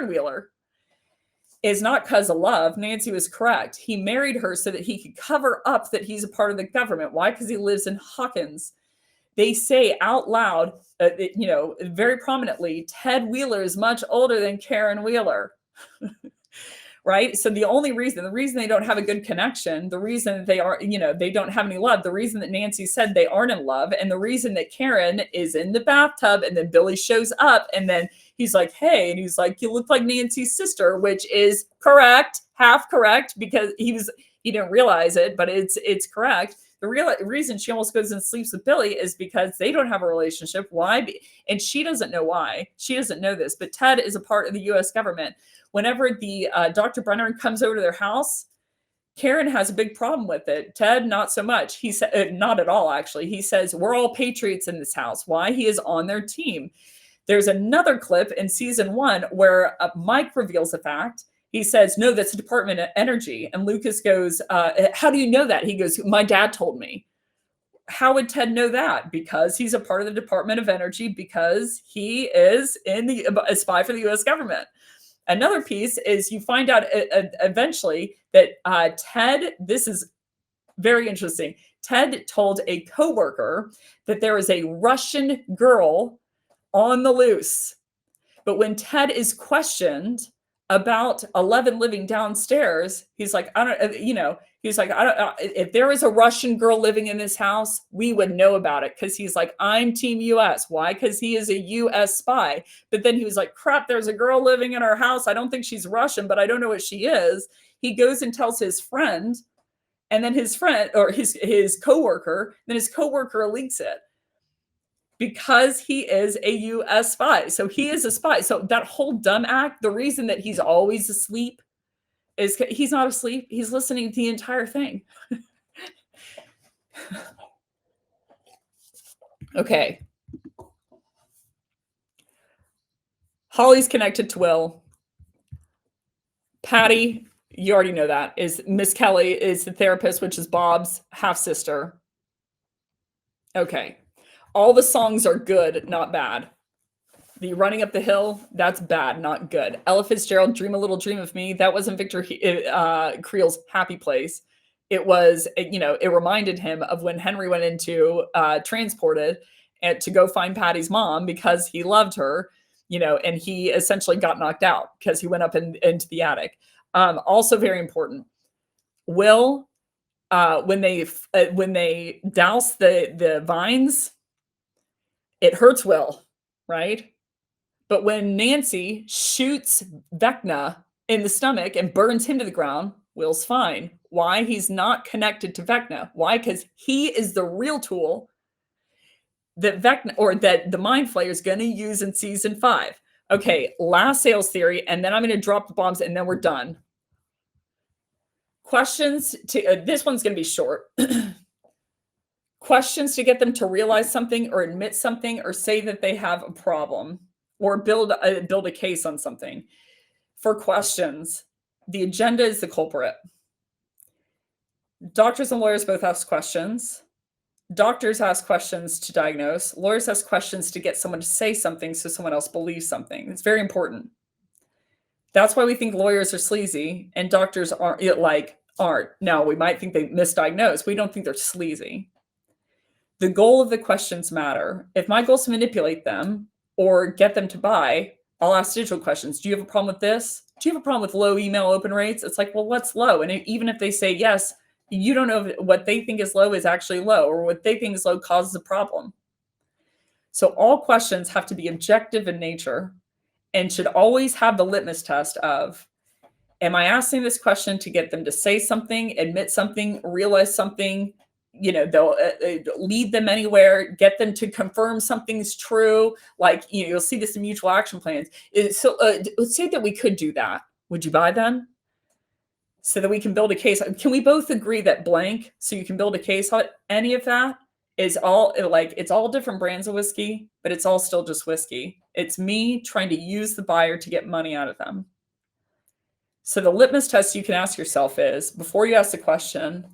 S1: Wheeler is not because of love. Nancy was correct. He married her so that he could cover up that he's a part of the government. Why? Because he lives in Hawkins. They say out loud, very prominently, Ted Wheeler is much older than Karen Wheeler. Right? So the reason they don't have a good connection, the reason they are, they don't have any love, the reason that Nancy said they aren't in love, and the reason that Karen is in the bathtub and then Billy shows up and then he's like, hey, and he's like, you look like Nancy's sister, which is correct, half correct, because he didn't realize it, but it's correct. The real reason she almost goes and sleeps with Billy is because they don't have a relationship. Why? And she doesn't know why. She doesn't know this, but Ted is a part of the U.S. government. Whenever the Dr. Brenner comes over to their house, Karen has a big problem with it. Ted, not so much. He said, not at all, actually. He says, we're all patriots in this house. Why? He is on their team. There's another clip in season 1 where Mike reveals a fact. He says, no, that's the Department of Energy. And Lucas goes, how do you know that? He goes, my dad told me. How would Ted know that? Because he's a part of the Department of Energy, because he is a spy for the U.S. government. Another piece is you find out eventually that Ted, this is very interesting. Ted told a coworker that there is a Russian girl on the loose. But when Ted is questioned about 11 living downstairs, he's like, I don't, if there was a Russian girl living in this house, we would know about it. Cause he's like, I'm Team US. Why? Cause he is a US spy. But then he was like, crap, there's a girl living in our house. I don't think she's Russian, but I don't know what she is. He goes and tells his friend, and then his friend or his coworker, then his coworker leaks it. Because he is a U.S. spy. So he is a spy. So that whole dumb act, the reason that he's always asleep is he's not asleep. He's listening to the entire thing. Okay. Holly's connected to Will. Patty, you already know that, is Miss Kelly is the therapist, which is Bob's half-sister. Okay. All the songs are good, not bad. The Running Up the Hill, that's bad, not good. Ella Fitzgerald, Dream a Little Dream of Me, that wasn't Victor Creel's Happy Place. It was, it reminded him of when Henry went into Transported and to go find Patty's mom because he loved her, and he essentially got knocked out because he went up into the attic. Also very important. Will, when they douse the vines, it hurts Will, right? But when Nancy shoots Vecna in the stomach and burns him to the ground, Will's fine. Why? He's not connected to Vecna. Why? Because he is the real tool that Vecna, or that the Mind Flayer is going to use in season 5. Okay, last sales theory, and then I'm going to drop the bombs, and then we're done. Questions to this one's going to be short. Questions to get them to realize something or admit something or say that they have a problem or build a case on something. For questions, the agenda is the culprit. Doctors and lawyers both ask questions. Doctors ask questions to diagnose. Lawyers ask questions to get someone to say something so someone else believes something. It's very important. That's why we think lawyers are sleazy and doctors aren't. Now, we might think they misdiagnose. We don't think they're sleazy. The goal of the questions matter. If my goal is to manipulate them or get them to buy, I'll ask digital questions. Do you have a problem with this? Do you have a problem with low email open rates? It's like, well, what's low? And even if they say yes, you don't know if what they think is low is actually low, or what they think is low causes a problem. So all questions have to be objective in nature and should always have the litmus test of, am I asking this question to get them to say something, admit something, realize something? They'll lead them anywhere, get them to confirm something's true. Like, you'll see this in mutual action plans. So let's say that we could do that. Would you buy them? So that we can build a case. Can we both agree that blank, so you can build a case on any of that, is all like, it's all different brands of whiskey, but it's all still just whiskey. It's me trying to use the buyer to get money out of them. So the litmus test you can ask yourself is, before you ask the question,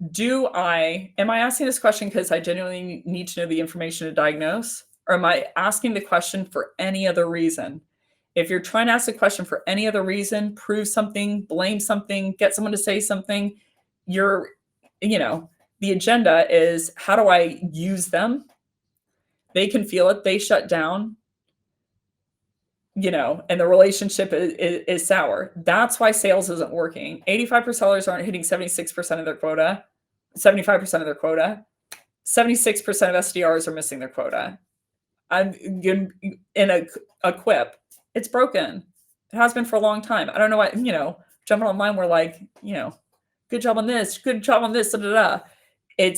S1: am I asking this question because I genuinely need to know the information to diagnose? Or am I asking the question for any other reason? If you're trying to ask a question for any other reason, prove something, blame something, get someone to say something, the agenda is, how do I use them? They can feel it, they shut down, and the relationship is sour. That's why sales isn't working. 85% sellers aren't hitting 76% of their quota, 75% of their quota. 76% of SDRs are missing their quota. I'm in a quip. It's broken. It has been for a long time. I don't know why, jumping online, we're like, good job on this, good job on this, da, da, da.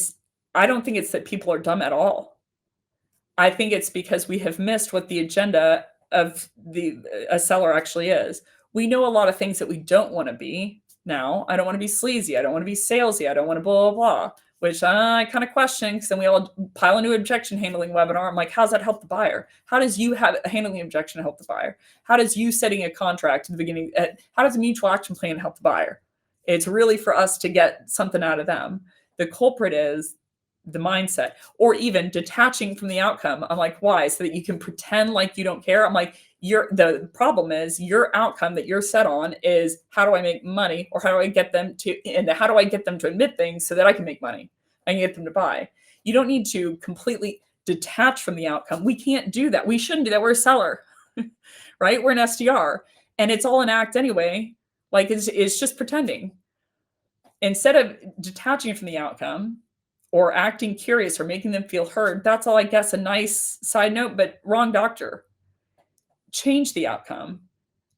S1: I don't think it's that people are dumb at all. I think it's because we have missed what the agenda of a seller actually is. We know a lot of things that we don't want to be now. I don't want to be sleazy. I don't want to be salesy. I don't want to blah, blah, blah, which I kind of question, because then we all pile a new objection handling webinar. I'm like, how's that help the buyer? How does you handling objection help the buyer? How does you setting a contract at the beginning? How does a mutual action plan help the buyer? It's really for us to get something out of them. The culprit is the mindset, or even detaching from the outcome. I'm like, why? So that you can pretend like you don't care. I'm like, the problem is your outcome that you're set on is, how do I make money, or how do I get them to admit things so that I can make money and get them to buy? You don't need to completely detach from the outcome. We can't do that. We shouldn't do that. We're a seller, right? We're an SDR, and it's all an act anyway. Like, it's just pretending. Instead of detaching from the outcome or acting curious or making them feel heard, that's all, I guess, a nice side note, but wrong doctor. Change the outcome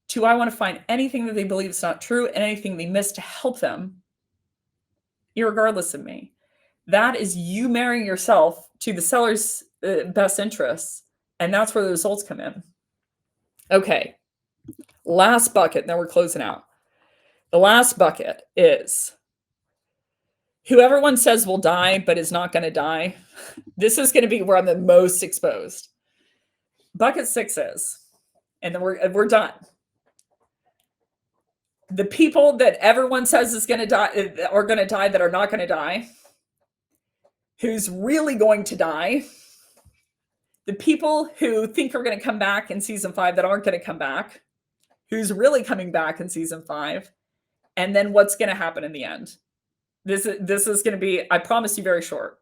S1: to, I want to find anything that they believe is not true and anything they miss to help them, irregardless of me. That is you marrying yourself to the seller's best interests, and that's where the results come in. Okay, last bucket, then we're closing out. The last bucket is who everyone says will die but is not going to die. This is going to be where I'm the most exposed. Bucket 6 is, and then we're done. The people that everyone says is going to die, are going to die, that are not going to die. Who's really going to die? The people who think are going to come back in season 5 that aren't going to come back. Who's really coming back in season 5? And then what's going to happen in the end? This is going to be, I promise you, very short.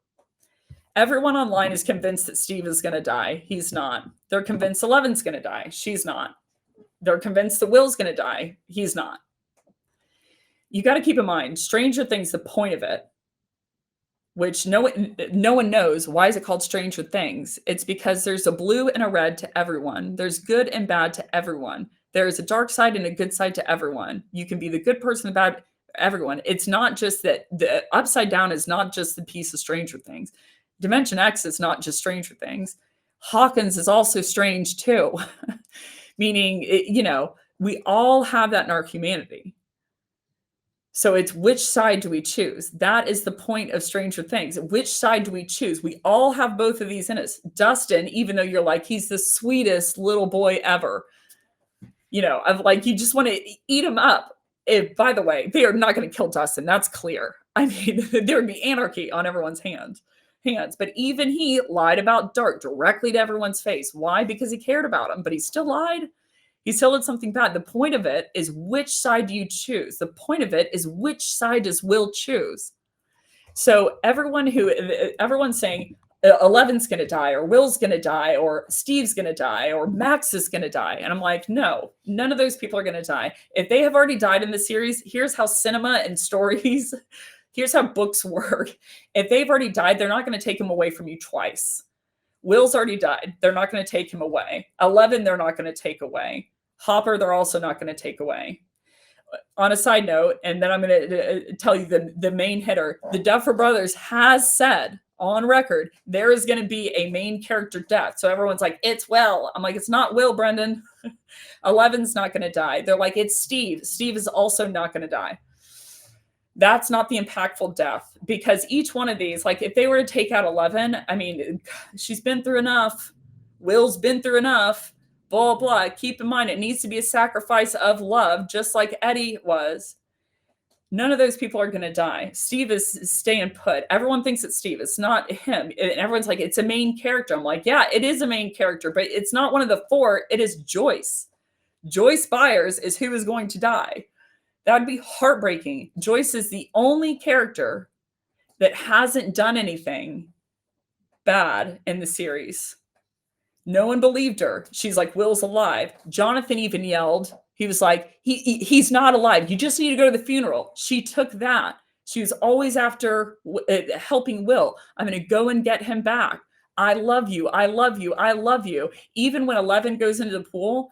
S1: Everyone online is convinced that Steve is going to die. He's not. They're convinced Eleven's going to die. She's not. They're convinced that Will's going to die. He's not. You got to keep in mind, Stranger Things, the point of it, which no one knows. Why is it called Stranger Things? It's because there's a blue and a red to everyone. There's good and bad to everyone. There's a dark side and a good side to everyone. You can be the good person, the bad, everyone. It's not just that the upside down is not just the piece of Stranger Things. Dimension X is not just Stranger Things. Hawkins is also strange too. Meaning, we all have that in our humanity. So it's, which side do we choose? That is the point of Stranger Things. Which side do we choose? We all have both of these in us. Dustin, even though you're like, he's the sweetest little boy ever, of like, you just want to eat him up. By the way, they are not going to kill Dustin. That's clear. I mean, there would be anarchy on everyone's hands. But even he lied about Dark directly to everyone's face. Why? Because he cared about him, but he still lied. He still did something bad. The point of it is, which side do you choose? The point of it is, which side does Will choose? So everyone's saying 11's going to die, or Will's going to die, or Steve's going to die, or Max is going to die. And I'm like, no, none of those people are going to die. If they have already died in the series, here's how cinema and stories, here's how books work. If they've already died, they're not going to take him away from you twice. Will's already died. They're not going to take him away. 11, they're not going to take away. Hopper, they're also not going to take away. On a side note, and then I'm going to tell you the main hitter, the Duffer Brothers has said on record, there is going to be a main character death. So everyone's like, it's Will. I'm like, it's not Will, Brendan. 11's not going to die. They're like, it's Steve. Steve is also not going to die. That's not the impactful death, because each one of these, like if they were to take out 11, I mean, she's been through enough. Will's been through enough. Blah, blah. Keep in mind, it needs to be a sacrifice of love, just like Eddie was. None of those people are going to die. Steve is staying put. Everyone thinks it's Steve. It's not him. And everyone's like, it's a main character. I'm like, yeah, it is a main character, but it's not one of the four. It is Joyce. Joyce Byers is who is going to die. That would be heartbreaking. Joyce is the only character that hasn't done anything bad in the series. No one believed her. She's like, Will's alive. Jonathan even yelled. He was like, he's not alive. You just need to go to the funeral. She took that. She was always after helping Will. I'm going to go and get him back. I love you. I love you. I love you. Even when 11 goes into the pool,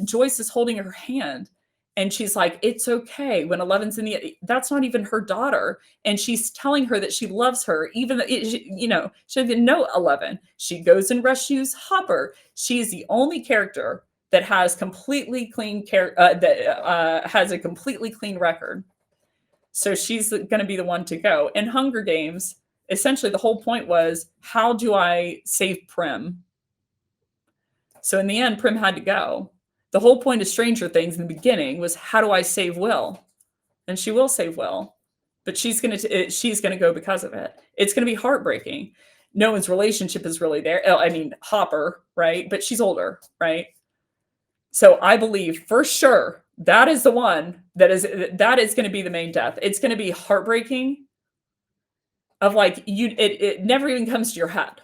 S1: Joyce is holding her hand. And she's like, it's okay. When 11's in that's not even her daughter. And she's telling her that she loves her, even though, she doesn't even know 11. She goes and rescues Hopper. She's the only character that has completely clean has a completely clean record. So she's going to be the one to go. In Hunger Games, essentially the whole point was, how do I save Prim? So in the end, Prim had to go. The whole point of Stranger Things in the beginning was, how do I save Will? And she will save Will, but she's going to go because of it. It's going to be heartbreaking. No one's relationship is really there. I mean, Hopper, right? But she's older, right? So I believe for sure that is the one that is going to be the main death. It's going to be heartbreaking. Of like, it never even comes to your head.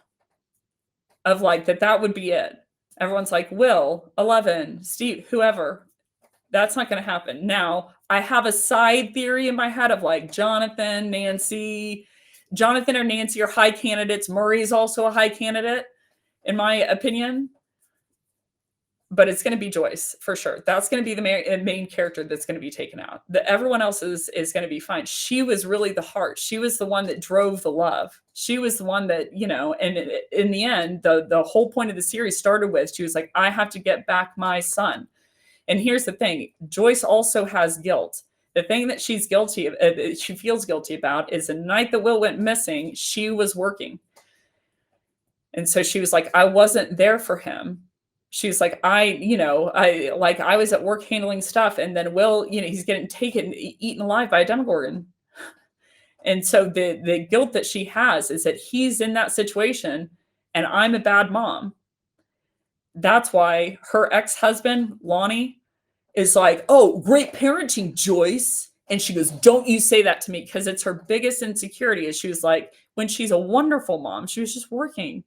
S1: Of like that would be it. Everyone's like, Will, 11, Steve, whoever. That's not going to happen. Now, I have a side theory in my head of like Jonathan, Nancy. Jonathan or Nancy are high candidates. Murray is also a high candidate, in my opinion. But it's going to be Joyce, for sure. That's going to be the main character that's going to be taken out. Everyone else is going to be fine. She was really the heart. She was the one that drove the love. She was the one that, and in the end, the whole point of the series started with, she was like, I have to get back my son. And here's the thing. Joyce also has guilt. The thing that she's guilty of, she feels guilty about, is the night that Will went missing, she was working. And so she was like, I wasn't there for him. She was like, I was at work handling stuff, and then Will, he's getting eaten alive by a Demogorgon. And so the guilt that she has is that he's in that situation, and I'm a bad mom. That's why her ex-husband, Lonnie, is like, oh, great parenting, Joyce. And she goes, don't you say that to me, because it's her biggest insecurity. Is she was like, when she's a wonderful mom, she was just working.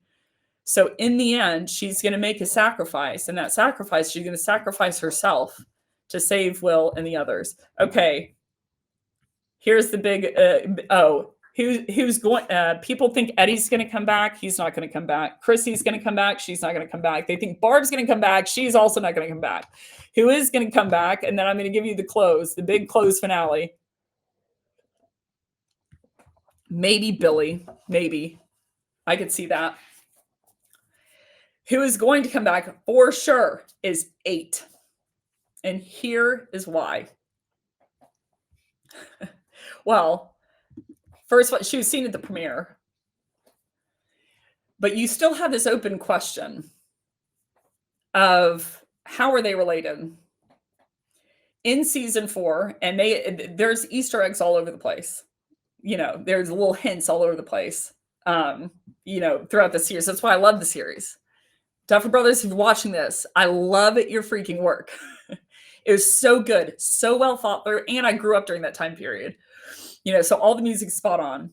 S1: So in the end, she's going to make a sacrifice. And that sacrifice, she's going to sacrifice herself to save Will and the others. Okay. Here's the big, who's going, people think Eddie's going to come back. He's not going to come back. Chrissy's going to come back. She's not going to come back. They think Barb's going to come back. She's also not going to come back. Who is going to come back? And then I'm going to give you the big close finale. Maybe Billy. Maybe. I could see that. Who is going to come back for sure is 8. And here is why. Well, first of all, she was seen at the premiere. But you still have this open question of, how are they related? in season 4, and there's Easter eggs all over the place. There's little hints all over the place. Throughout the series. That's why I love the series. Duffer Brothers, if you're watching this, I love your freaking work. It was so good, so well thought through, and I grew up during that time period. So all the music's spot on.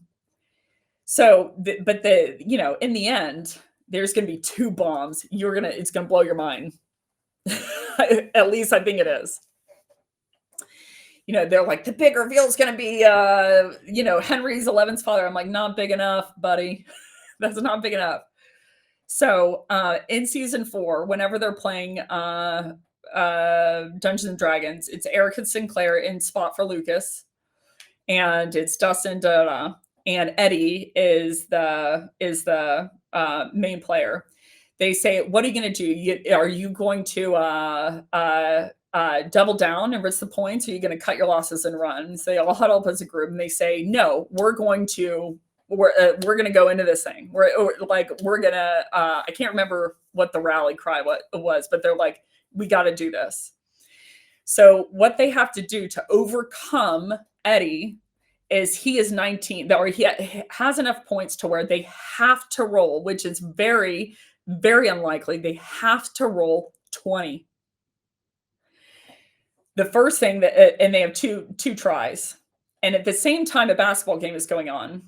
S1: So, in the end, there's going to be 2 bombs. It's going to blow your mind. At least I think it is. They're like, the big reveal is going to be, Henry's 11's father. I'm like, not big enough, buddy. That's not big enough. So, in season 4, whenever they're playing Dungeons and Dragons, it's Erica Sinclair in spot for Lucas, and it's Dustin and Eddie is the main player. They say, what are you going to do? Are you going to double down and risk the points? Or are you going to cut your losses and run? So they all huddle up as a group and they say, no, we're going to go into this thing. We're gonna. I can't remember what the rally cry was, but they're like, we got to do this. So what they have to do to overcome Eddie is he is 19, or he has enough points to where they have to roll, which is very, very unlikely. They have to roll 20. The first thing and they have two tries, and at the same time, a basketball game is going on.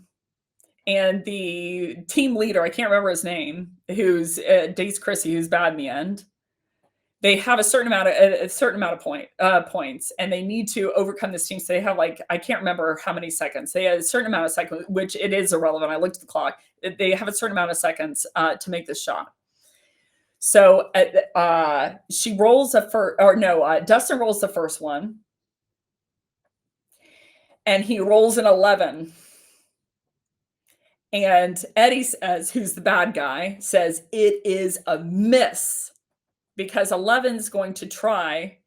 S1: And the team leader, I can't remember his name, who's dates Chrissy, who's bad in the end. They have a certain amount of points, and they need to overcome this team. So they have I can't remember how many seconds. They have a certain amount of seconds, which it is irrelevant. I looked at the clock. They have a certain amount of seconds to make this shot. So she rolls Dustin rolls the first one, and he rolls an 11. And Eddie says, who's the bad guy, says it is a miss because 11's going to try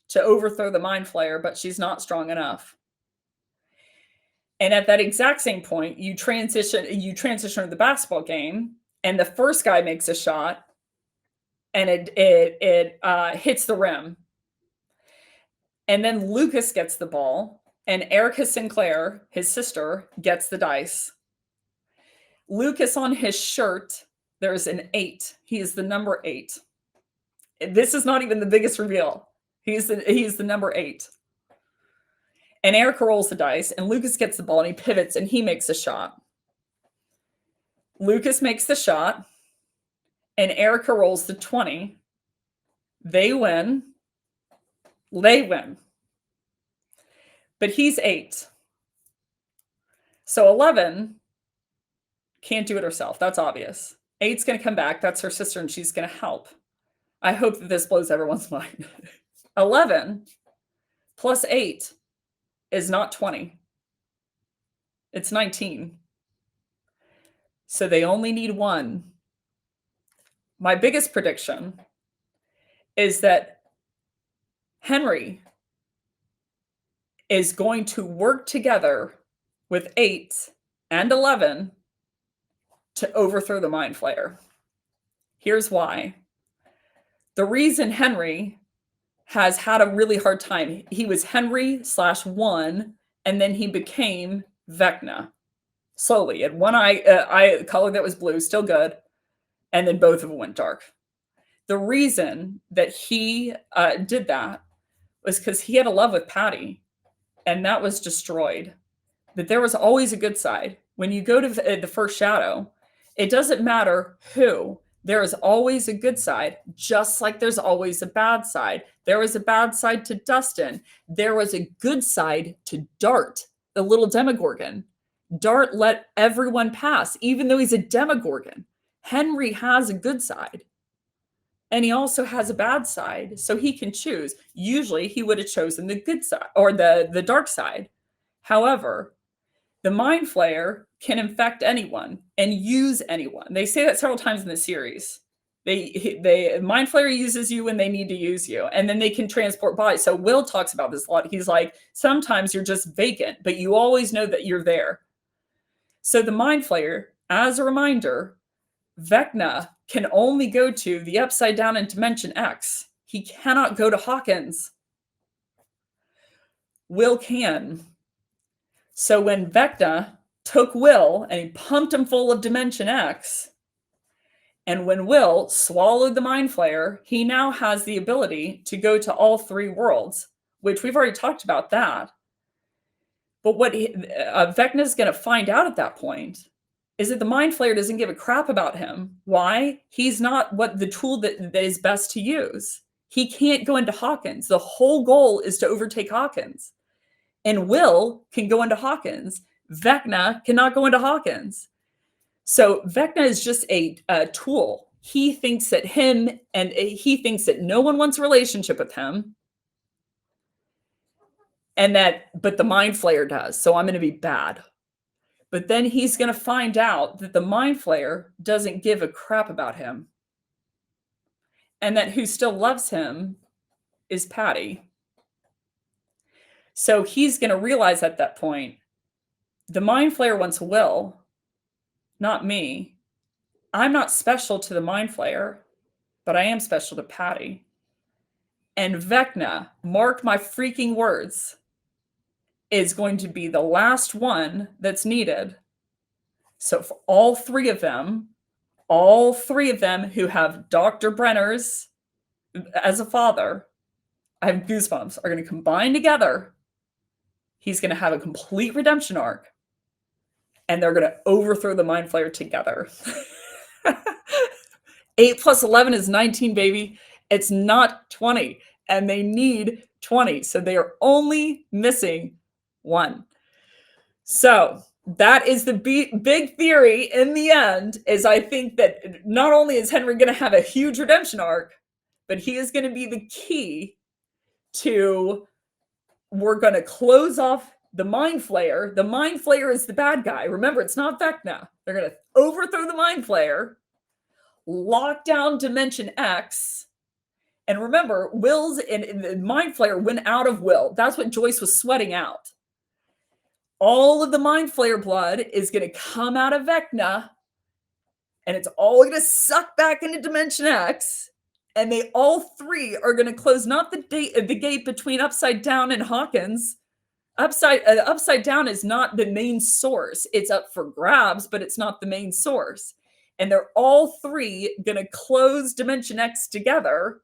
S1: to overthrow the Mind Flayer, but she's not strong enough. And at that exact same point, you transition to the basketball game, and the first guy makes a shot, and it hits the rim. And then Lucas gets the ball, and Erica Sinclair, his sister, gets the dice. Lucas on his shirt, there's an 8. He is the number 8. This is not even the biggest reveal. He's the number 8. And Erica rolls the dice, and Lucas gets the ball, and he pivots, and he makes a shot. Lucas makes the shot, and Erica rolls the 20. They win. But he's 8. So 11 can't do it herself. That's obvious. 8's going to come back. That's her sister, and she's going to help. I hope that this blows everyone's mind. 11 plus 8 is not 20. It's 19. So they only need 1. My biggest prediction is that Henry is going to work together with 8 and 11 to overthrow the Mind Flayer. Here's why. The reason Henry has had a really hard time, he was Henry/1, and then he became Vecna slowly. And one eye color that was blue, still good, and then both of them went dark. The reason that he did that was because he had a love with Patty, and that was destroyed. But there was always a good side. When you go to the first shadow, it doesn't matter who. There is always a good side, just like there's always a bad side. There was a bad side to Dustin. There was a good side to Dart, the little Demogorgon. Dart let everyone pass, even though he's a Demogorgon. Henry has a good side. And he also has a bad side, so he can choose. Usually, he would have chosen the good side or the dark side. However, the Mind Flayer can infect anyone and use anyone. They say that several times in the series. Mind Flayer uses you when they need to use you, and then they can transport bodies. So Will talks about this a lot. He's like, sometimes you're just vacant, but you always know that you're there. So the Mind Flayer, as a reminder, Vecna can only go to the Upside Down in Dimension X. He cannot go to Hawkins. Will can. So when Vecna took Will and he pumped him full of Dimension X, and when Will swallowed the Mind Flayer, he now has the ability to go to all three worlds, which we've already talked about that. But what Vecna is going to find out at that point is that the Mind Flayer doesn't give a crap about him. Why? He's not what the tool that is best to use. He can't go into Hawkins. The whole goal is to overtake Hawkins. And Will can go into Hawkins. Vecna cannot go into Hawkins. So Vecna is just a tool. He thinks that he thinks that no one wants a relationship with him. But the Mind Flayer does. So I'm going to be bad. But then he's going to find out that the Mind Flayer doesn't give a crap about him. And that who still loves him is Patty. So he's going to realize at that point, the Mind Flayer wants Will, not me. I'm not special to the Mind Flayer, but I am special to Patty. And Vecna, mark my freaking words, is going to be the last one that's needed. So for all three of them who have Dr. Brenner's as a father, I have goosebumps, are going to combine together. He's going to have a complete redemption arc. And they're going to overthrow the Mind Flayer together. 8 plus 11 is 19, baby. It's not 20. And they need 20. So they are only missing 1. So that is the big theory in the end, is I think that not only is Henry going to have a huge redemption arc, but he is going to be the key to, we're going to close off the Mind Flayer. The Mind Flayer is the bad guy. Remember, it's not Vecna. They're going to overthrow the Mind Flayer, lock down Dimension X. And remember, Will's and the Mind Flayer went out of Will. That's what Joyce was sweating out. All of the Mind Flayer blood is going to come out of Vecna, and it's all going to suck back into Dimension X. And they all three are going to close not the gate between Upside Down and Hawkins. Upside Down is not the main source. It's up for grabs, but it's not the main source. And they're all three going to close Dimension X together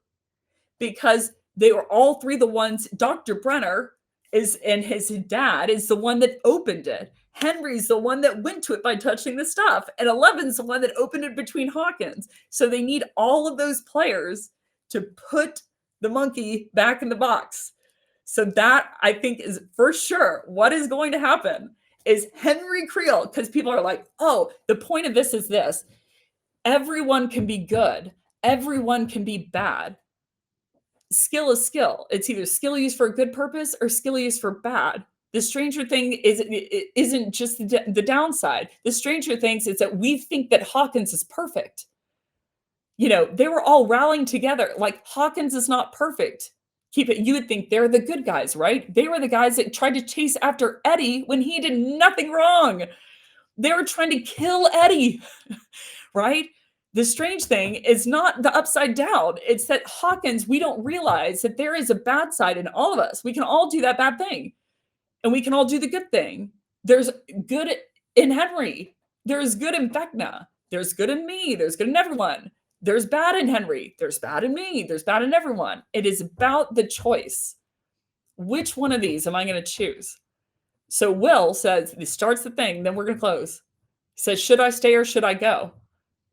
S1: because they were all three the ones. Dr. Brenner and his dad is the one that opened it. Henry's the one that went to it by touching the stuff. And 11's the one that opened it between Hawkins. So they need all of those players to put the monkey back in the box. So that, I think, is for sure what is going to happen is Henry Creel, because people are like, oh, the point of this is this. Everyone can be good. Everyone can be bad. Skill is skill. It's either skill used for a good purpose or skill used for bad. The Stranger Thing isn't just the downside. The Stranger Things is that we think that Hawkins is perfect. You know, they were all rallying together. Like, Hawkins is not perfect. You would think they're the good guys, right? They were the guys that tried to chase after Eddie when he did nothing wrong. They were trying to kill Eddie, right? The strange thing is not the Upside Down. It's that Hawkins, we don't realize that there is a bad side in all of us. We can all do that bad thing. And we can all do the good thing. There's good in Henry. There's good in Vecna. There's good in me. There's good in everyone. There's bad in Henry. There's bad in me. There's bad in everyone. It is about the choice. Which one of these am I going to choose? So Will says, he starts the thing, then we're going to close. He says, should I stay or should I go?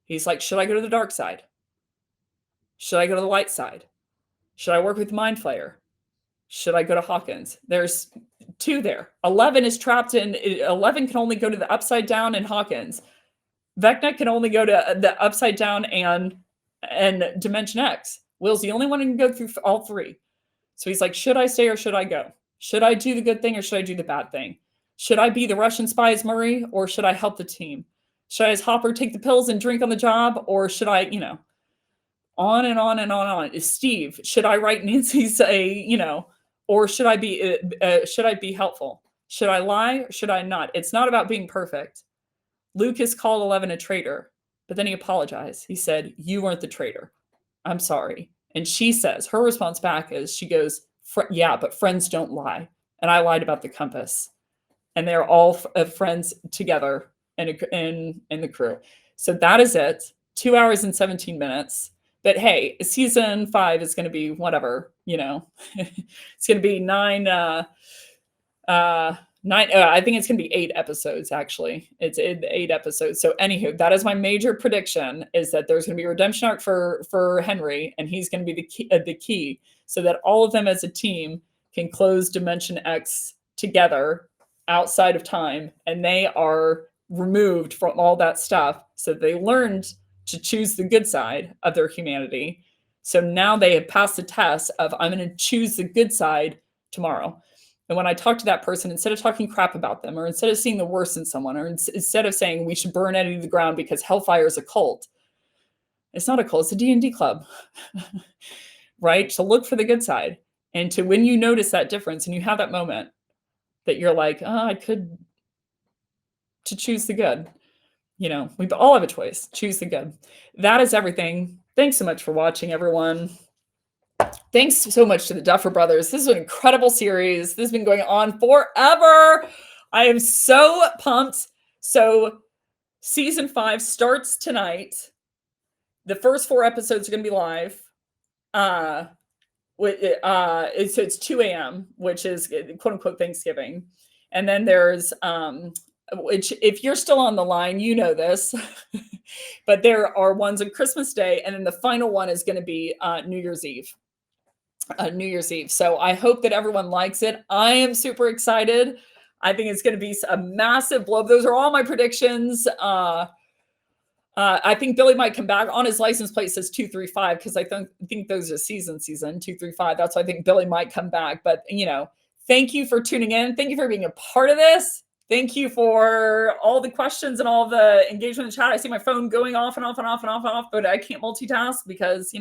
S1: He's like, should I go to the dark side? Should I go to the light side? Should I work with Mind Flayer? Should I go to Hawkins? There's 2 there. 11 is trapped in, 11 can only go to the Upside Down and Hawkins. Vecna can only go to the Upside Down and Dimension X. Will's the only one who can go through all 3. So he's like, should I stay or should I go? Should I do the good thing or should I do the bad thing? Should I be the Russian spy as Murray or should I help the team? Should I as Hopper take the pills and drink on the job or should I, on and on and on and on. Is Steve, should I write Nancy's or should I be helpful? Should I lie or should I not? It's not about being perfect. Lucas called 11 a traitor, but then he apologized. He said, you weren't the traitor. I'm sorry. And she says, her response back is, she goes, yeah, but friends don't lie. and I lied about the compass. And they're all friends together in the crew. So that is it. 2 hours and 17 minutes. But hey, season 5 is going to be whatever, it's going to be nine. I think it's going to be 8 episodes. Actually, it's 8 episodes. So anywho, that is my major prediction: is that there's going to be a redemption arc for Henry, and he's going to be the key, so that all of them as a team can close Dimension X together outside of time, and they are removed from all that stuff. So they learned to choose the good side of their humanity. So now they have passed the test of, I'm going to choose the good side tomorrow. And when I talk to that person, instead of talking crap about them, or instead of seeing the worst in someone, or instead of saying we should burn Eddie to the ground because hellfire is a cult, it's not a cult, it's a D&D club, right? To look for the good side. And to, when you notice that difference and you have that moment that you're like, I could, to choose the good. We all have a choice. Choose the good. That is everything. Thanks so much for watching, everyone. Thanks so much to the Duffer Brothers. This is an incredible series. This has been going on forever. I am so pumped. So season 5 starts tonight. The first 4 episodes are going to be live. It's 2 a.m., which is quote unquote Thanksgiving. And then there's, which if you're still on the line, you know this, but there are ones on Christmas Day. And then the final one is going to be New Year's Eve. So I hope that everyone likes it. I am super excited. I think it's going to be a massive blow. Those are all my predictions. I think Billy might come back. On his license plate says 235 because I think those are season 235. That's why I think Billy might come back. But thank you for tuning in. Thank you for being a part of this. Thank you for all the questions and all the engagement in the chat. I see my phone going off and off and off and off and off, but I can't multitask because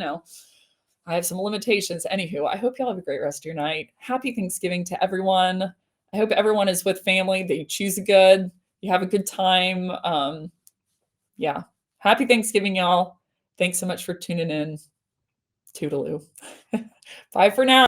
S1: I have some limitations. Anywho, I hope y'all have a great rest of your night. Happy Thanksgiving to everyone. I hope everyone is with family. They choose a good. You have a good time. Yeah. Happy Thanksgiving, y'all. Thanks so much for tuning in. Toodaloo. Bye for now.